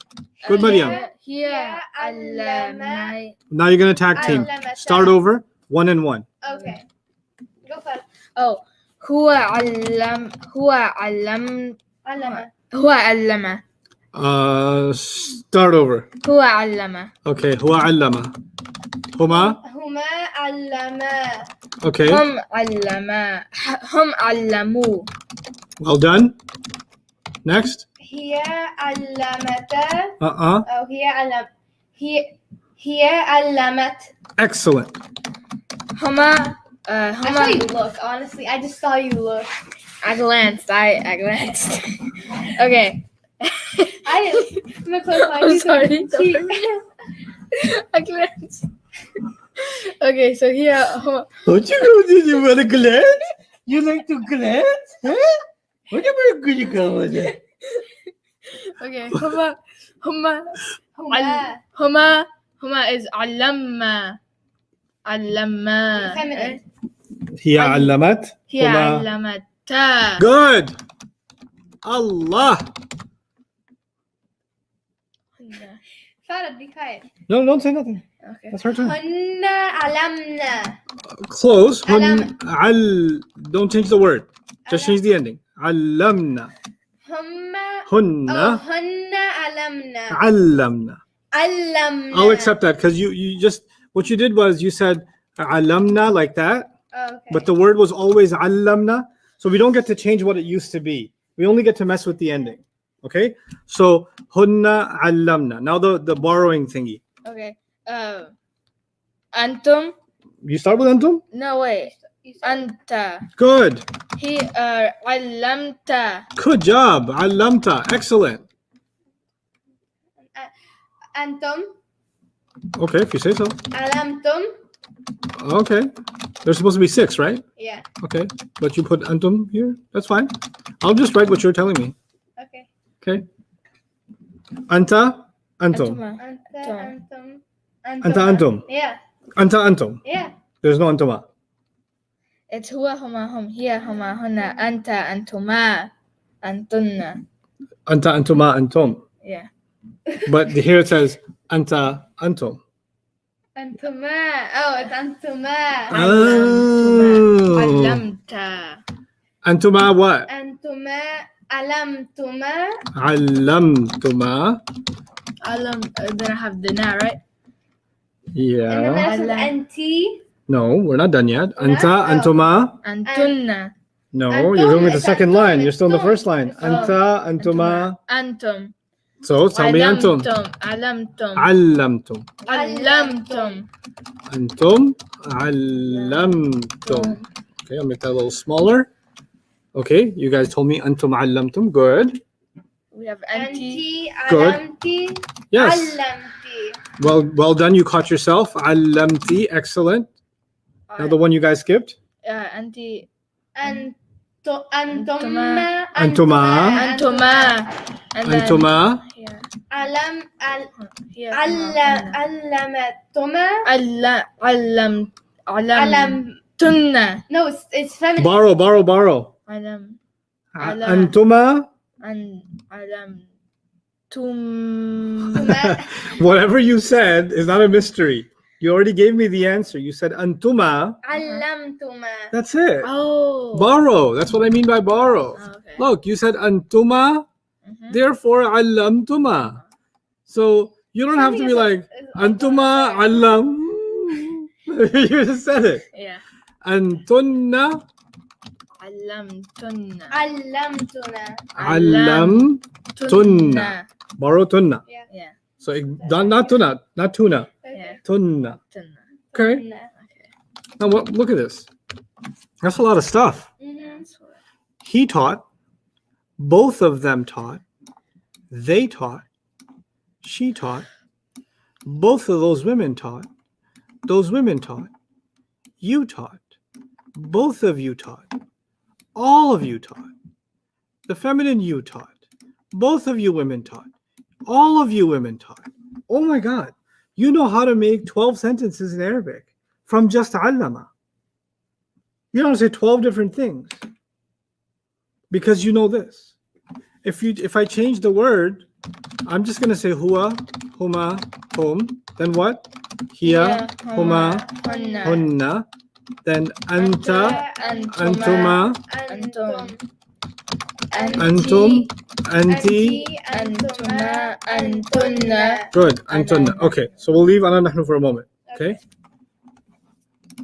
S2: Good, Maryam.
S1: Here allama.
S2: Now you're gonna tag team. Start over. 1 and 1.
S3: Okay. Go first.
S1: Oh, huwa allam. Huwa allam.
S3: Allama.
S1: Huwa allama.
S2: Start over.
S1: Huwa allama.
S2: Okay. Huwa allama. Huma.
S3: Huma allama.
S2: Okay.
S1: Hum allama. Hum allamu.
S2: Well done. Next.
S3: هي علمت أو هي علمت.
S2: Excellent.
S1: هما
S3: I saw
S1: هما
S3: you look, honestly. I just saw you look.
S1: I glanced. Okay.
S3: I'm gonna close my
S1: I'm
S3: eyes.
S1: sorry. I glanced. Okay, so here huma
S2: Don't you know that you want to glance? You like to glance? Huh? Whatever good you come with it.
S1: okay هما
S3: هما
S1: هما is علمنا
S3: Feminine.
S2: هي علمت.
S1: هي
S2: هما.
S1: علمتا.
S2: Good. Allah.
S3: Farad, be quiet.
S2: No, don't say nothing.
S1: Okay.
S2: That's her turn.
S3: هن علمنا.
S2: Close.
S3: Alam.
S2: Don't change the word. Just change the ending. علمنا.
S3: هن
S2: هن.
S3: هن علمنا.
S2: علمنا.
S3: علمنا.
S2: I'll accept that because you just what you did was you said علمنا like that,
S3: Okay.
S2: but the word was always علمنا, so we don't get to change what it used to be. We only get to mess with the ending. Okay, so hunna علمنا. Now the borrowing thingy.
S1: Okay. Antum.
S2: You start with antum.
S1: No wait.
S3: You said-
S1: Anta.
S2: Good.
S1: He علمتا.
S2: Good job. علمتا. Excellent.
S3: أنتم
S2: Okay, if you say so.
S3: علمتم.
S2: Okay. There's supposed to be 6, right?
S3: Yeah.
S2: Okay. But you put antum here. That's fine. I'll just write what you're telling me.
S3: Okay.
S2: Okay. Anta. Antum.
S3: أنتم.
S2: Anta antum.
S3: Yeah.
S2: Anta antum.
S3: Yeah.
S2: There's no antuma.
S1: It's هو هما هم هي هما هن أنت أنتما أنتن.
S2: Anta antuma antum.
S1: Yeah.
S2: But here it says anta antum.
S3: أنتما. Oh, it's أنتما.
S2: Oh.
S1: علمتا.
S2: Antuma what?
S3: أنتما علمتما.
S2: Allamtuma.
S1: Then I have the na, right?
S3: And then
S2: Yeah.
S3: there's أنتي.
S2: No, we're not done yet.
S3: We're not?
S2: Anta
S3: Oh.
S2: antuma.
S1: أنتن.
S2: No,
S3: Antum,
S2: you're doing with the
S3: it's
S2: second
S3: antum,
S2: line. You're still in the
S3: it's
S2: first line.
S3: antum.
S2: Anta antuma.
S1: أنتم.
S2: So tell me antum.
S1: علمتم.
S2: Allamtum.
S1: علمتم.
S2: Antum. Allamtum. Okay, I'll make that a little smaller. Okay, you guys told me antum allamtum. Good.
S1: We have anti.
S3: أنتي
S2: Good.
S3: علمتي.
S2: Yes.
S3: علمتي.
S2: Well done. You caught yourself. Allamti. Excellent. Now the one you guys skipped.
S1: Anti.
S3: أنتما.
S2: أنتما.
S1: أنتما. And then
S2: Antuma.
S1: here.
S3: علمتما.
S1: علمتن.
S3: No, it's feminine.
S2: Borrow. Antuma. Whatever you said is not a mystery. You already gave me the answer. You said antuma.
S3: علمتما.
S2: That's it.
S1: Oh.
S2: Borrow. That's what I mean by borrow.
S1: Okay.
S2: Look, you said antuma.
S1: Mhm.
S2: Therefore, allamtuma. So you don't have to be like antuma allam. You just said it.
S1: Yeah.
S2: Antunna
S1: علمتن.
S2: allamtunna. Borrow tunna.
S1: Yeah.
S2: So not tunna, not tuna.
S1: Yeah.
S2: Tunna.
S1: Tunna.
S2: Okay. Now look at this. That's a lot of stuff.
S1: That's what-
S2: He taught. Both of them taught. They taught. She taught. Both of those women taught. Those women taught. You taught. Both of you taught. All of you taught. The feminine you taught. Both of you women taught. All of you women taught. Oh my God. You know how to make 12 sentences in Arabic from just allama. You know how to say 12 different things because you know this. If I change the word, I'm just going to say huwa, huma, hum. Then what? Hiya, huma,
S1: hunna.
S2: hunna. Then anta,
S1: Antuma.
S2: antuma,
S1: Antum.
S2: anti.
S1: Antuma. Antunna.
S2: Good, antunna. Okay, so we'll leave ana nahnu for a moment. Okay?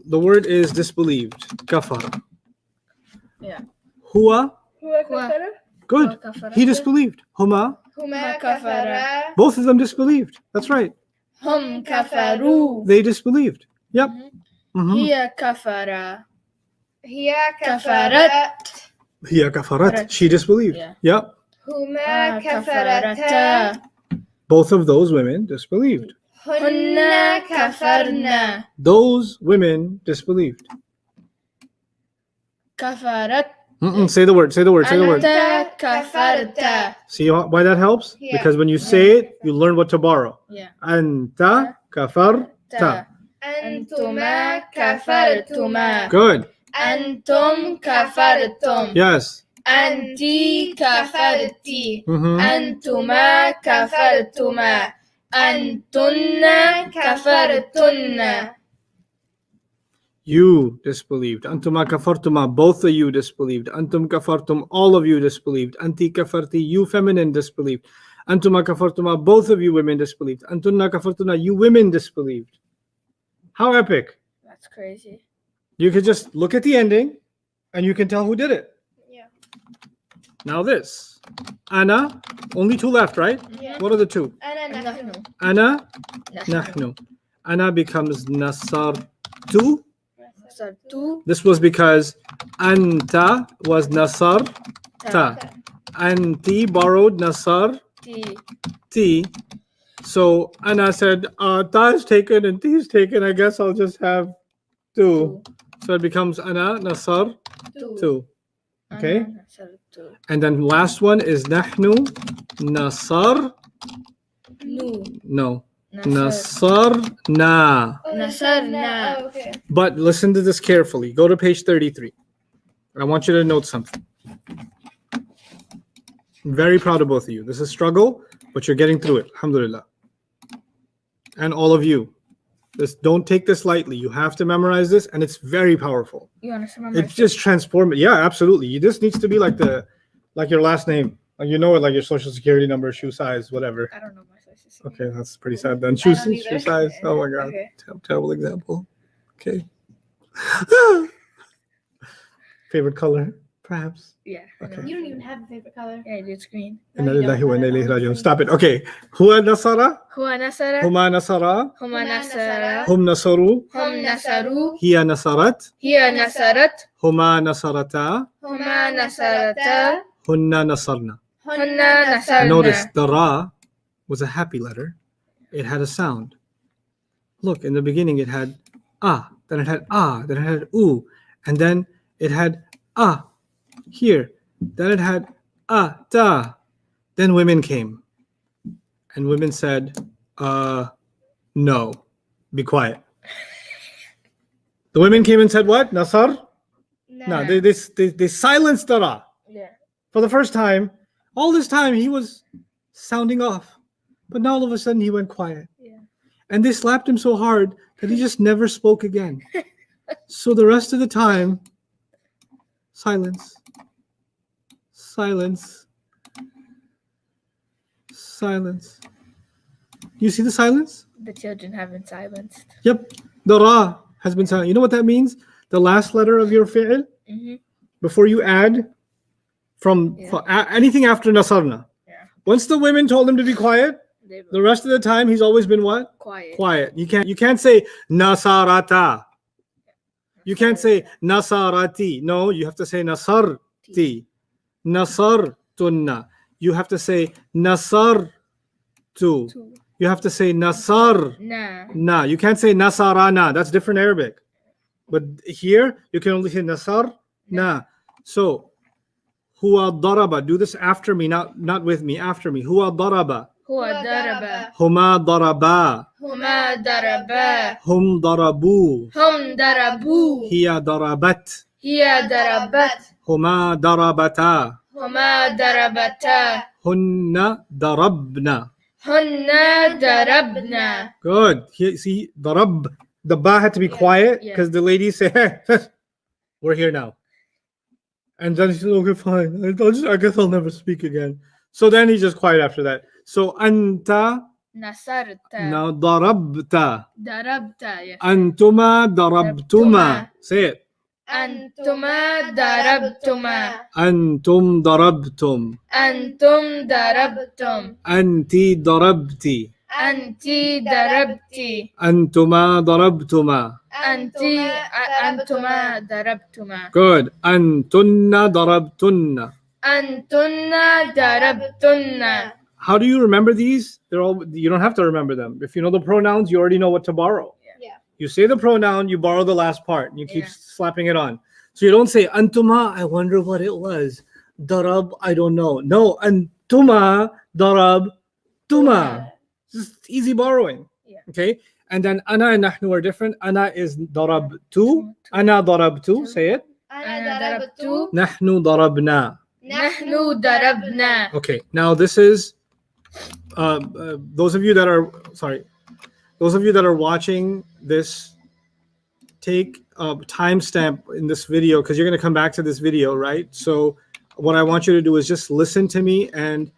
S2: The word is disbelieved. Kafara.
S1: Yeah.
S2: Huwa, Good. He disbelieved. Huma.
S3: هما كفرا.
S2: Both of them disbelieved. That's right.
S1: هم كفروا.
S2: They disbelieved. Yep. Mhm.
S1: هي كفر.
S3: هي
S1: كفرت.
S3: كفرت.
S2: Hiya kafarat. She disbelieved.
S1: Yeah.
S2: Yep.
S3: هما كفرتا.
S1: كفرتا.
S2: Both of those women disbelieved.
S3: هن كفرنا.
S2: Those women disbelieved.
S1: كفرت.
S2: Say the word. Say the word. Say the word.
S1: أنت كفرت.
S2: See why that helps?
S3: Yeah.
S2: Because when you say it, you learn what to borrow.
S1: Yeah.
S2: Anta kafarta.
S3: أنتما كفرتما.
S2: Good.
S1: أنتم كفرتم.
S2: Yes.
S1: أنتي كفرتي.
S2: Mhm.
S1: أنتما كفرتما. أنتن كفرتن.
S2: You disbelieved. Antuma kafartuma. Both of you disbelieved. Antum kafartum. All of you disbelieved. Anti kafarti. You feminine disbelieved. Antuma kafartuma. Both of you women disbelieved. Antunna kafartuna. You women disbelieved. How epic.
S1: That's crazy.
S2: You could just look at the ending and you can tell who did it.
S3: Yeah.
S2: Now this. Ana. Only two left, right?
S3: Yeah.
S2: What are the two?
S3: أنا نحن.
S1: نحن.
S2: Ana.
S1: نحن.
S2: Nahnu. Ana becomes nasartu.
S1: صرت
S2: This was because anta was nasar ta. Anti borrowed nasar
S1: تي.
S2: ti. So Anna said, ta is taken and ti is taken. I guess I'll just have two. So it becomes Anna nasar two. Okay.
S1: أنا نصرت.
S2: And then last one is nahnu nasar.
S1: نو.
S2: No.
S1: نصر.
S2: Nasarna.
S1: نصرنا.
S3: Oh, okay.
S2: But listen to this carefully. Go to page 33. I want you to note something. I'm very proud of both of you. This is a struggle, but you're getting through it. Alhamdulillah. And all of you. Don't take this lightly. You have to memorize this, and it's very powerful.
S1: You want to remember?
S2: It's just transformative. Yeah, absolutely. This needs to be like your last name. Like you know it, like your social security number, shoe size, whatever.
S1: I don't know my social security.
S2: Okay, that's pretty sad then. Shoe
S3: don't either.
S2: shoe size. Oh my god.
S1: Okay.
S2: Terrible example. Okay. Favorite color, perhaps.
S1: Yeah. I
S2: Okay.
S1: know.
S3: You don't even have a favorite color.
S1: Yeah, it's green.
S3: No, you don't.
S2: Inna lillahi wa inna ilayhi raji'un. Stop it. Okay. Huwa nasara.
S1: هو نصر.
S2: Huma nasara.
S1: هما نصر.
S2: Hum nasaru.
S1: هم نصروا.
S2: Hiya nasarat.
S1: هي نصرت.
S2: Huma nasarata.
S1: هما نصرتا.
S2: Hunna nasarna.
S1: هن نصرنا.
S2: Notice the ra was a happy letter. It had a sound. Look, in the beginning it had ah, then it had ah, then it had oo, and then it had ah here. Then it had ah ta. Then women came. And women said, no, be quiet. The women came and said what? Nasar? No, they silenced the ra.
S1: Yeah.
S2: For the first time. All this time he was sounding off. But now all of a sudden he went quiet.
S1: Yeah.
S2: And they slapped him so hard that he just never spoke again. So the rest of the time, silence. Silence. Silence. You see the silence?
S1: The children have been silenced.
S2: Yep. The ra has been silent. You know what that means? The last letter of your fi'l,
S1: Mm-hmm.
S2: before you add from anything after nasarna.
S1: Yeah.
S2: Once the women told him to be quiet,
S1: They were
S2: the rest of the time he's always been what?
S1: quiet.
S2: Quiet. You can't say nasarata. You can't say nasarati. No, you have to say nasarti. Nasartunna. You have to say nasartu.
S1: Two.
S2: You have to say nasar.
S1: Na.
S2: Na. You can't say nasarana. That's different Arabic. But here you can only say nasar na. So huwa daraba. Do this after me, not with me, after me. Huwa daraba.
S1: هو ضرب.
S2: Huma daraba.
S1: هما ضربا.
S2: Hum darabu.
S1: هم ضربوا.
S2: Hiya darabat.
S1: هي ضربت.
S2: Huma darabata.
S1: هما ضربتا.
S2: Hunna darabna.
S1: هن ضربنا.
S2: Good. See, darab. The ba had to be quiet
S1: yeah.
S2: because the ladies say, hey, we're here now. And then he said, okay, fine. I guess I'll never speak again. So then he's just quiet after that. So anta
S1: نصرت.
S2: now darabta.
S1: ضربت. Yes.
S2: Antuma darabtuma. Say it.
S1: أنتما ضربتما
S2: أنتم ضربتم
S1: أنتم ضربتم
S2: أنت ضربتي
S1: أنت ضربتي
S2: أنتما ضربتما
S1: أنتما ضربتما
S2: Good. أنتن ضربتن.
S1: أنتن ضربتن.
S2: How do you remember these? They're all, you don't have to remember them. If you know the pronouns, you already know what to borrow.
S3: Yeah.
S2: You say the pronoun, you borrow the last part, and you keep
S1: Yeah.
S2: slapping it on. So you don't say antuma, I wonder what it was. Darab, I don't know. No, antuma, darab, tuma. Just easy borrowing.
S1: Yeah.
S2: Okay. And then ana and nahnu are different. Ana is darabtu. Ana darabtu. Say it.
S3: أنا ضربت
S2: Nahnu darabna.
S1: نحن ضربنا.
S2: Okay. Now this is those of you that are watching this, take a timestamp in this video because you're going to come back to this video, right? So what I want you to do is just listen to me, and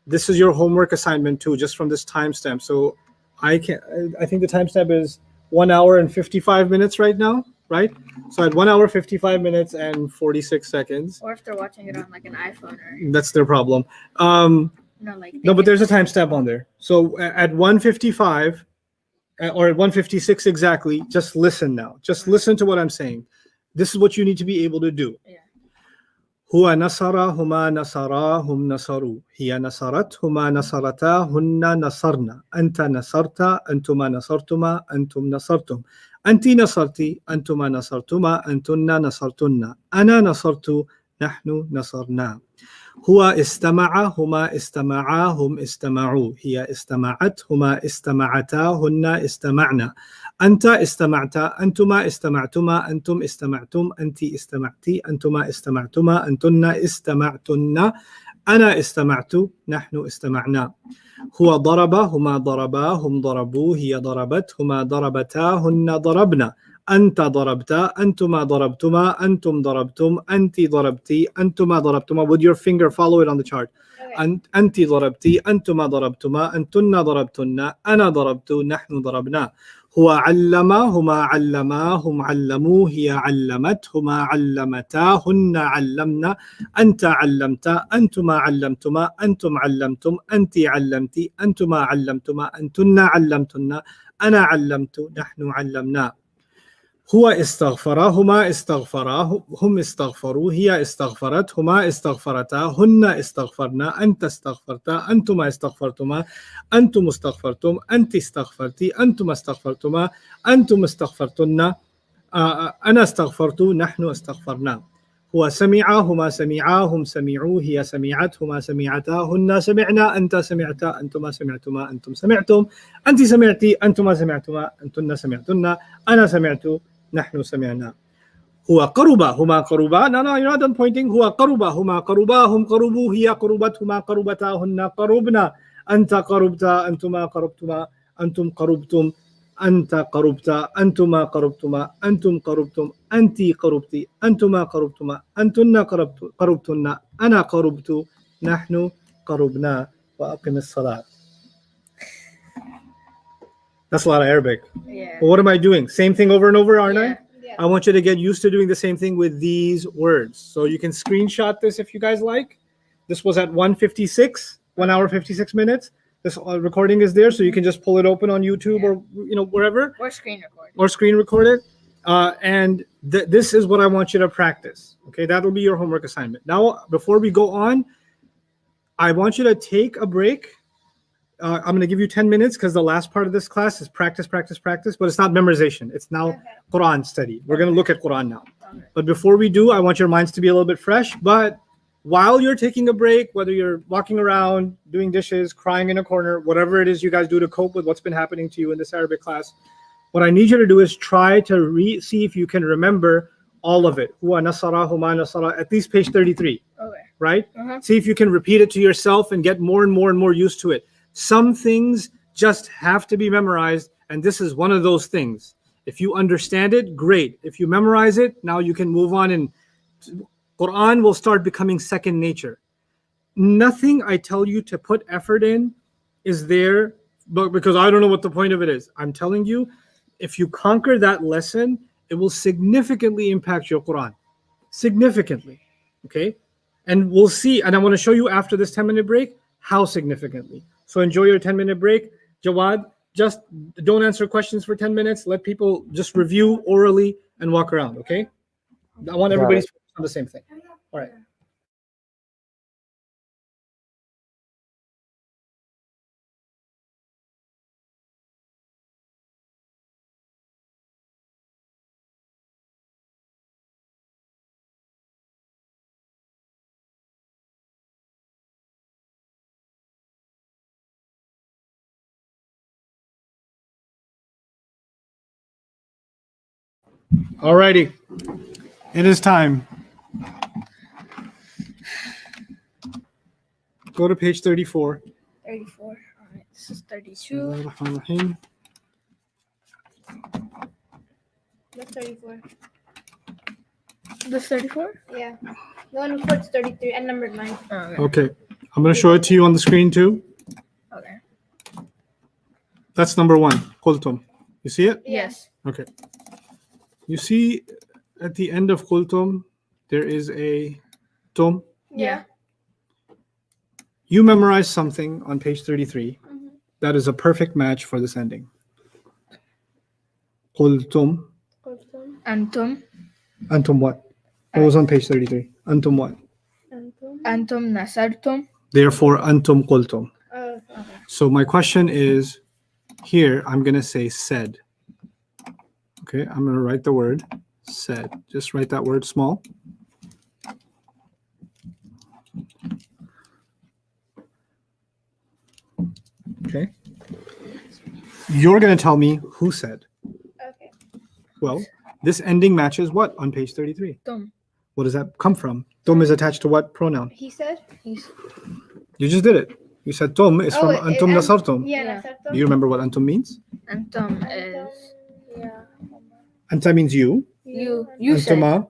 S2: this is your homework assignment too, just from this timestamp. So I think the timestamp is 1 hour and 55 minutes right now, right? So at 1 hour 55 minutes and 46 seconds.
S1: Or if they're watching it on like an iPhone or
S2: That's their problem.
S1: like
S2: No, but there's a timestamp on there. So at 1:55 or at 1:56 exactly, just listen now. Just listen to what I'm saying. This is what you need to be able to do.
S1: Yeah.
S2: هو نصر هما نصرا هم نصروا هي نصرت هما نصرتا هن نصرنا أنت نصرت أنتما نصرتما أنتم نصرتم أنت نصرتي أنتما نصرتما أنتن نصرتن أنا نصرت نحن نصرنا هو استمع هما استمعا هم استمعوا هي استمعت هما استمعتا هن استمعنا أنت استمعت أنتما استمعتما أنتم استمعتم أنت استمعتي أنتما استمعتما أنتن استمعتن أنا استمعت نحن استمعنا هو ضرب هما ضربا هم ضربوا هي ضربت هما ضربتا هن ضربنا أنت ضربت أنتما ضربتما أنتم ضربتم أنت ضربتي أنتما ضربتما. With your finger follow it on the chart.
S3: Okay.
S2: أنت ضربتي أنتما ضربتما أنتن ضربتن أنا ضربت نحن ضربنا هو علم هما علما هم علموا هي علمت هما علمتا هن علمنا أنت علمت أنتما علمتما أنتم علمتم أنت علمتي أنتما علمتما أنتن علمتن أنا علمت نحن علمنا هو استغفر هما استغفرا هم استغفروا هي استغفرت هما استغفرتا هن استغفرنا أنت استغفرت أنتما استغفرتما أنتم استغفرتم أنت استغفرتي أنتما استغفرتما أنتم استغفرتن أنا استغفرت نحن استغفرنا هو سمع هما سمعا هم سمعوا هي سمعت هما سمعتا هن سمعنا أنت سمعت أنتما سمعتما أنتم سمعتم أنت سمعتي أنتما سمعتما أنتن سمعتن أنا سمعت نحن سمعنا هو قرب هما قربا. No, you're not done pointing. هو قرب هما قربا هم قربوا هي قربت هما قربتا هن قربنا أنت قربت أنتما قربتما أنتم قربتم أنت قربت أنتما قربتما أنتم قربتم أنت قربتي أنتما قربتما أنتن قربتن أنا قربت نحن قربنا وأقم الصلاة. That's a lot of Arabic.
S1: Yeah.
S2: But what am I doing? Same thing over and over, aren't I?
S3: Yeah.
S2: I want you to get used to doing the same thing with these words. So you can screenshot this if you guys like. This was at 1:56, 1 hour 56 minutes. This recording is there, so you can just pull it open on YouTube or wherever,
S1: Or screen record.
S2: or screen record it. And this is what I want you to practice. Okay, that'll be your homework assignment. Now, before we go on, I want you to take a break. I'm going to give you 10 minutes because the last part of this class is practice, practice, practice, but it's not memorization. It's now Quran study. We're going to look at Quran now.
S1: Okay.
S2: But before we do, I want your minds to be a little bit fresh. But while you're taking a break, whether you're walking around, doing dishes, crying in a corner, whatever it is you guys do to cope with what's been happening to you in this Arabic class, what I need you to do is try to see if you can remember all of it. Huwa nasara, huma nasara, at least page 33,
S1: Okay.
S2: right?
S1: Uh-huh.
S2: See if you can repeat it to yourself and get more and more and more used to it. Some things just have to be memorized, and this is one of those things. If you understand it, great. If you memorize it, now you can move on, and Quran will start becoming second nature. Nothing I tell you to put effort in is there, but because I don't know what the point of it is. I'm telling you, if you conquer that lesson, it will significantly impact your Quran. Significantly. Okay? And we'll see, and I want to show you after this 10-minute break how significantly. So enjoy your 10-minute break. Jawad, just don't answer questions for 10 minutes. Let people just review orally and walk around, okay? I want everybody to focus on the same thing. All right. Alrighty, it is time. Go to page 34.
S1: 34. All right, this is 32.
S2: Bismillahirrahmanirrahim.
S3: That's 34.
S1: This 34?
S3: Yeah. The one before it's 33 and number 9.
S1: Okay.
S2: Okay, I'm going to show it to you on the screen too.
S1: Okay.
S2: That's number 1, Qultum. You see it?
S1: Yes.
S2: Okay. You see at the end of Qultum, there is a tum.
S1: Yeah.
S2: You memorized something on page 33 that is a perfect match for this ending. Qultum.
S1: Antum.
S2: Antum what? What was on page 33? Antum what?
S1: Antum nasartum.
S2: Therefore, Antum Qultum.
S3: Oh,
S2: So my question is, here I'm going to say said. Okay, I'm going to write the word said. Just write that word small. Okay. You're going to tell me who said.
S3: okay.
S2: Well, this ending matches what on page 33?
S1: Tum.
S2: What does that come from? Tum is attached to what pronoun?
S3: He said?
S1: He's
S2: You just did it. You said tum is from Antum Nasartum.
S3: Yeah,
S1: Yeah.
S3: Nasartum.
S2: Do you remember what Antum means?
S1: Antum is
S3: Yeah.
S2: Anta means you.
S1: you. You said.
S2: Antuma.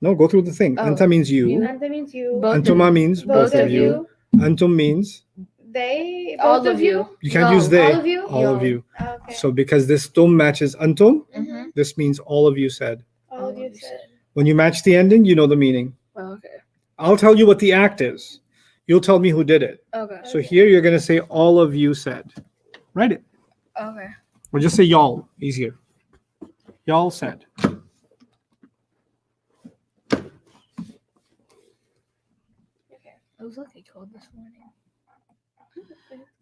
S2: No, go through the thing.
S1: Oh,
S2: Anta means you.
S1: you.
S3: Anta means you.
S1: Both of
S2: Antuma
S1: you.
S2: means both of you. Antum means
S3: They.
S1: All
S3: Both
S1: of you.
S2: you can't
S1: Y'all.
S2: use they.
S3: All of you?
S2: All of
S1: Y'all.
S2: you.
S3: Okay.
S2: So because this tum matches Antum,
S1: Mm-hmm.
S2: this means all of you said.
S3: all of you said.
S2: When you match the ending, you know the meaning.
S1: Okay.
S2: I'll tell you what the act is. You'll tell me who did it.
S1: Okay.
S2: So here you're going to say all of you said. Write it.
S1: Okay.
S2: Or just say y'all. Easier. Y'all said.
S1: It was lucky cold this morning.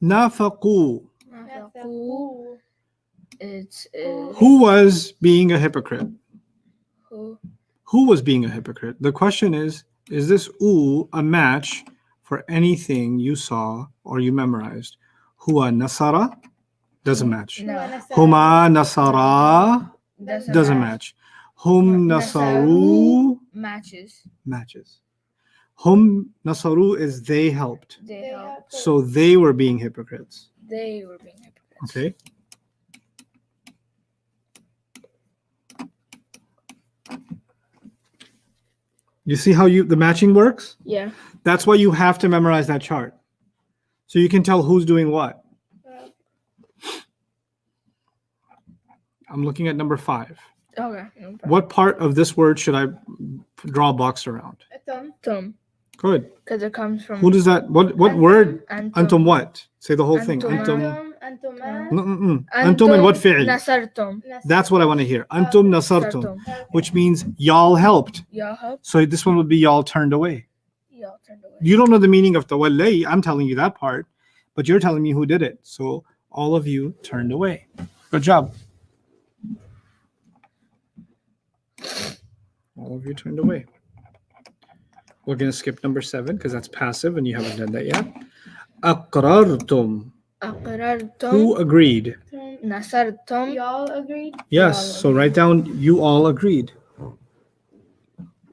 S2: Nafaqu.
S1: Nafaqu. It's
S2: Who was being a hypocrite?
S1: who?
S2: Who was being a hypocrite? The question is this oo a match for anything you saw or you memorized? Huwa nasara? Doesn't match.
S1: No.
S2: Huma nasara?
S1: Doesn't
S2: Doesn't
S1: match.
S2: match. Hum nasaru?
S1: Matches.
S2: Matches. Hum nasaru is they helped.
S1: They helped.
S2: So they were being hypocrites.
S1: They were being hypocrites.
S2: Okay. You see how the matching works?
S1: Yeah.
S2: That's why you have to memorize that chart. So you can tell who's doing what. I'm looking at number 5.
S1: Okay. No problem.
S2: What part of this word should I draw a box around?
S3: Tum.
S1: Tum.
S2: Good.
S1: Because it comes from
S2: Who does that? What word?
S1: Antum.
S2: Antum what? Say the whole thing.
S1: Antum.
S2: Antum.
S3: Antuma.
S2: Antum and what fi'l?
S1: Nasartum.
S2: That's what I want to hear. Antum nasartum,
S1: Nasartum.
S2: which means y'all helped.
S1: Y'all helped.
S2: So this one would be y'all turned away.
S1: Y'all turned away.
S2: You don't know the meaning of tawallay. I'm telling you that part, but you're telling me who did it. So all of you turned away. Good job. All of you turned away. We're going to skip number 7 because that's passive and you haven't done that yet. Aqrartum.
S1: Aqrartum.
S2: Who agreed?
S1: Nasartum.
S3: Y'all agreed?
S2: Yes. So write down you all agreed.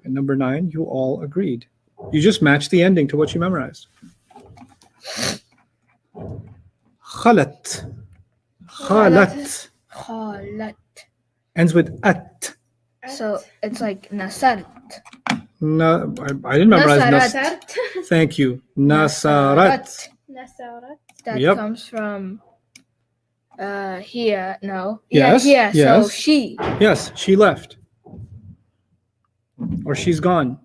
S2: And number 9, you all agreed. You just matched the ending to what you memorized. Khalat. Khalat.
S1: Khalat.
S2: Ends with at.
S1: So it's like nasart.
S2: No, I didn't memorize
S1: Nasarat.
S3: Nasart.
S2: Thank you. Nasarat.
S3: Nasarat.
S1: That
S2: Yep.
S1: comes from Here, no.
S2: Yes,
S1: Yeah, here. So
S2: yes.
S1: she.
S2: Yes, she left. Or she's gone.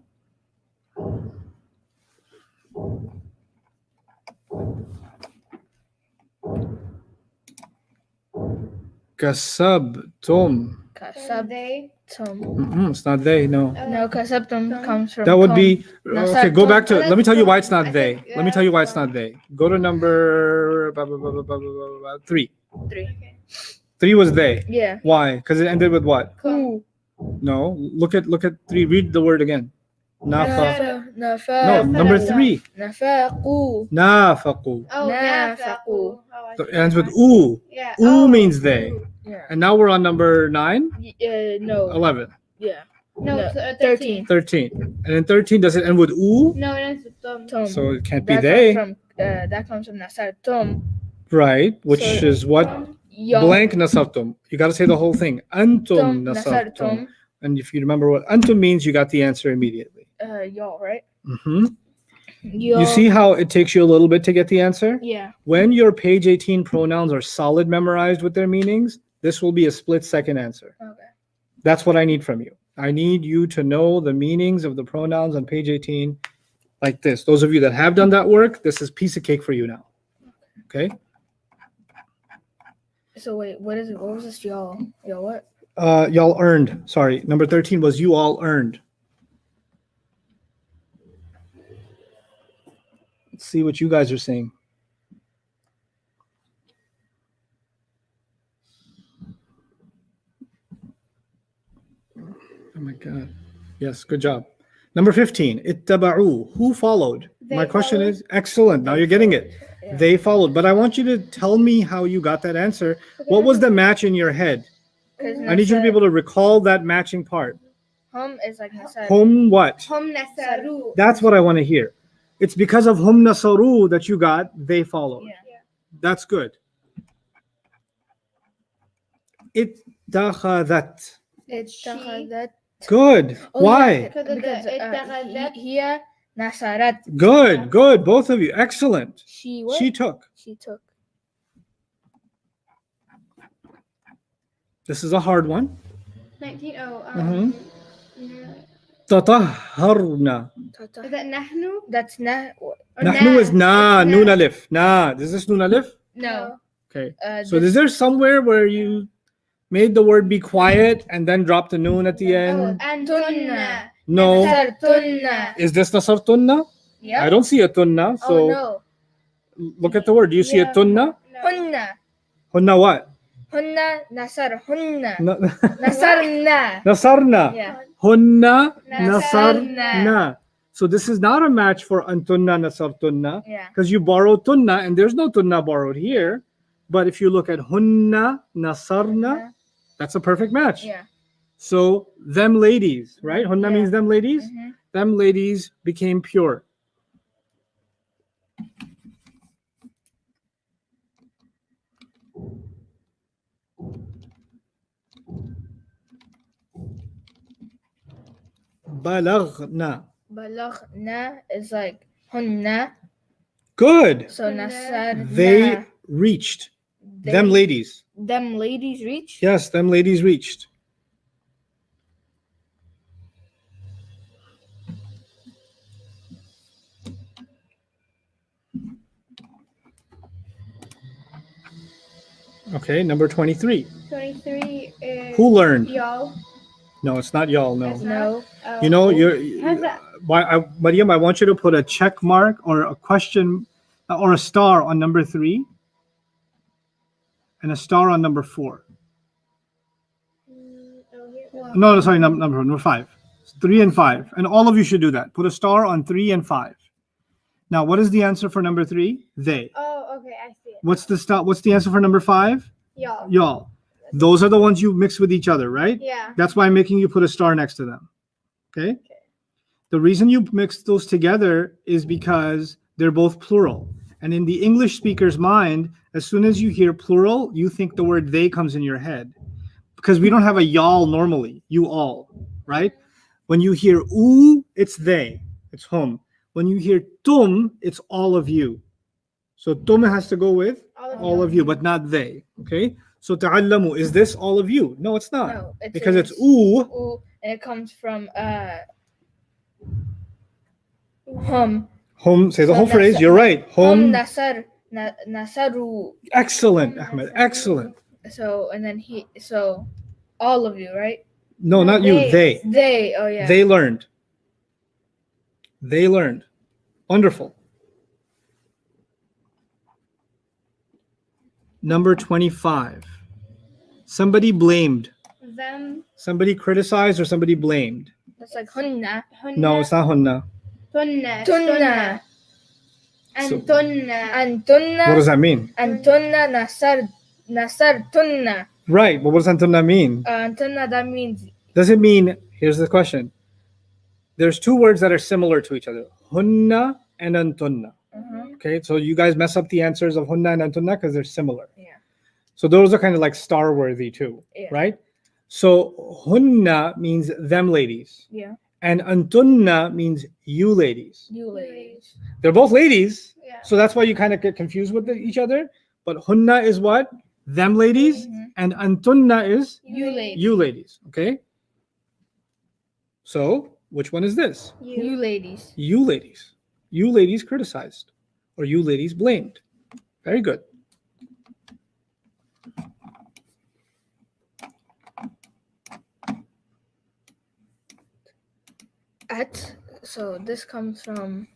S2: Kasabtum.
S3: They.
S2: It's not they, no.
S1: No, kasabtum comes from
S2: That would
S1: tum.
S2: be okay. Go back to. Let me tell you why it's
S3: I
S2: not they.
S3: think,
S2: Let me tell you why it's
S3: yeah,
S2: not they. Go to number 3.
S1: 3.
S2: 3 was they.
S1: Yeah.
S2: Why? Because it ended with what?
S1: Ooh.
S2: No. Look at 3. Read the word again. Nafa.
S1: Nafa.
S2: No, number 3.
S1: Nafaqu.
S2: Nafaqu.
S3: Oh,
S1: Nafaqu.
S2: So it ends with oo.
S3: Yeah.
S2: Oo means they.
S1: Yeah.
S2: And now we're on number 9,
S1: No.
S2: 11,
S1: Yeah.
S3: No,
S1: No,
S3: 13.
S2: 13. And in 13, does it end with oo?
S3: No, it ends with them.
S1: Tum.
S2: So it can't be
S1: that
S2: they.
S1: Comes from, that comes from nasar tum.
S2: Right, which
S1: So-
S2: is what?
S1: Y'all.
S2: Blank nasartum. You got to say the whole thing. Antum
S1: Tum
S2: nasartum.
S1: nasartum.
S2: And if you remember what antum means, you got the answer immediately.
S1: Y'all, right?
S2: hmm
S1: Y'all.
S2: You see how it takes you a little bit to get the answer?
S1: Yeah.
S2: When your page 18 pronouns are solid memorized with their meanings, this will be a split second answer.
S1: Okay.
S2: That's what I need from you. I need you to know the meanings of the pronouns on page 18 like this. Those of you that have done that work, this is piece of cake for you now. Okay?
S1: So wait, what is it? What was this y'all? Y'all what?
S2: Y'all earned. Sorry. Number 13 was you all earned. Let's see what you guys are saying. Oh my God. Yes, good job. Number 15, ittaba'u. Who followed? My question
S3: followed.
S2: is, excellent. Now you're getting it.
S1: Yeah.
S2: They followed. But I want you to tell me how you got that answer. What was the match in your head? I need you to be able to recall that matching part.
S1: Hum is like nasar.
S2: Hum what?
S3: Hum nasaru.
S2: That's what I want to hear. It's because of hum nasaru that you got they followed.
S1: Yeah.
S2: That's good. Ittakhadat.
S1: Ittakhadat.
S2: Good.
S1: Oh,
S2: Why?
S1: yeah,
S3: Because of
S1: because
S3: the ittakhadat.
S1: here nasarat.
S2: Good, good. Both of you. Excellent.
S1: She what?
S2: She took.
S1: She took.
S2: This is a hard one.
S3: 19. Oh.
S2: Mhm. Tatahharna.
S3: Is that nahnu?
S1: That's na.
S3: Or
S2: Nahnu is na,
S3: It's
S2: nun alif. Na. Is this nun alif?
S1: No.
S2: Okay.
S1: Uh,
S2: So is there somewhere where you made the word be quiet and then dropped the noon at the
S3: Oh,
S2: end?
S3: antunna.
S2: No.
S1: Nasartunna.
S2: Is this nasartunna?
S1: Yeah.
S2: I don't see a tunna.
S1: Oh
S2: So
S1: no.
S2: look at the word. Do you see a
S3: Yeah.
S2: tunna?
S1: Hunna.
S2: Hunna what?
S1: Hunna nasar. Hunna.
S2: Na-
S1: Nasarna.
S2: Nasarna.
S1: Yeah.
S2: Hunna
S1: Nasarna.
S2: nasarna. So this is not a match for antunna nasartunna
S1: Yeah.
S2: because you borrowed tunna and there's no tunna borrowed here. But if you look at hunna nasarna, that's a perfect match.
S1: Yeah.
S2: So them ladies, right? Hunna
S1: Yeah.
S2: means them ladies.
S1: Mhm.
S2: Them ladies became pure. Balaghna.
S1: Balaghna is like hunna.
S2: Good.
S1: So nasarna.
S2: They reached. Them ladies.
S1: Them ladies reach.
S2: Yes, them ladies reached. Okay, number 23.
S3: 23 is.
S2: Who learned?
S3: Y'all.
S2: No, it's not y'all. No.
S3: That's
S1: No.
S3: Oh.
S2: You know,
S3: How's that?
S2: Mariam, I want you to put a check mark or a question or a star on number 3 and a star on number 4.
S3: Oh, here.
S2: No, sorry, number 5. 3 and 5. And all of you should do that. Put a star on 3 and 5. Now, what is the answer for number 3? They.
S3: Oh, okay, I see it.
S2: What's the answer for number 5?
S3: Y'all.
S2: Y'all. Those are the ones you mix with each other, right?
S3: Yeah.
S2: That's why I'm making you put a star next to them. Okay? The reason you mix those together is because they're both plural. And in the English speaker's mind, as soon as you hear plural, you think the word they comes in your head. Because we don't have a y'all normally, you all, right? When you hear oo, it's they, it's hum. When you hear tum, it's all of you. So tum has to go with
S3: All of
S2: all of you, but not they. Okay. So ta'allamu, is this all of you? No, it's not.
S1: No,
S2: Because it's
S1: ooh, and it comes from hum.
S2: hum. Say the
S1: So
S2: whole phrase.
S1: nasar-
S2: You're right.
S1: Hum
S2: Hum.
S1: nasaru.
S2: Excellent, Ahmed. Excellent.
S1: So and then so all of you, right?
S2: No, not you. They.
S1: They. Oh yeah.
S2: They learned. They learned. Wonderful. Number 25. Somebody blamed.
S3: them.
S2: Somebody criticized or somebody blamed.
S1: That's like hunna.
S2: No, it's not hunna.
S3: Tunna.
S1: Tunna.
S3: And tunna.
S1: And tunna.
S2: What does that mean?
S1: And tunna nasar tunna.
S2: Right, but what does antunna mean?
S1: Tunna, that means
S2: Does it mean, here's the question. There's two words that are similar to each other. Hunna and antunna. Okay, so you guys mess up the answers of hunna and antunna because they're similar.
S1: Yeah.
S2: So those are kind of like star worthy too,
S1: Yeah.
S2: right? So hunna means them ladies.
S1: Yeah.
S2: And antunna means you ladies.
S1: you ladies.
S2: They're both ladies.
S3: Yeah.
S2: So that's why you kind of get confused with each other. But hunna is what? Them ladies. And antunna is
S1: You ladies.
S2: you ladies. Okay? So which one is this?
S1: You ladies.
S2: You ladies. You ladies criticized. Or you ladies blamed. Very good.
S1: At. So this comes from.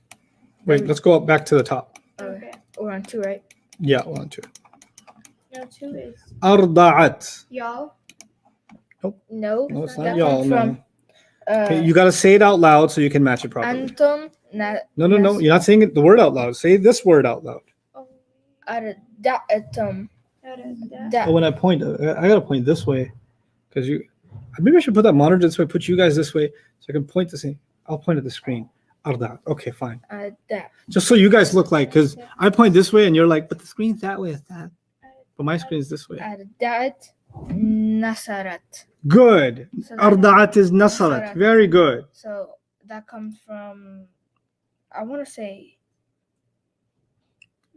S2: Wait, let's go up back to the top.
S3: Okay.
S1: We're on 2, right?
S2: Yeah, 1, 2.
S3: No, 2 is
S2: Arda'at.
S3: y'all.
S1: No.
S2: No, it's
S1: that
S2: not y'all.
S1: comes
S2: No.
S1: from.
S2: Okay, you got to say it out loud so you can match it properly.
S1: Antum
S2: No. You're not saying it, the word out loud. Say this word out loud.
S1: Arda'atum.
S2: Oh, when I point, I got to point this way. Because you, maybe I should put that monitor this way, put you guys this way so I can point the same. I'll point at the screen. Arda'at. Okay, fine. Just so you guys look like, because I point this way and you're like, but the screen's that way. It's that. But my screen's this way.
S1: Arda'at nasarat.
S2: Good.
S1: So that-
S2: Arda'at is nasarat. Very good.
S1: So that comes from. I want to say.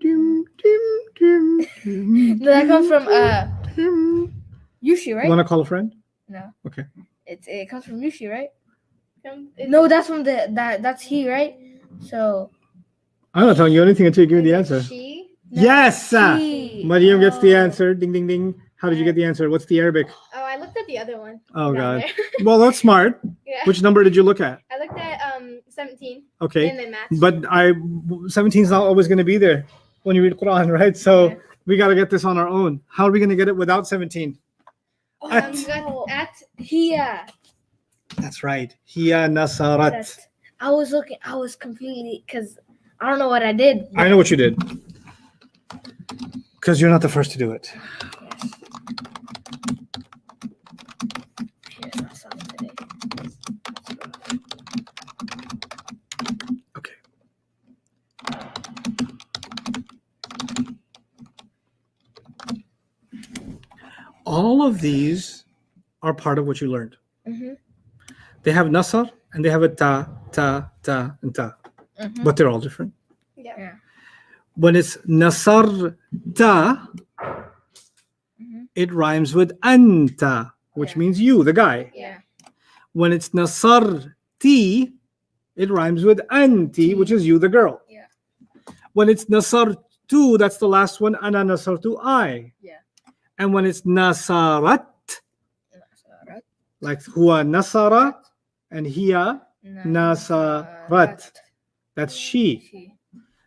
S2: Dim, dim, dim, dim,
S1: No, that comes from
S2: dim.
S1: Yushi,
S2: You
S1: right?
S2: want to call a friend?
S1: No.
S2: Okay.
S1: It comes from Yushi, right?
S3: It's
S1: No, that's from that's he, right? So
S2: I'm not telling you anything until you give me the answer.
S3: She.
S2: Yes!
S1: he.
S2: Mariam gets the
S3: Oh.
S2: answer. Ding, ding, ding. How did you get the answer? What's the Arabic?
S3: Oh, I looked at the other one.
S2: Oh,
S3: down
S2: God.
S3: there.
S2: Well, that's smart.
S3: Yeah.
S2: Which number did you look at?
S3: I looked at 17
S2: Okay.
S3: and then matched.
S2: But 17 is not always going to be there when you read Quran, right? So
S3: Yeah.
S2: we got to get this on our own. How are we going to get it without 17? At.
S3: You got at
S1: Here.
S2: That's right. Hiya nasarat.
S1: That's- I was completely because I don't know what I did.
S2: I know what you did. Because you're not the first to do it.
S1: Here's my song today.
S2: Okay. All of these are part of what you learned.
S1: Mm-hmm.
S2: They have nasar and they have a ta, and ta.
S1: Mm-hmm.
S2: But they're all different.
S3: yeah.
S2: When it's nasar ta,
S1: Mhm.
S2: it rhymes with anta, which
S1: Yeah.
S2: means you, the guy.
S1: Yeah.
S2: When it's nasar ti, it rhymes with anti, which is you, the girl.
S1: Yeah.
S2: When it's nasar tu, that's the last one, ana nasar tu, I.
S1: Yeah.
S2: And when it's nasarat, like huwa nasara and hiya nasarat, that's she.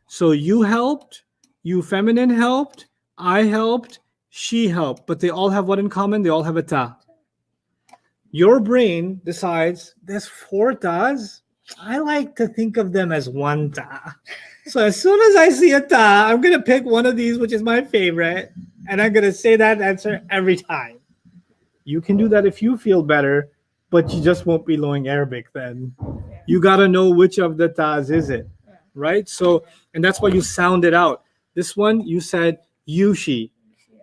S2: So you helped, you feminine helped, I helped, she helped, but they all have what in common? They all have a ta. Your brain decides there's 4 tas. I like to think of them as one ta. So as soon as I see a ta, I'm going to pick one of these, which is my favorite, and I'm going to say that answer every time. You can do that if you feel better, but you just won't be knowing Arabic then. You got to know which of the tas is it, right? So, and that's why you sound it out. This one, you said yushi,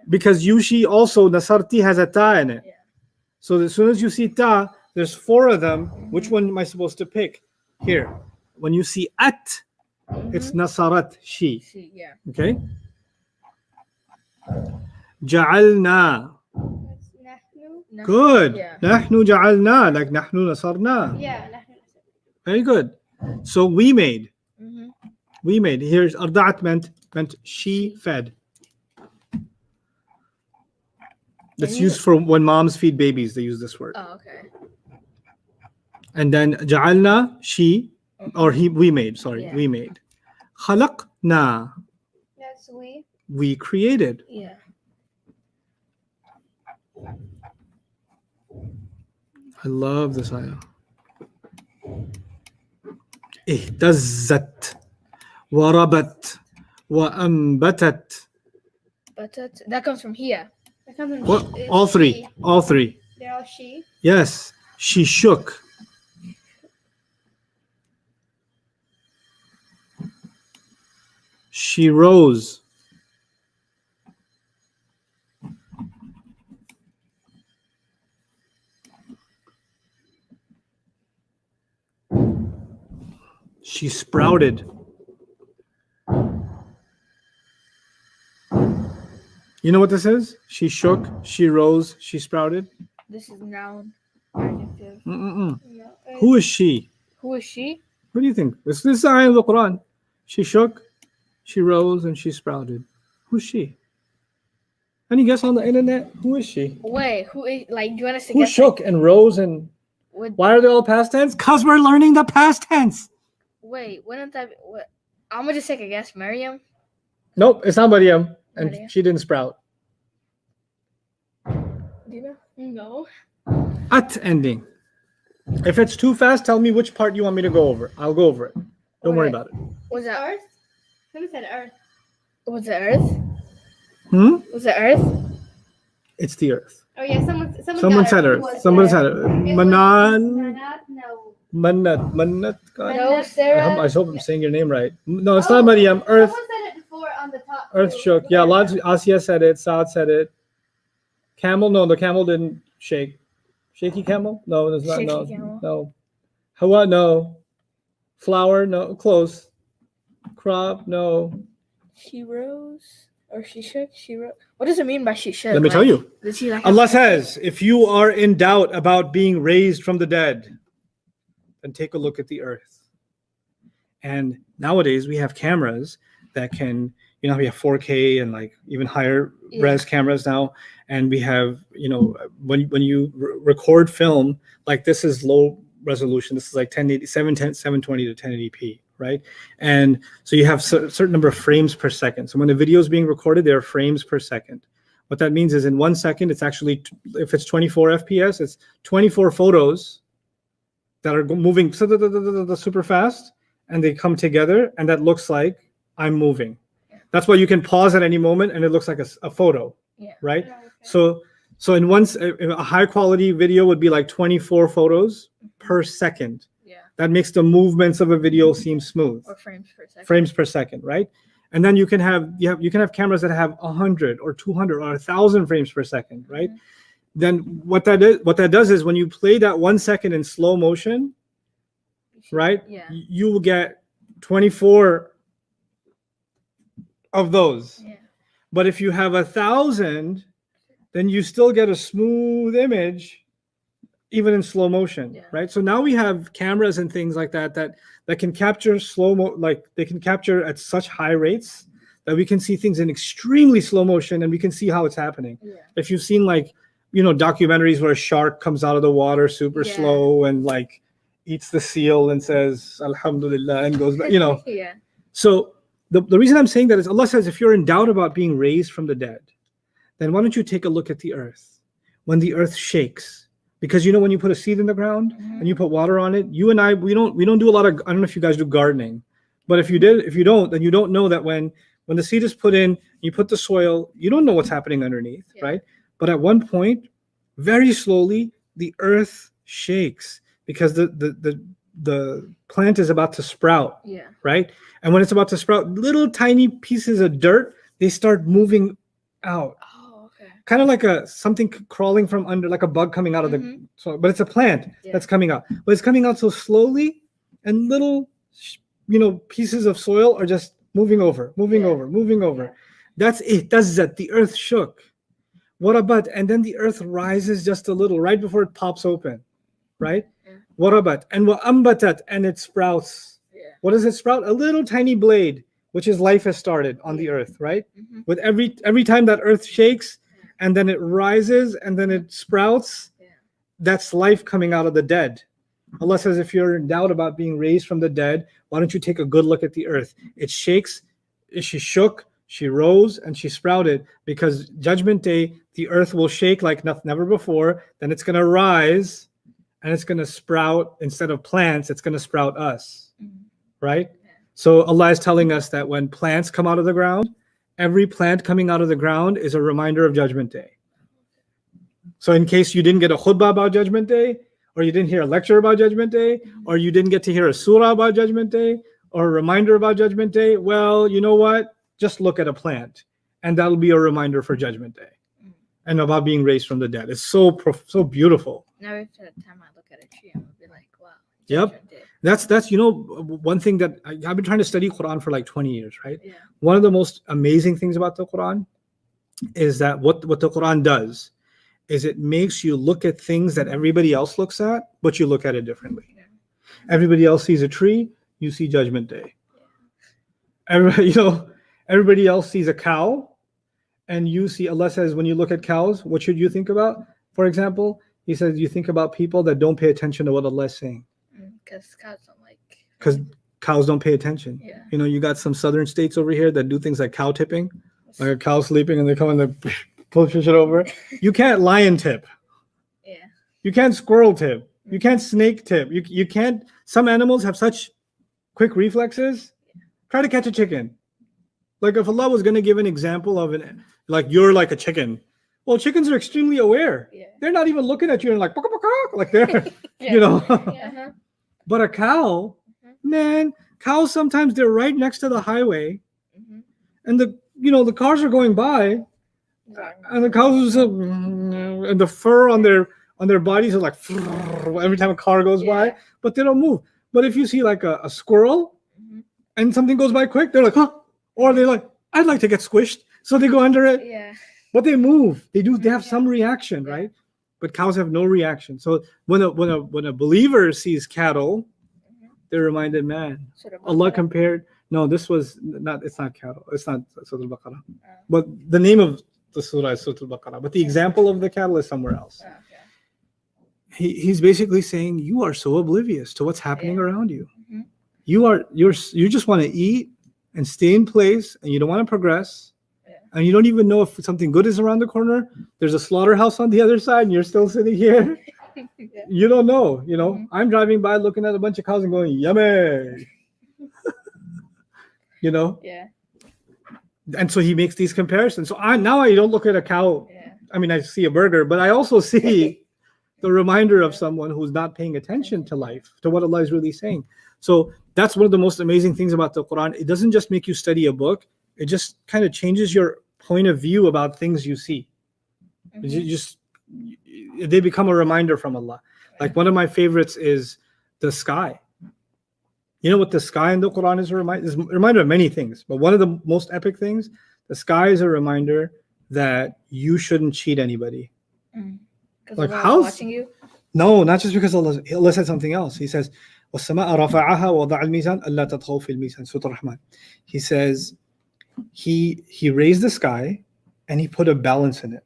S2: because yushi also, nasarti has a ta in it. So as soon as you see ta, there's 4 of them. Which one am I supposed to pick? Here. When you see at, It's nasarat, she.
S1: She, yeah.
S2: Okay. جعلنا.
S3: That's nahnu.
S2: Good.
S1: Yeah.
S2: نحن جعلنا, like نحن نصرنا.
S3: Yeah, nahnu.
S2: Very good. So we made.
S1: Mm-hmm.
S2: We made. Here's arda'at meant she fed. That's used for when moms feed babies. They use this word.
S1: Oh, okay.
S2: And then ja'alna, she, or he, we made. Sorry,
S1: Yeah.
S2: we made. Khalaqna,
S3: That's we.
S2: we created.
S1: Yeah.
S2: I love this ayah. اهتزت وربت وأنبتت.
S1: But that comes from here.
S3: That comes from
S2: What?
S3: it's
S2: All three.
S3: she.
S2: All three.
S3: They're all she.
S2: Yes. She shook. She rose. She sprouted. You know what this is? She shook, she rose, she sprouted.
S1: This is noun. Adjective.
S2: Mm-mm-mm.
S3: No,
S2: Who is she?
S1: Who is she?
S2: What do you think? This is ayah of the Quran. She shook, she rose, and she sprouted. Who's she? Any guess on the internet? Who is she?
S1: Wait, who is, like, do you want us to
S2: Who
S1: guess?
S2: shook and rose and
S1: Would,
S2: why are they all past tense? Because we're learning the past tense.
S1: wait, wouldn't that be, what? I'm gonna just take a guess. Miriam?
S2: Nope, it's not Maryam. And
S1: Maryam.
S2: she didn't sprout.
S1: Do you know?
S3: no.
S2: At ending. If it's too fast, tell me which part you want me to go over. I'll go over it. Don't worry
S1: Okay.
S2: about it.
S1: Was that
S3: Earth? Someone said Earth.
S1: was it Earth?
S2: Hmm?
S1: Was it Earth?
S2: It's the earth.
S3: Oh yeah, someone
S2: Someone
S3: got
S2: said
S3: it. Who
S2: earth.
S3: was
S2: Someone
S3: it?
S2: said it.
S3: It was
S2: Manan.
S3: Manat? No.
S2: Manat. God.
S1: No,
S3: Manat.
S1: Sarah.
S2: I hope I'm saying your name right. No, it's
S3: Oh,
S2: not Maryam. Earth.
S3: Someone said it before on the top.
S2: Earth
S3: too.
S2: shook. Yeah, lots. Asya said it. Saad said it. Camel. No, the camel didn't shake. Shaky camel? No, there's not.
S1: Shaky
S2: No.
S1: camel.
S2: No. Hawa? No. Flower? No. Close. Crop? No.
S1: She rose or she shook. She rose. What does it mean by she shook?
S2: Let me tell you.
S1: Did she like?
S2: Allah says, if you are in doubt about being raised from the dead, then take a look at the earth. And nowadays we have cameras that can, we have 4K and like even higher res cameras now. And we have, when you record film, like this is low resolution. This is like 720 to 1080p, right? And so you have a certain number of frames per second. So when the video is being recorded, there are frames per second. What that means is in 1 second, it's actually, if it's 24 FPS, it's 24 photos that are moving super fast, and they come together, and that looks like I'm moving. That's why you can pause at any moment, and it looks like a photo, right?
S3: Oh, okay.
S2: So in a high quality video would be like 24 photos per second.
S1: Yeah.
S2: That makes the movements of a video seem smooth.
S1: Or frames per second.
S2: Frames per second, right? And then you can have cameras that have 100 or 200 or 1,000 frames per second, right?
S1: Mhm.
S2: Then what that does is when you play that 1 second in slow motion, right?
S1: Yeah.
S2: You will get 24 of those.
S1: Yeah.
S2: But if you have 1,000, then you still get a smooth image, even in slow motion, right? So now we have cameras and things like that can capture like they can capture at such high rates that we can see things in extremely slow motion, and we can see how it's happening.
S1: Yeah.
S2: If you've seen like documentaries where a shark comes out of the water super slow and like eats the seal and says Alhamdulillah and goes back,
S1: Yeah.
S2: So the reason I'm saying that is Allah says if you're in doubt about being raised from the dead, then why don't you take a look at the earth when the earth shakes? Because when you put a seed in the ground and you put water on it, you and I, we don't do a lot of, I don't know if you guys do gardening, but if you don't, then you don't know that when the seed is put in, you put the soil, you don't know what's happening underneath, right? But at one point, very slowly, the earth shakes because the plant is about to sprout, right? And when it's about to sprout, little tiny pieces of dirt, they start moving out. Kind of like something crawling from under, like a bug coming out of the soil, but it's a plant that's coming out. But it's coming out so slowly, and little pieces of soil are just moving over, moving over. That's ihtazzat, the earth shook. What about, and then the earth rises just a little right before it pops open, right? What about, and wa ambatat, and it sprouts. What does it sprout? A little tiny blade, which is life has started on the earth, right? With every time that earth shakes, and then it rises, and then it sprouts, that's life coming out of the dead. Allah says, if you're in doubt about being raised from the dead, why don't you take a good look at the earth? It shakes, she shook, she rose, and she sprouted, because Judgment Day, the earth will shake like never before, then it's going to rise, and it's going to sprout. Instead of plants, it's going to sprout us, right? So Allah is telling us that when plants come out of the ground, every plant coming out of the ground is a reminder of Judgment Day. So in case you didn't get a khutbah about Judgment Day, or you didn't hear a lecture about Judgment Day, or you didn't get to hear a surah about Judgment Day, or a reminder about Judgment Day, well, you know what? Just look at a plant, and that'll be a reminder for Judgment Day and about being raised from the dead. It's so beautiful.
S1: Now every time I look at a tree, I'm gonna be like, wow.
S2: Yep. That's one thing that I've been trying to study Quran for like 20 years, right?
S1: Yeah.
S2: One of the most amazing things about the Quran is that what the Quran does is it makes you look at things that everybody else looks at, but you look at it differently.
S1: Yeah.
S2: Everybody else sees a tree, you see Judgment Day. Everybody else sees a cow, and you see, Allah says, when you look at cows, what should you think about? For example, He says you think about people that don't pay attention to what Allah is saying.
S1: Because cows don't like.
S2: Because cows don't pay attention.
S1: Yeah.
S2: You got some southern states over here that do things like cow tipping, like a cow sleeping and they come and they push it over. You can't lion tip.
S1: Yeah.
S2: You can't squirrel tip. You can't snake tip. You can't. Some animals have such quick reflexes. Try to catch a chicken. Like if Allah was going to give an example of it, like you're like a chicken. Well, chickens are extremely aware.
S1: Yeah.
S2: They're not even looking at you and like, like they're,
S1: Yeah.
S2: But a cow, man, cows sometimes they're right next to the highway, and the cars are going by, and the cows and the fur on their bodies are like every time a car goes by, but they don't move. But if you see like a squirrel and something goes by quick, they're like, huh, or they're like, I'd like to get squished, so they go under it.
S1: Yeah.
S2: But they move. They have some reaction, right? But cows have no reaction. So when a believer sees cattle, they're reminded, man, Allah compared. No, this was not. It's not cattle. It's not Surah Al-Baqarah. But the name of the surah is Surah Al-Baqarah. But the example of the cattle is somewhere else. He's basically saying you are so oblivious to what's happening around you. You just want to eat and stay in place, and you don't want to progress. And you don't even know if something good is around the corner. There's a slaughterhouse on the other side, and you're still sitting here. You don't know. I'm driving by looking at a bunch of cows and going, yummy.
S1: Yeah.
S2: And so he makes these comparisons. So now I don't look at a cow. I mean, I see a burger, but I also see the reminder of someone who's not paying attention to life, to what Allah is really saying. So that's one of the most amazing things about the Quran. It doesn't just make you study a book. It just kind of changes your point of view about things you see. They become a reminder from Allah. Like one of my favorites is the sky. You know what the sky in the Quran is a reminder of many things, but one of the most epic things, the sky is a reminder that you shouldn't cheat anybody.
S1: Like how's watching you?
S2: No, not just because Allah said something else. He says, وَالسَّمَاءَ رَفَعَهَا وَوَضَعَ الْمِيزَانَ أَلَّا تَطْغَوْا فِي الْمِيزَانِ Surah Ar-Rahman. He says he raised the sky and he put a balance in it.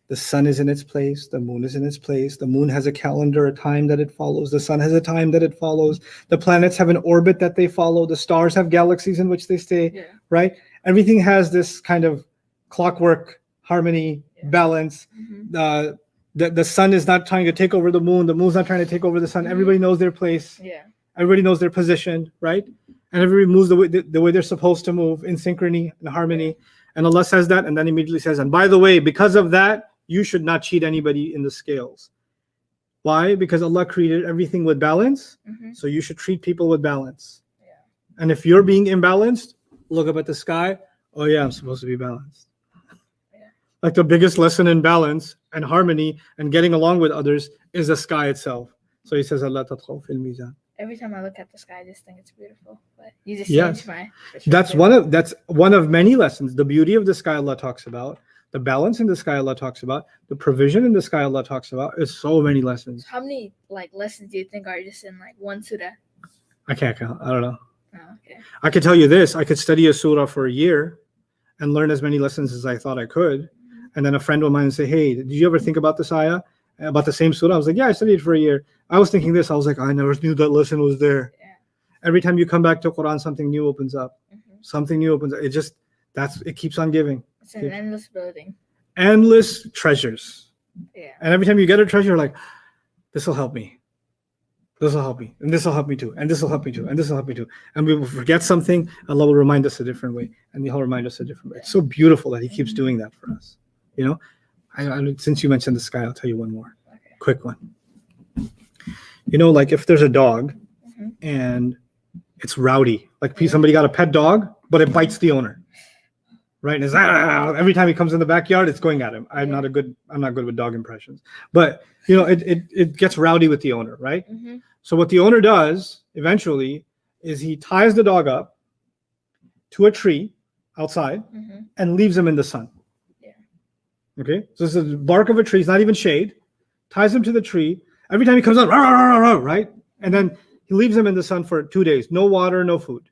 S2: The sun is in its place, the moon is in its place. The moon has a calendar, a time that it follows. The sun has a time that it follows. The planets have an orbit that they follow. The stars have galaxies in which they stay, right? Everything has this kind of clockwork, harmony, balance. The sun is not trying to take over the moon. The moon's not trying to take over the sun. Everybody knows their place. Everybody knows their position, right? And everybody moves the way they're supposed to move in synchrony and harmony. And Allah says that, and then immediately says, and by the way, because of that, you should not cheat anybody in the scales. Why? Because Allah created everything with balance, so you should treat people with balance. And if you're being imbalanced, look up at the sky. Oh yeah, I'm supposed to be balanced. Like the biggest lesson in balance and harmony and getting along with others is the sky itself. So he says, Allah tatghaw fil mizan.
S1: Every time I look at the sky, I just think it's beautiful. But you just
S2: Yes.
S1: changed my
S2: That's
S1: perspective.
S2: one of many lessons. The beauty of the sky Allah talks about, the balance in the sky Allah talks about, the provision in the sky Allah talks about. Is so many lessons.
S1: How many like lessons do you think are just in like one surah?
S2: I can't count. I don't know.
S1: Oh, okay.
S2: I could tell you this. I could study a surah for a year and learn as many lessons as I thought I could. And then a friend of mine would say, hey, did you ever think about this ayah? About the same surah? I was like, yeah, I studied it for a year. I was thinking this. I was like, I never knew that lesson was there.
S1: Yeah.
S2: Every time you come back to Quran, something new opens up. Something new opens up. It keeps on giving.
S1: It's an endless building.
S2: Endless treasures.
S1: Yeah.
S2: And every time you get a treasure, you're like, this will help me. This will help me. And this will help me too. And this will help me too. And this will help me too. And we will forget something. Allah will remind us a different way. And He'll remind us a different way. It's so beautiful that He keeps doing that for us. You know, since you mentioned the sky, I'll tell you one more quick one. You know, like if there's a dog and it's rowdy, like somebody got a pet dog, but it bites the owner. Right? And it's, every time he comes in the backyard, it's going at him. I'm not good with dog impressions. But you know, it gets rowdy with the owner, right? So what the owner does eventually is he ties the dog up to a tree outside and leaves him in the sun. Okay, so this is the bark of a tree. It's not even shade. Ties him to the tree. Every time he comes out, right? And then he leaves him in the sun for 2 days. No water, no food.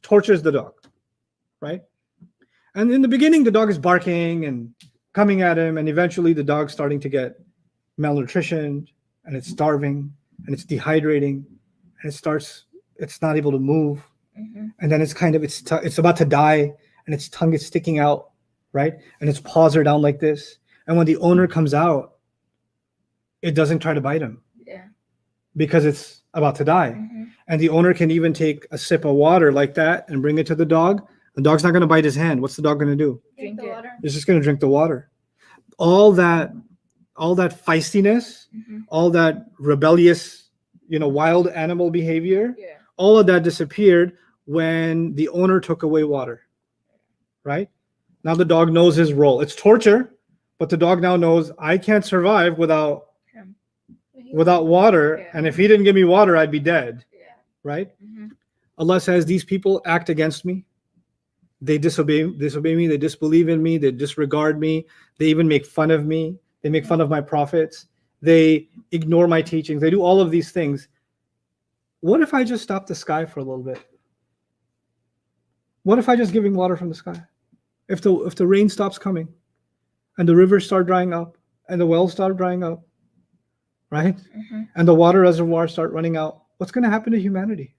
S2: Tortures the dog, right? And in the beginning, the dog is barking and coming at him. And eventually the dog's starting to get malnutrition and it's starving and it's dehydrating and it's not able to move. And then it's about to die and its tongue is sticking out. Right? And its paws are down like this. And when the owner comes out, it doesn't try to bite him. Yeah. Because it's about to die. And the owner can even take a sip of water like that and bring it to the dog. The dog's not going to bite his hand. What's the dog going to do?
S3: Drink the water.
S2: It's just going to drink the water. All that feistiness, all that rebellious, wild animal behavior, all of that disappeared when the owner took away water. Right? Now the dog knows his role. It's torture, but the dog now knows I can't survive without water. And if he didn't give me water, I'd be dead. Right? Allah says these people act against me. They disobey me. They disbelieve in me. They disregard me. They even make fun of me. They make fun of my prophets. They ignore my teachings. They do all of these things. What if I just stop the sky for a little bit? What if I just giving water from the sky? If the rain stops coming and the rivers start drying up and the wells start drying up, right? And the water reservoirs start running out, what's going to happen to humanity?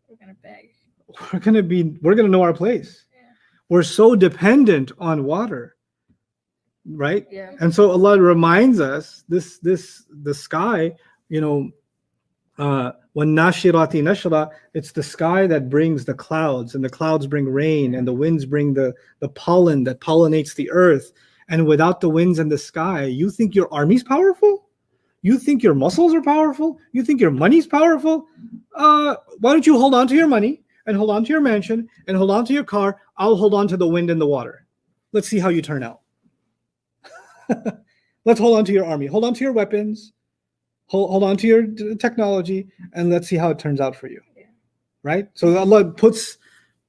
S1: We're going to beg.
S2: We're going to know our place. Yeah. We're so dependent on water, right? Yeah. And so Allah reminds us the sky, when nashirati nashra, it's the sky that brings the clouds, and the clouds bring rain, and the winds bring the pollen that pollinates the earth. And without the winds and the sky, you think your army's powerful? You think your muscles are powerful? You think your money's powerful? Why don't you hold on to your money and hold on to your mansion and hold on to your car? I'll hold on to the wind and the water. Let's see how you turn out. Let's hold on to your army. Hold on to your weapons. Hold on to your technology, and let's see how it turns out for you. Right? So Allah puts,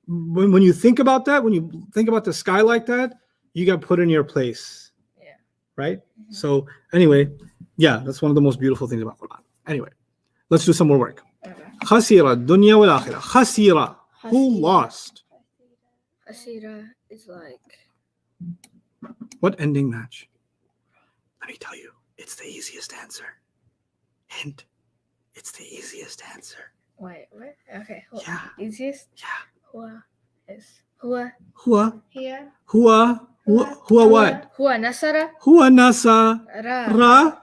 S2: when you think about that, when you think about the sky like that, you got put in your place. Yeah. Right? So anyway, that's one of the most beautiful things about Quran. Anyway, let's do some more work. Khasira, dunya wal akhirah. Khasira, who lost?
S1: Khasira is like...
S2: What ending match? Let me tell you, it's the easiest answer. Hint, it's the easiest answer.
S1: Wait, what? Okay.
S2: Yeah.
S1: Easiest?
S2: Yeah.
S1: Hua is... Hua.
S3: Here.
S2: Hua what?
S1: Hua nasara.
S2: Hua nasa. Ra.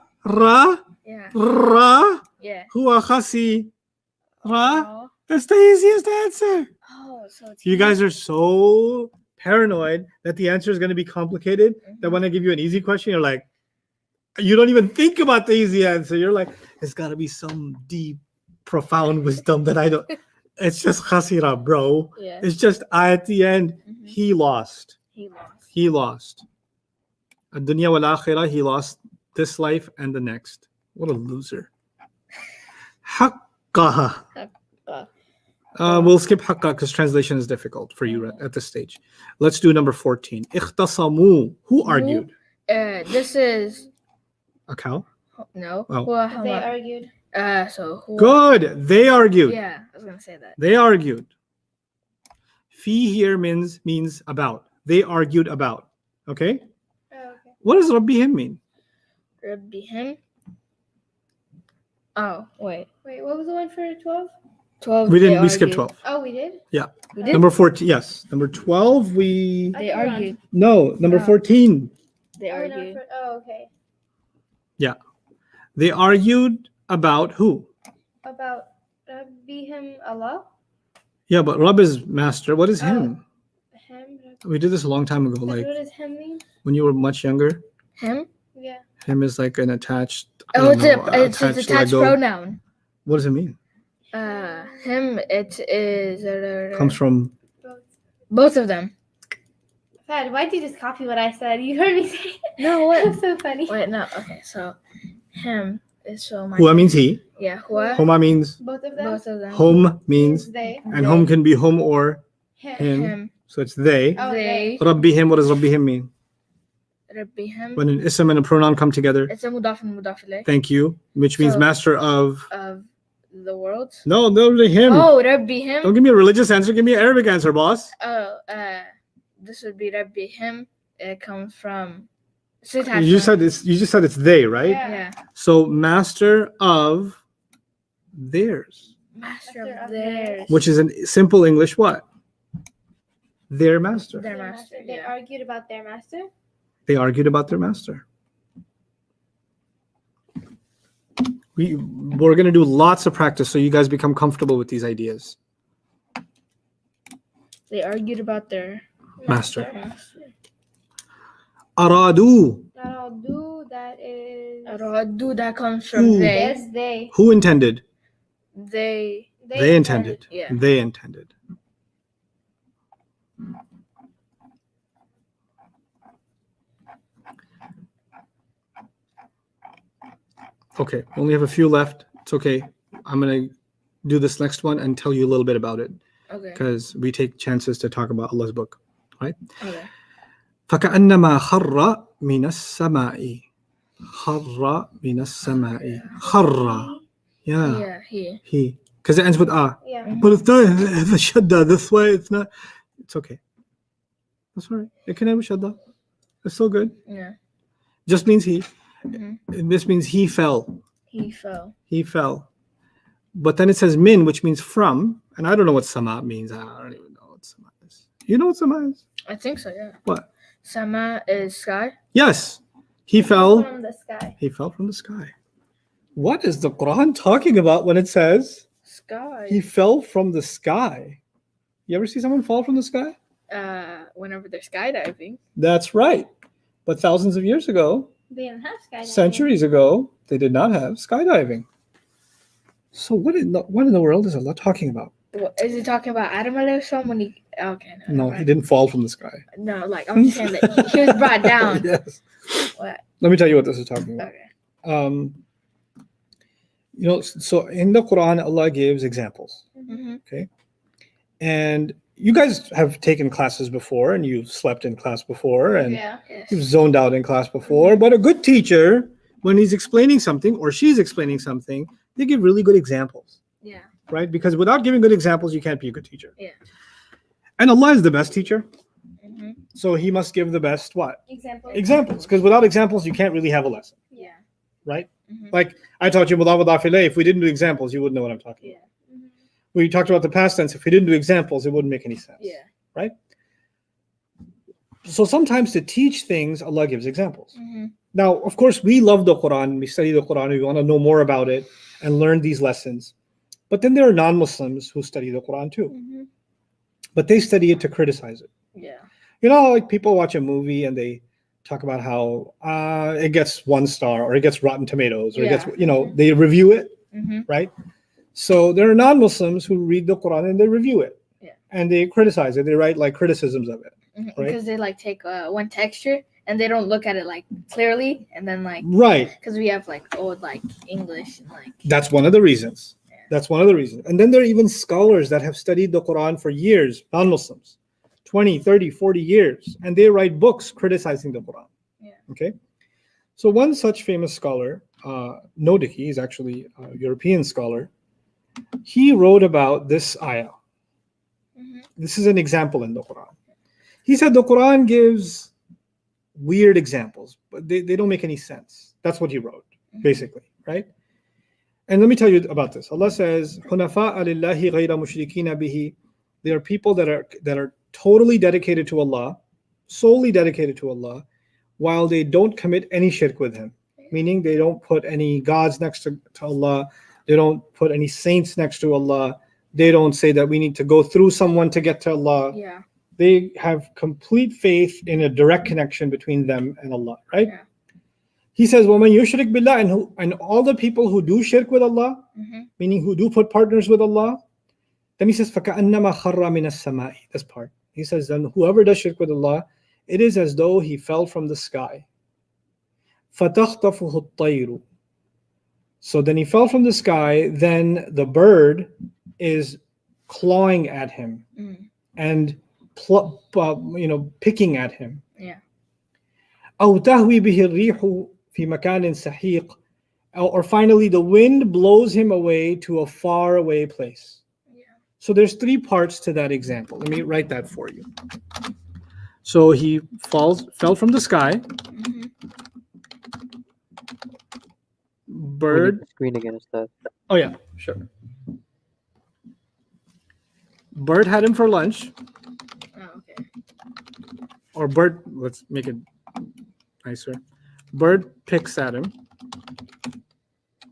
S1: Yeah.
S2: Ra.
S1: Yeah.
S2: Hua khasi. Ra.
S1: Oh.
S2: That's the easiest answer.
S1: Oh, so it's...
S2: You guys are so paranoid that the answer is going to be complicated that when I give you an easy question, you're like, you don't even think about the easy answer. You're like, there's got to be some deep, profound wisdom that I don't. It's just khasira, bro. Yeah. It's just at the end, he lost. He lost. Ad-dunya wal akhirah, he lost this life and the next. What a loser. How حقها. We'll skip حقها because translation is difficult for you at this stage. Let's do number 14. اختصموا. Who argued?
S1: This is
S2: A cow?
S1: no.
S2: Oh.
S3: They argued.
S1: So who?
S2: Good. They argued.
S1: Yeah, I was gonna say that.
S2: They argued. Fi here means about. They argued about. Okay?
S3: Oh, okay.
S2: What does Rabbihim mean?
S1: Rabbihim. Oh wait,
S3: Wait, what was the one for 12?
S1: 12.
S2: We didn't.
S1: they
S2: We skipped
S1: argued.
S2: 12.
S3: Oh, we did?
S1: We did.
S2: Number 14. Yes. Number 12. We.
S1: They argued.
S2: No. Number
S1: Oh.
S2: 14.
S1: They
S3: Oh, no,
S1: argued.
S3: okay.
S2: They argued about who?
S3: About Rabbihim Allah?
S2: Yeah, but Rabb is master. What is him?
S3: Him?
S2: We did this a long time ago.
S3: What
S2: Like
S3: does him mean?
S2: when you were much younger.
S1: Him.
S3: Yeah.
S2: Him is like an attached. I
S1: Oh,
S2: don't
S1: it's
S2: know,
S1: it's an attached
S2: Lego.
S1: pronoun.
S2: What does it mean?
S1: Him. It is.
S2: Comes from.
S1: Both of them.
S3: Fad, why'd you just copy what I said? You heard me say it.
S1: No,
S3: That
S1: what?
S3: was so funny.
S1: Wait, no. Okay, so him is so much.
S2: Hua means he.
S1: Yeah, Hua.
S2: Homa means
S3: Both of them?
S1: Both of them.
S2: home means,
S3: They.
S2: and home can be home or
S3: Him.
S2: him.
S1: Him.
S2: So it's they.
S3: Oh,
S1: They.
S2: Rabbihim. What does Rabbihim mean?
S1: Rabbihim.
S2: When an ism and a pronoun come together.
S1: It's a mudaf and mudaf ilayh
S2: Thank you. Which means
S1: So-
S2: master of.
S1: the world.
S2: No, the him.
S1: Oh, Rabbihim.
S2: Don't give me a religious answer. Give me an Arabic answer, boss.
S1: Oh, this would be Rabbihim. It comes from.
S2: You just said it's. You just said it's they, right?
S3: Yeah.
S1: Yeah.
S2: So master of theirs,
S1: Master
S3: Master
S1: of
S3: of
S1: theirs.
S3: theirs.
S2: which is in simple English, what? Their master.
S1: Their master.
S3: They
S1: Yeah.
S3: argued about their master?
S2: They argued about their master. We're going to do lots of practice so you guys become comfortable with these ideas.
S1: They argued about their
S2: Master.
S1: master.
S2: Aradu.
S3: Aradu, that is.
S1: Aradu, that comes from
S2: Who?
S1: they.
S3: Yes, they.
S2: Who intended?
S1: They.
S2: They intended.
S1: Yeah.
S2: They intended. Okay, we only have a few left. It's okay. I'm going to do this next one and tell you a little bit about it
S1: Okay.
S2: because we take chances to talk about Allah's book, right?
S1: Okay.
S2: فكأنما خر من السماء خر من السماء خر yeah
S1: Yeah.
S2: he because it ends with ah
S3: Yeah.
S2: but it's not the shadda this way it's not it's okay that's all right it can end with shadda it's so good
S1: Yeah.
S2: just means he
S1: Mhm.
S2: and this means he fell
S1: He fell.
S2: but then it says min which means from and I don't know what sama means I don't even know what sama is you know what sama is
S1: I think so. Yeah.
S2: what
S1: Sama is sky.
S2: yes he fell
S3: From the sky.
S2: He fell from the sky. What is the Quran talking about when it says
S1: Sky.
S2: he fell from the sky? You ever see someone fall from the sky?
S1: Whenever they're skydiving.
S2: That's right. But thousands of years ago,
S3: They didn't have skydiving.
S2: centuries ago, they did not have skydiving. So what in the world is Allah talking about?
S1: Is he talking about Adam alayhi salam when he? Okay.
S2: No, he didn't fall from the sky.
S1: No, like I'm just saying that he was brought down.
S2: Yes.
S1: What?
S2: Let me tell you what this is talking about.
S1: Okay.
S2: So in the Quran, Allah gives examples.
S1: Mm-hmm.
S2: And you guys have taken classes before and you've slept in class before and
S3: Yeah.
S1: Yes.
S2: you've zoned out in class before. But a good teacher, when he's explaining something or she's explaining something, they give really good examples,
S1: Yeah.
S2: right? Because without giving good examples, you can't be a good teacher.
S1: Yeah.
S2: And Allah is the best teacher.
S1: Mm-hmm.
S2: So he must give the best what?
S3: Example.
S2: Examples. Because without examples, you can't really have a lesson,
S1: Yeah.
S2: right?
S1: Mm-hmm.
S2: Like I taught you mudaf mudaf ilayh. If we didn't do examples, you wouldn't know what I'm talking about.
S1: Yeah.
S3: Mhm.
S2: We talked about the past tense. If we didn't do examples, it wouldn't make any sense.
S1: Yeah.
S2: So sometimes to teach things, Allah gives examples.
S1: Mm-hmm.
S2: Now, of course, we love the Quran. We study the Quran. We want to know more about it and learn these lessons. But then there are non-Muslims who study the Quran too.
S1: Mm-hmm.
S2: But they study it to criticize it.
S1: Yeah.
S2: You know, like people watch a movie and they talk about how it gets 1 star or it gets Rotten Tomatoes or it gets, they review it,
S1: Mm-hmm.
S2: right? So there are non-Muslims who read the Quran and they review it.
S1: Yeah.
S2: And they criticize it. They write like criticisms of it.
S1: Mm-hmm.
S2: Right.
S1: Because they like take one texture and they don't look at it like clearly, and then like
S2: Right.
S1: because we have like old like English and like
S2: That's one of the reasons.
S1: Yeah.
S2: That's one of the reasons. And then there are even scholars that have studied the Quran for years, non-Muslims, 20, 30, 40 years, and they write books criticizing the Quran.
S1: Yeah.
S2: Okay. So one such famous scholar, Nodiki, he's actually a European scholar, he wrote about this ayah. This is an example in the Quran. He said the Quran gives weird examples, but they don't make any sense. That's what he wrote, basically, right? And let me tell you about this. Allah says, "Hunafa'a lillahi ghayra mushrikina bihi." They are people that are totally dedicated to Allah, solely dedicated to Allah, while they don't commit any shirk with Him. Meaning they don't put any gods next to Allah. They don't put any saints next to Allah. They don't say that we need to go through someone to get to Allah.
S1: Yeah.
S2: They have complete faith in a direct connection between them and Allah, right?
S1: Yeah.
S2: He says, وَمَنْ يُشْرِكْ بِاللَّهِ, and all the people who do shirk with Allah, meaning who do put partners with Allah, then he says, فَكَأَنَّمَا خَرَّ مِنَ السَّمَاءِ. This part. He says, then whoever does shirk with Allah, it is as though he fell from the sky. فَتَخْطَفُهُ الطَّيْرُ. So then he fell from the sky, then the bird is clawing at him and picking at him.
S1: Yeah.
S2: أو تهوي به الريح في مكان سحيق. Or finally the wind blows him away to a far away place.
S1: Yeah.
S2: So there's three parts to that example. Let me write that for you. So he fell from the sky. Bird.
S4: Screen again, Ustadh.
S2: Oh yeah, sure. Bird had him for lunch.
S1: Oh, okay.
S2: Or bird, let's make it nicer. Bird picks at him.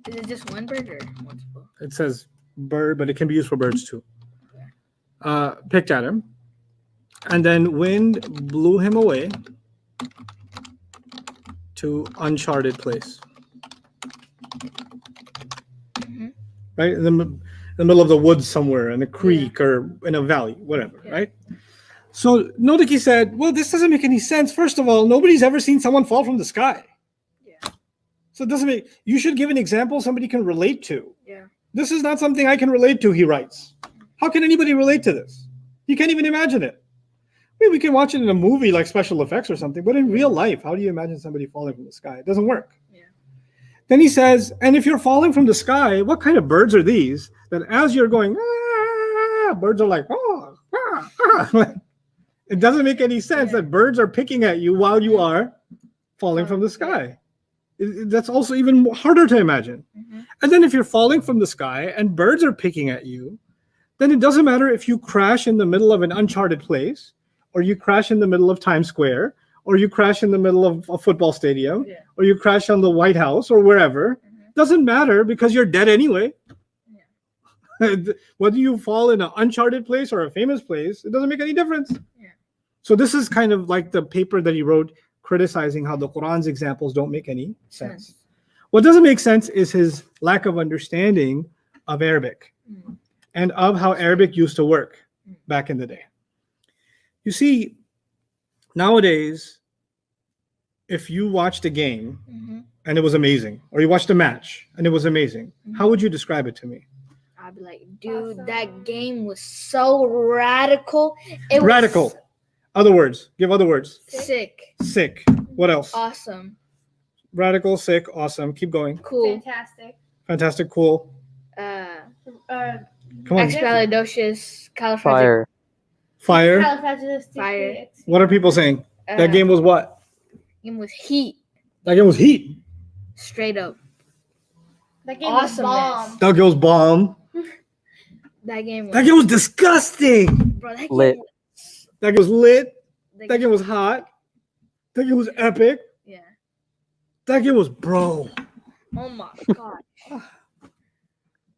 S1: Is it just one bird or multiple?
S2: It says bird, but it can be used for birds too. Picked at him. And then wind blew him away to uncharted place. Right? In the middle of the woods somewhere, in a creek or in a valley, whatever, right? So Nodiki said, well, this doesn't make any sense. First of all, nobody's ever seen someone fall from the sky.
S1: Yeah.
S2: So it doesn't make, you should give an example somebody can relate to.
S1: Yeah.
S2: This is not something I can relate to, he writes. How can anybody relate to this? You can't even imagine it. I mean, we can watch it in a movie like special effects or something, but in real life, how do you imagine somebody falling from the sky? It doesn't work.
S1: Yeah.
S2: Then he says, and if you're falling from the sky, what kind of birds are these? That as you're going, birds are like, oh, it doesn't make any sense that birds are picking at you while you are falling from the sky. That's also even harder to imagine. And then if you're falling from the sky and birds are picking at you, then it doesn't matter if you crash in the middle of an uncharted place, or you crash in the middle of Times Square, or you crash in the middle of a football stadium, or you crash on the White House or wherever. Doesn't matter because you're dead anyway. Whether you fall in an uncharted place or a famous place, it doesn't make any difference. So this is kind of like the paper that he wrote criticizing how the Quran's examples don't make any sense. What doesn't make sense is his lack of understanding of Arabic and of how Arabic used to work back in the day. You see, nowadays, if you watched a game and it was amazing, or you watched a match and it was amazing, how would you describe it to me?
S1: I'd be like, dude, that game was so radical. It
S2: Radical.
S1: was
S2: Other words. Give other words.
S1: sick.
S2: Sick. What else?
S1: Awesome.
S2: Radical, sick, awesome. Keep going.
S1: Cool.
S3: Fantastic.
S2: Fantastic, cool. Come on.
S1: Expialidocious.
S4: Fire.
S2: Fire.
S3: Fire.
S2: What are people saying? That game was what?
S1: Game was heat.
S2: That game was heat.
S1: Straight up.
S3: That game was
S1: Awesomeness.
S3: bomb.
S2: That game was bomb.
S1: That game was,
S2: That game was disgusting.
S1: bro, that
S4: Lit.
S1: game was,
S2: That game was lit.
S1: that
S2: That game was hot. That game was epic.
S1: yeah.
S2: That game was bro.
S1: Oh my god.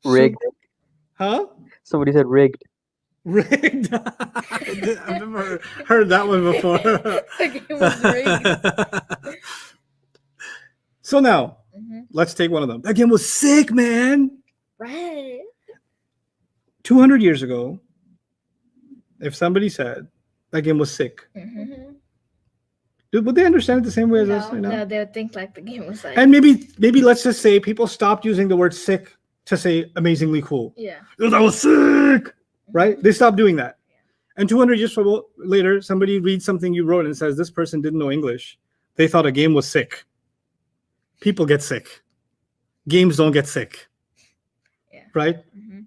S4: Rigged.
S2: Huh?
S4: Somebody said rigged.
S2: Rigged. I've never heard that one before.
S1: That game was rigged.
S2: So now, let's take one of them. That game was sick, man.
S1: Right.
S2: 200 years ago, if somebody said that game was sick, would they understand it the same way as us right now?
S1: No, they would think like the game was like.
S2: And maybe let's just say people stopped using the word sick to say amazingly cool.
S1: Yeah.
S2: Oh, that was sick, right? They stopped doing that. And 200 years later, somebody reads something you wrote and says, this person didn't know English. They thought a game was sick. People get sick. Games don't get sick.
S1: Yeah.
S2: Right?
S1: Mm-hmm.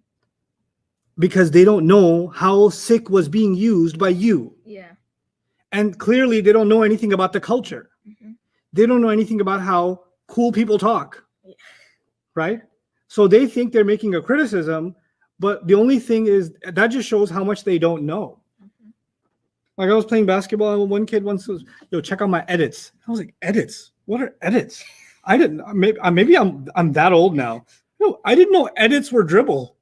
S2: Because they don't know how sick was being used by you.
S1: Yeah.
S2: And clearly they don't know anything about the culture.
S1: Mm-hmm.
S2: They don't know anything about how cool people talk.
S1: Yeah.
S2: Right? So they think they're making a criticism, but the only thing is that just shows how much they don't know.
S1: Mm-hmm.
S2: Like I was playing basketball and one kid once was, yo, check out my edits. I was like, edits? What are edits? I didn't, maybe I'm that old now. No, I didn't know edits were dribble.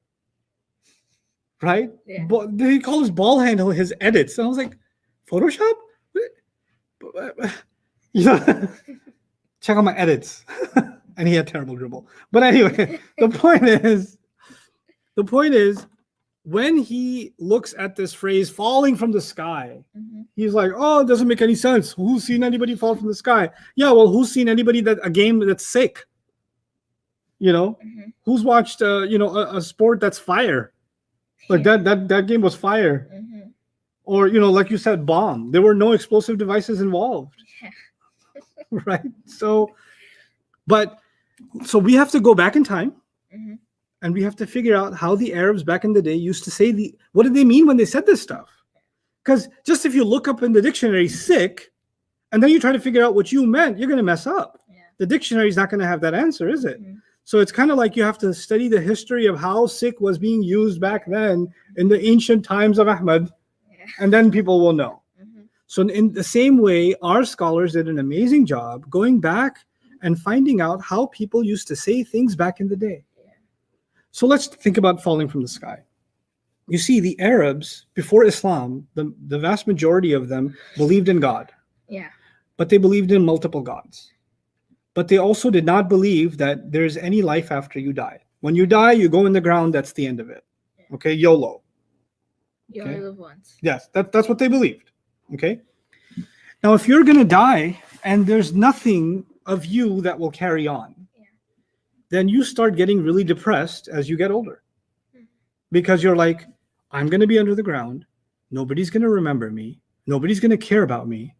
S2: Right?
S1: Yeah.
S2: But they call his ball handle his edits. And I was like, Photoshop? Yeah. Check out my edits. And he had terrible dribble. But anyway, the point is, when he looks at this phrase falling from the sky,
S1: Mm-hmm.
S2: he's like, oh, it doesn't make any sense. Who's seen anybody fall from the sky? Yeah, well, who's seen anybody a game that's sick? You know,
S1: Mm-hmm.
S2: who's watched a sport that's fire? Like that game was fire.
S1: Mm-hmm.
S2: Or, like you said, bomb. There were no explosive devices involved.
S1: Yeah.
S2: Right? So we have to go back in time.
S1: Mm-hmm.
S2: And we have to figure out how the Arabs back in the day used to say what did they mean when they said this stuff? Because just if you look up in the dictionary sick, and then you try to figure out what you meant, you're going to mess up.
S1: Yeah.
S2: The dictionary is not going to have that answer, is it?
S1: Mm-hmm.
S2: So it's kind of like you have to study the history of how sick was being used back then in the ancient times of Ahmad, and then people will know.
S1: Mm-hmm.
S2: So in the same way, our scholars did an amazing job going back and finding out how people used to say things back in the day. So let's think about falling from the sky. You see, the Arabs, before Islam, the vast majority of them believed in God.
S1: Yeah.
S2: But they believed in multiple gods. But they also did not believe that there's any life after you die. When you die, you go in the ground, that's the end of it. Okay, YOLO.
S1: You
S2: Okay.
S1: only live once.
S2: Yes, that's what they believed. Okay. Now, if you're going to die and there's nothing of you that will carry on, then you start getting really depressed as you get older. Because you're like, I'm going to be under the ground. Nobody's going to remember me. Nobody's going to care about me.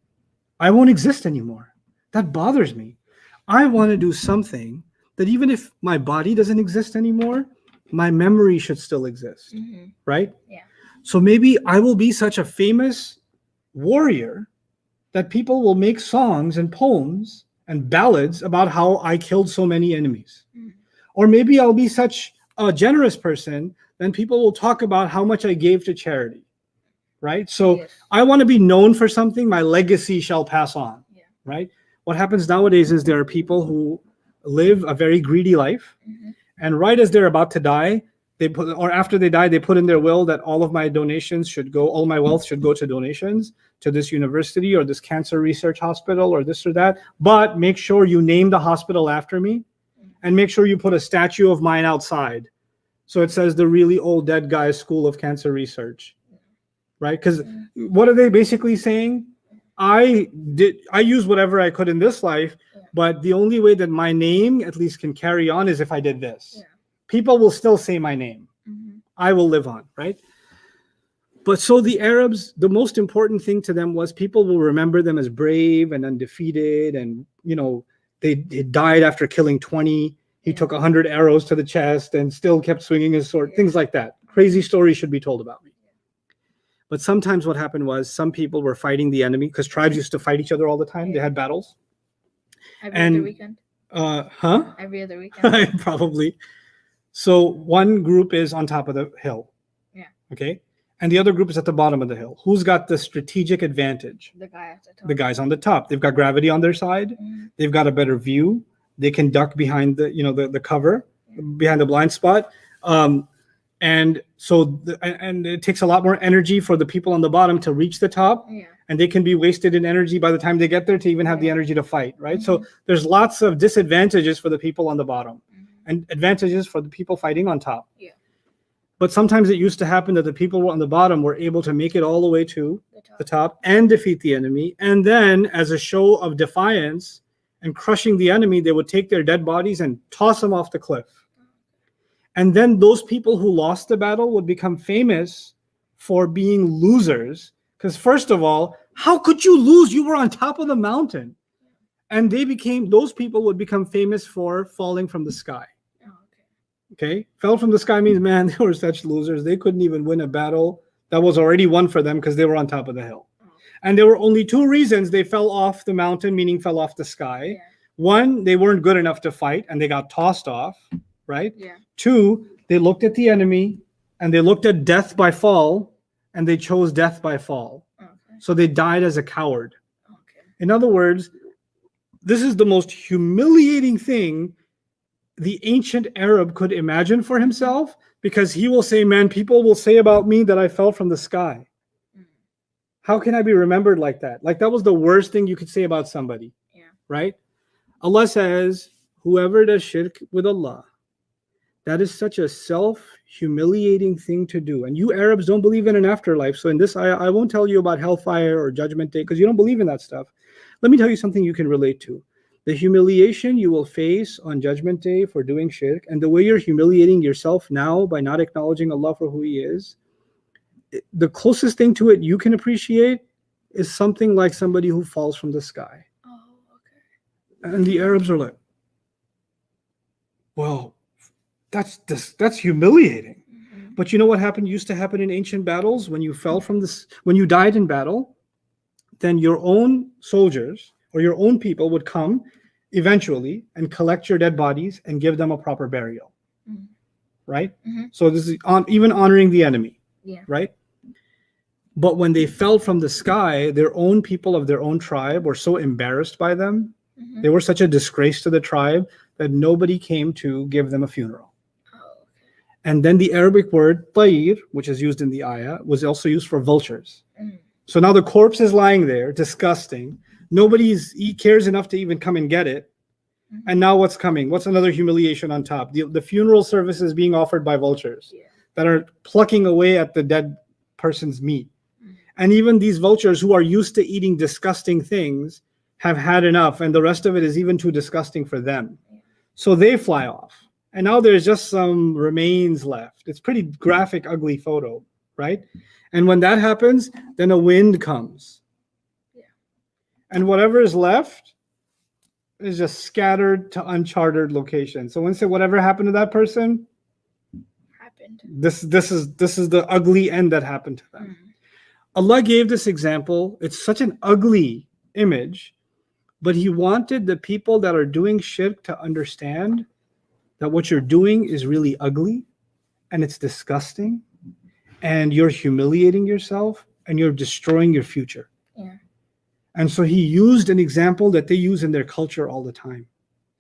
S2: I won't exist anymore. That bothers me. I want to do something that even if my body doesn't exist anymore, my memory should still exist.
S1: Mm-hmm.
S2: Right?
S1: Yeah.
S2: So maybe I will be such a famous warrior that people will make songs and poems and ballads about how I killed so many enemies.
S1: Mm-hmm.
S2: Or maybe I'll be such a generous person, then people will talk about how much I gave to charity. Right? So
S1: Yes.
S2: I want to be known for something, my legacy shall pass on.
S1: Yeah.
S2: Right? What happens nowadays is there are people who live a very greedy life,
S1: Mm-hmm.
S2: and right as they're about to die, after they die, they put in their will that all of my donations should go, all my wealth should go to donations to this university or this cancer research hospital or this or that. But make sure you name the hospital after me, and make sure you put a statue of mine outside. So it says the really old dead guy's School of Cancer Research, right? Because what are they basically saying? I used whatever I could in this life, but the only way that my name at least can carry on is if I did this.
S1: Yeah.
S2: People will still say my name.
S1: Mm-hmm.
S2: I will live on, right? But so the Arabs, the most important thing to them was people will remember them as brave and undefeated, and they died after killing 20. He took 100 arrows to the chest and still kept swinging his sword, things like that. Crazy stories should be told about me. But sometimes what happened was some people were fighting the enemy, because tribes used to fight each other all the time. They had battles.
S1: Every other weekend.
S2: Every
S1: other weekend.
S2: Probably. So one group is on top of the hill.
S1: Yeah.
S2: Okay. And the other group is at the bottom of the hill. Who's got the strategic advantage?
S1: The guy at the top.
S2: The guys on the top. They've got gravity on their side.
S1: Mm-hmm.
S2: They've got a better view. They can duck behind the cover, behind the blind spot. And so it takes a lot more energy for the people on the bottom to reach the top.
S1: Yeah.
S2: And they can be wasted in energy by the time they get there to even have the energy to fight, right? So there's lots of disadvantages for the people on the bottom and advantages for the people fighting on top.
S1: Yeah.
S2: But sometimes it used to happen that the people on the bottom were able to make it all the way to the top and defeat the enemy. And then as a show of defiance and crushing the enemy, they would take their dead bodies and toss them off the cliff. And then those people who lost the battle would become famous for being losers. Because first of all, how could you lose? You were on top of the mountain. And those people would become famous for falling from the sky. Okay? Fell from the sky means, man, they were such losers. They couldn't even win a battle that was already won for them because they were on top of the hill. And there were only two reasons they fell off the mountain, meaning fell off the sky.
S1: Yeah.
S2: One, they weren't good enough to fight and they got tossed off, right?
S1: Yeah.
S2: Two, they looked at the enemy and they looked at death by fall and they chose death by fall.
S1: Okay.
S2: So they died as a coward.
S1: Okay.
S2: In other words, this is the most humiliating thing the ancient Arab could imagine for himself, because he will say, man, people will say about me that I fell from the sky. How can I be remembered like that? Like that was the worst thing you could say about somebody.
S1: Yeah.
S2: Right? Allah says, whoever does shirk with Allah, that is such a self-humiliating thing to do. And you Arabs don't believe in an afterlife. So in this ayah, I won't tell you about hellfire or judgment day because you don't believe in that stuff. Let me tell you something you can relate to. The humiliation you will face on judgment day for doing shirk, and the way you're humiliating yourself now by not acknowledging Allah for who He is, the closest thing to it you can appreciate is something like somebody who falls from the sky.
S1: Oh, okay.
S2: And the Arabs are like, well, that's humiliating.
S1: Mm-hmm.
S2: But you know what used to happen in ancient battles? When you fell from this, when you died in battle, then your own soldiers or your own people would come eventually and collect your dead bodies and give them a proper burial.
S1: Mm-hmm.
S2: Right?
S1: Mm-hmm.
S2: So this is even honoring the enemy.
S1: Yeah.
S2: Right? But when they fell from the sky, their own people of their own tribe were so embarrassed by them.
S1: Mm-hmm.
S2: They were such a disgrace to the tribe that nobody came to give them a funeral.
S1: Oh, okay.
S2: And then the Arabic word tayr, which is used in the ayah, was also used for vultures.
S1: Mm.
S2: So now the corpse is lying there, disgusting. He cares enough to even come and get it.
S1: Mm-hmm.
S2: And now what's coming? What's another humiliation on top? The funeral service is being offered by vultures that are plucking away at the dead person's meat.
S1: Mm-hmm.
S2: And even these vultures who are used to eating disgusting things have had enough, and the rest of it is even too disgusting for them. So they fly off. And now there's just some remains left. It's pretty graphic, ugly photo, right? And when that happens, then a wind comes.
S1: Yeah.
S2: And whatever is left is just scattered to uncharted locations. So when say whatever happened to that person,
S1: Happened.
S2: this is the ugly end that happened to them.
S1: Mm-hmm.
S2: Allah gave this example. It's such an ugly image, but He wanted the people that are doing shirk to understand that what you're doing is really ugly and it's disgusting and you're humiliating yourself and you're destroying your future.
S1: Yeah.
S2: And so He used an example that they use in their culture all the time,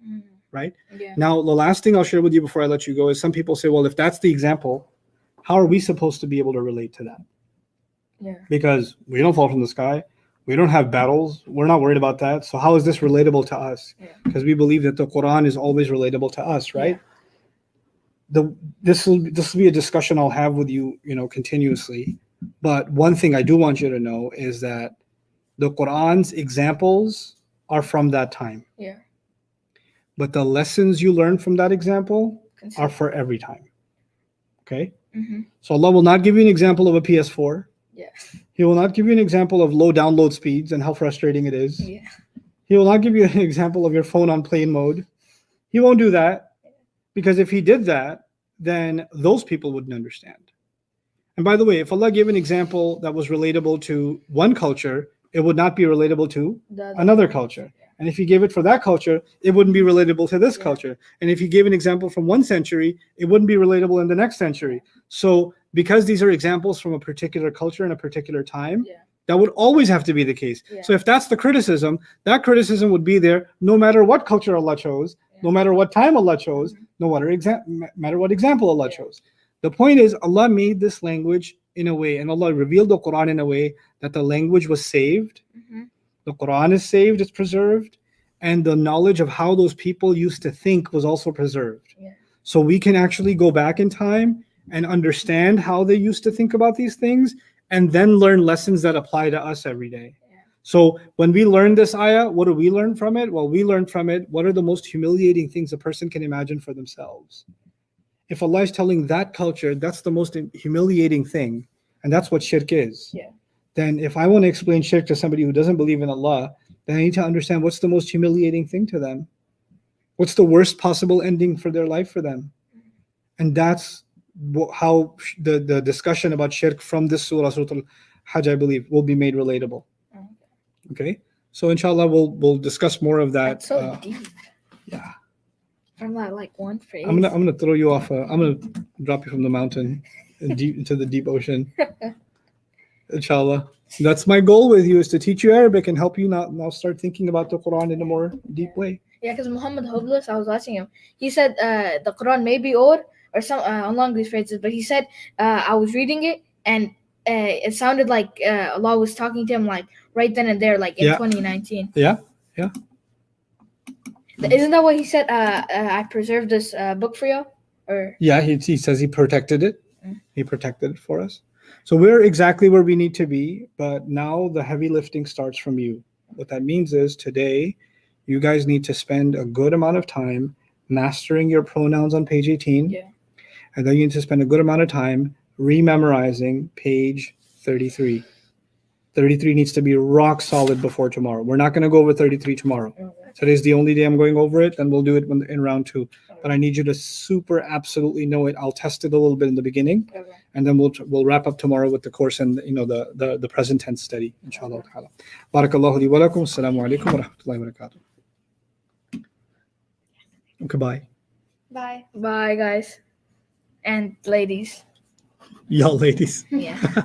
S1: Mm-hmm.
S2: right?
S1: Yeah.
S2: Now, the last thing I'll share with you before I let you go is some people say, well, if that's the example, how are we supposed to be able to relate to that?
S1: Yeah.
S2: Because we don't fall from the sky. We don't have battles. We're not worried about that. So how is this relatable to us?
S1: Yeah.
S2: Because we believe that the Quran is always relatable to us, right? This will be a discussion I'll have with you, continuously. But one thing I do want you to know is that the Quran's examples are from that time.
S1: Yeah.
S2: But the lessons you learn from that example
S1: Consider.
S2: are for every time. Okay?
S1: Mm-hmm.
S2: So Allah will not give you an example of a PS4.
S1: Yeah.
S2: He will not give you an example of low download speeds and how frustrating it is.
S1: Yeah.
S2: He will not give you an example of your phone on plane mode. He won't do that, because if He did that, then those people wouldn't understand. And by the way, if Allah gave an example that was relatable to one culture, it would not be relatable to another culture. And if He gave it for that culture, it wouldn't be relatable to this culture. And if He gave an example from one century, it wouldn't be relatable in the next century. So because these are examples from a particular culture and a particular time, that would always have to be the case.
S1: Yeah.
S2: So if that's the criticism, that criticism would be there no matter what culture Allah chose, no matter what time Allah chose, no matter what example Allah chose. The point is, Allah made this language in a way, and Allah revealed the Quran in a way that the language was saved.
S1: Mm-hmm.
S2: The Quran is saved, it's preserved, and the knowledge of how those people used to think was also preserved.
S1: Yeah.
S2: So we can actually go back in time and understand how they used to think about these things, and then learn lessons that apply to us every day.
S1: Yeah.
S2: So when we learn this ayah, what do we learn from it? Well, we learn from it what are the most humiliating things a person can imagine for themselves. if Allah is telling that culture that's the most humiliating thing, and that's what shirk is,
S1: Yeah.
S2: then if I want to explain shirk to somebody who doesn't believe in Allah, then I need to understand what's the most humiliating thing to them. What's the worst possible ending for their life for them? And that's how the discussion about shirk from this surah, Surah Al-Hajj, I believe, will be made relatable. Okay? So inshallah, we'll discuss more of that.
S1: That's so deep.
S2: Yeah.
S1: From that like one phrase.
S2: I'm gonna throw you off. I'm gonna drop you from the mountain deep into the deep ocean. Inshallah, that's my goal with you, is to teach you Arabic and help you now start thinking about the Quran in a more deep way.
S1: Yeah, because Muhammad Hoblis, I was watching him. He said the Quran may be old or some along these phrases, but he said I was reading it and it sounded like Allah was talking to him like right then and there, like in 2019.
S2: Yeah.
S1: Isn't that what he said? I preserved this book for you, or
S2: Yeah, he says he protected it.
S1: Mm.
S2: He protected it for us. So we're exactly where we need to be, but now the heavy lifting starts from you. What that means is today, you guys need to spend a good amount of time mastering your pronouns on page 18.
S1: Yeah.
S2: And then you need to spend a good amount of time rememorizing page 33. 33 needs to be rock solid before tomorrow. We're not going to go over 33 tomorrow. Today's the only day I'm going over it, and we'll do it in round 2. But I need you to super absolutely know it. I'll test it a little bit in the beginning, and then we'll wrap up tomorrow with the course and the present tense study, inshallah ta'ala. Barakallahu li wa lakum. Assalamu alaikum wa rahmatullahi wa barakatuh. Okay, bye.
S3: Bye.
S1: bye guys and ladies.
S2: Y'all ladies.
S1: Yeah.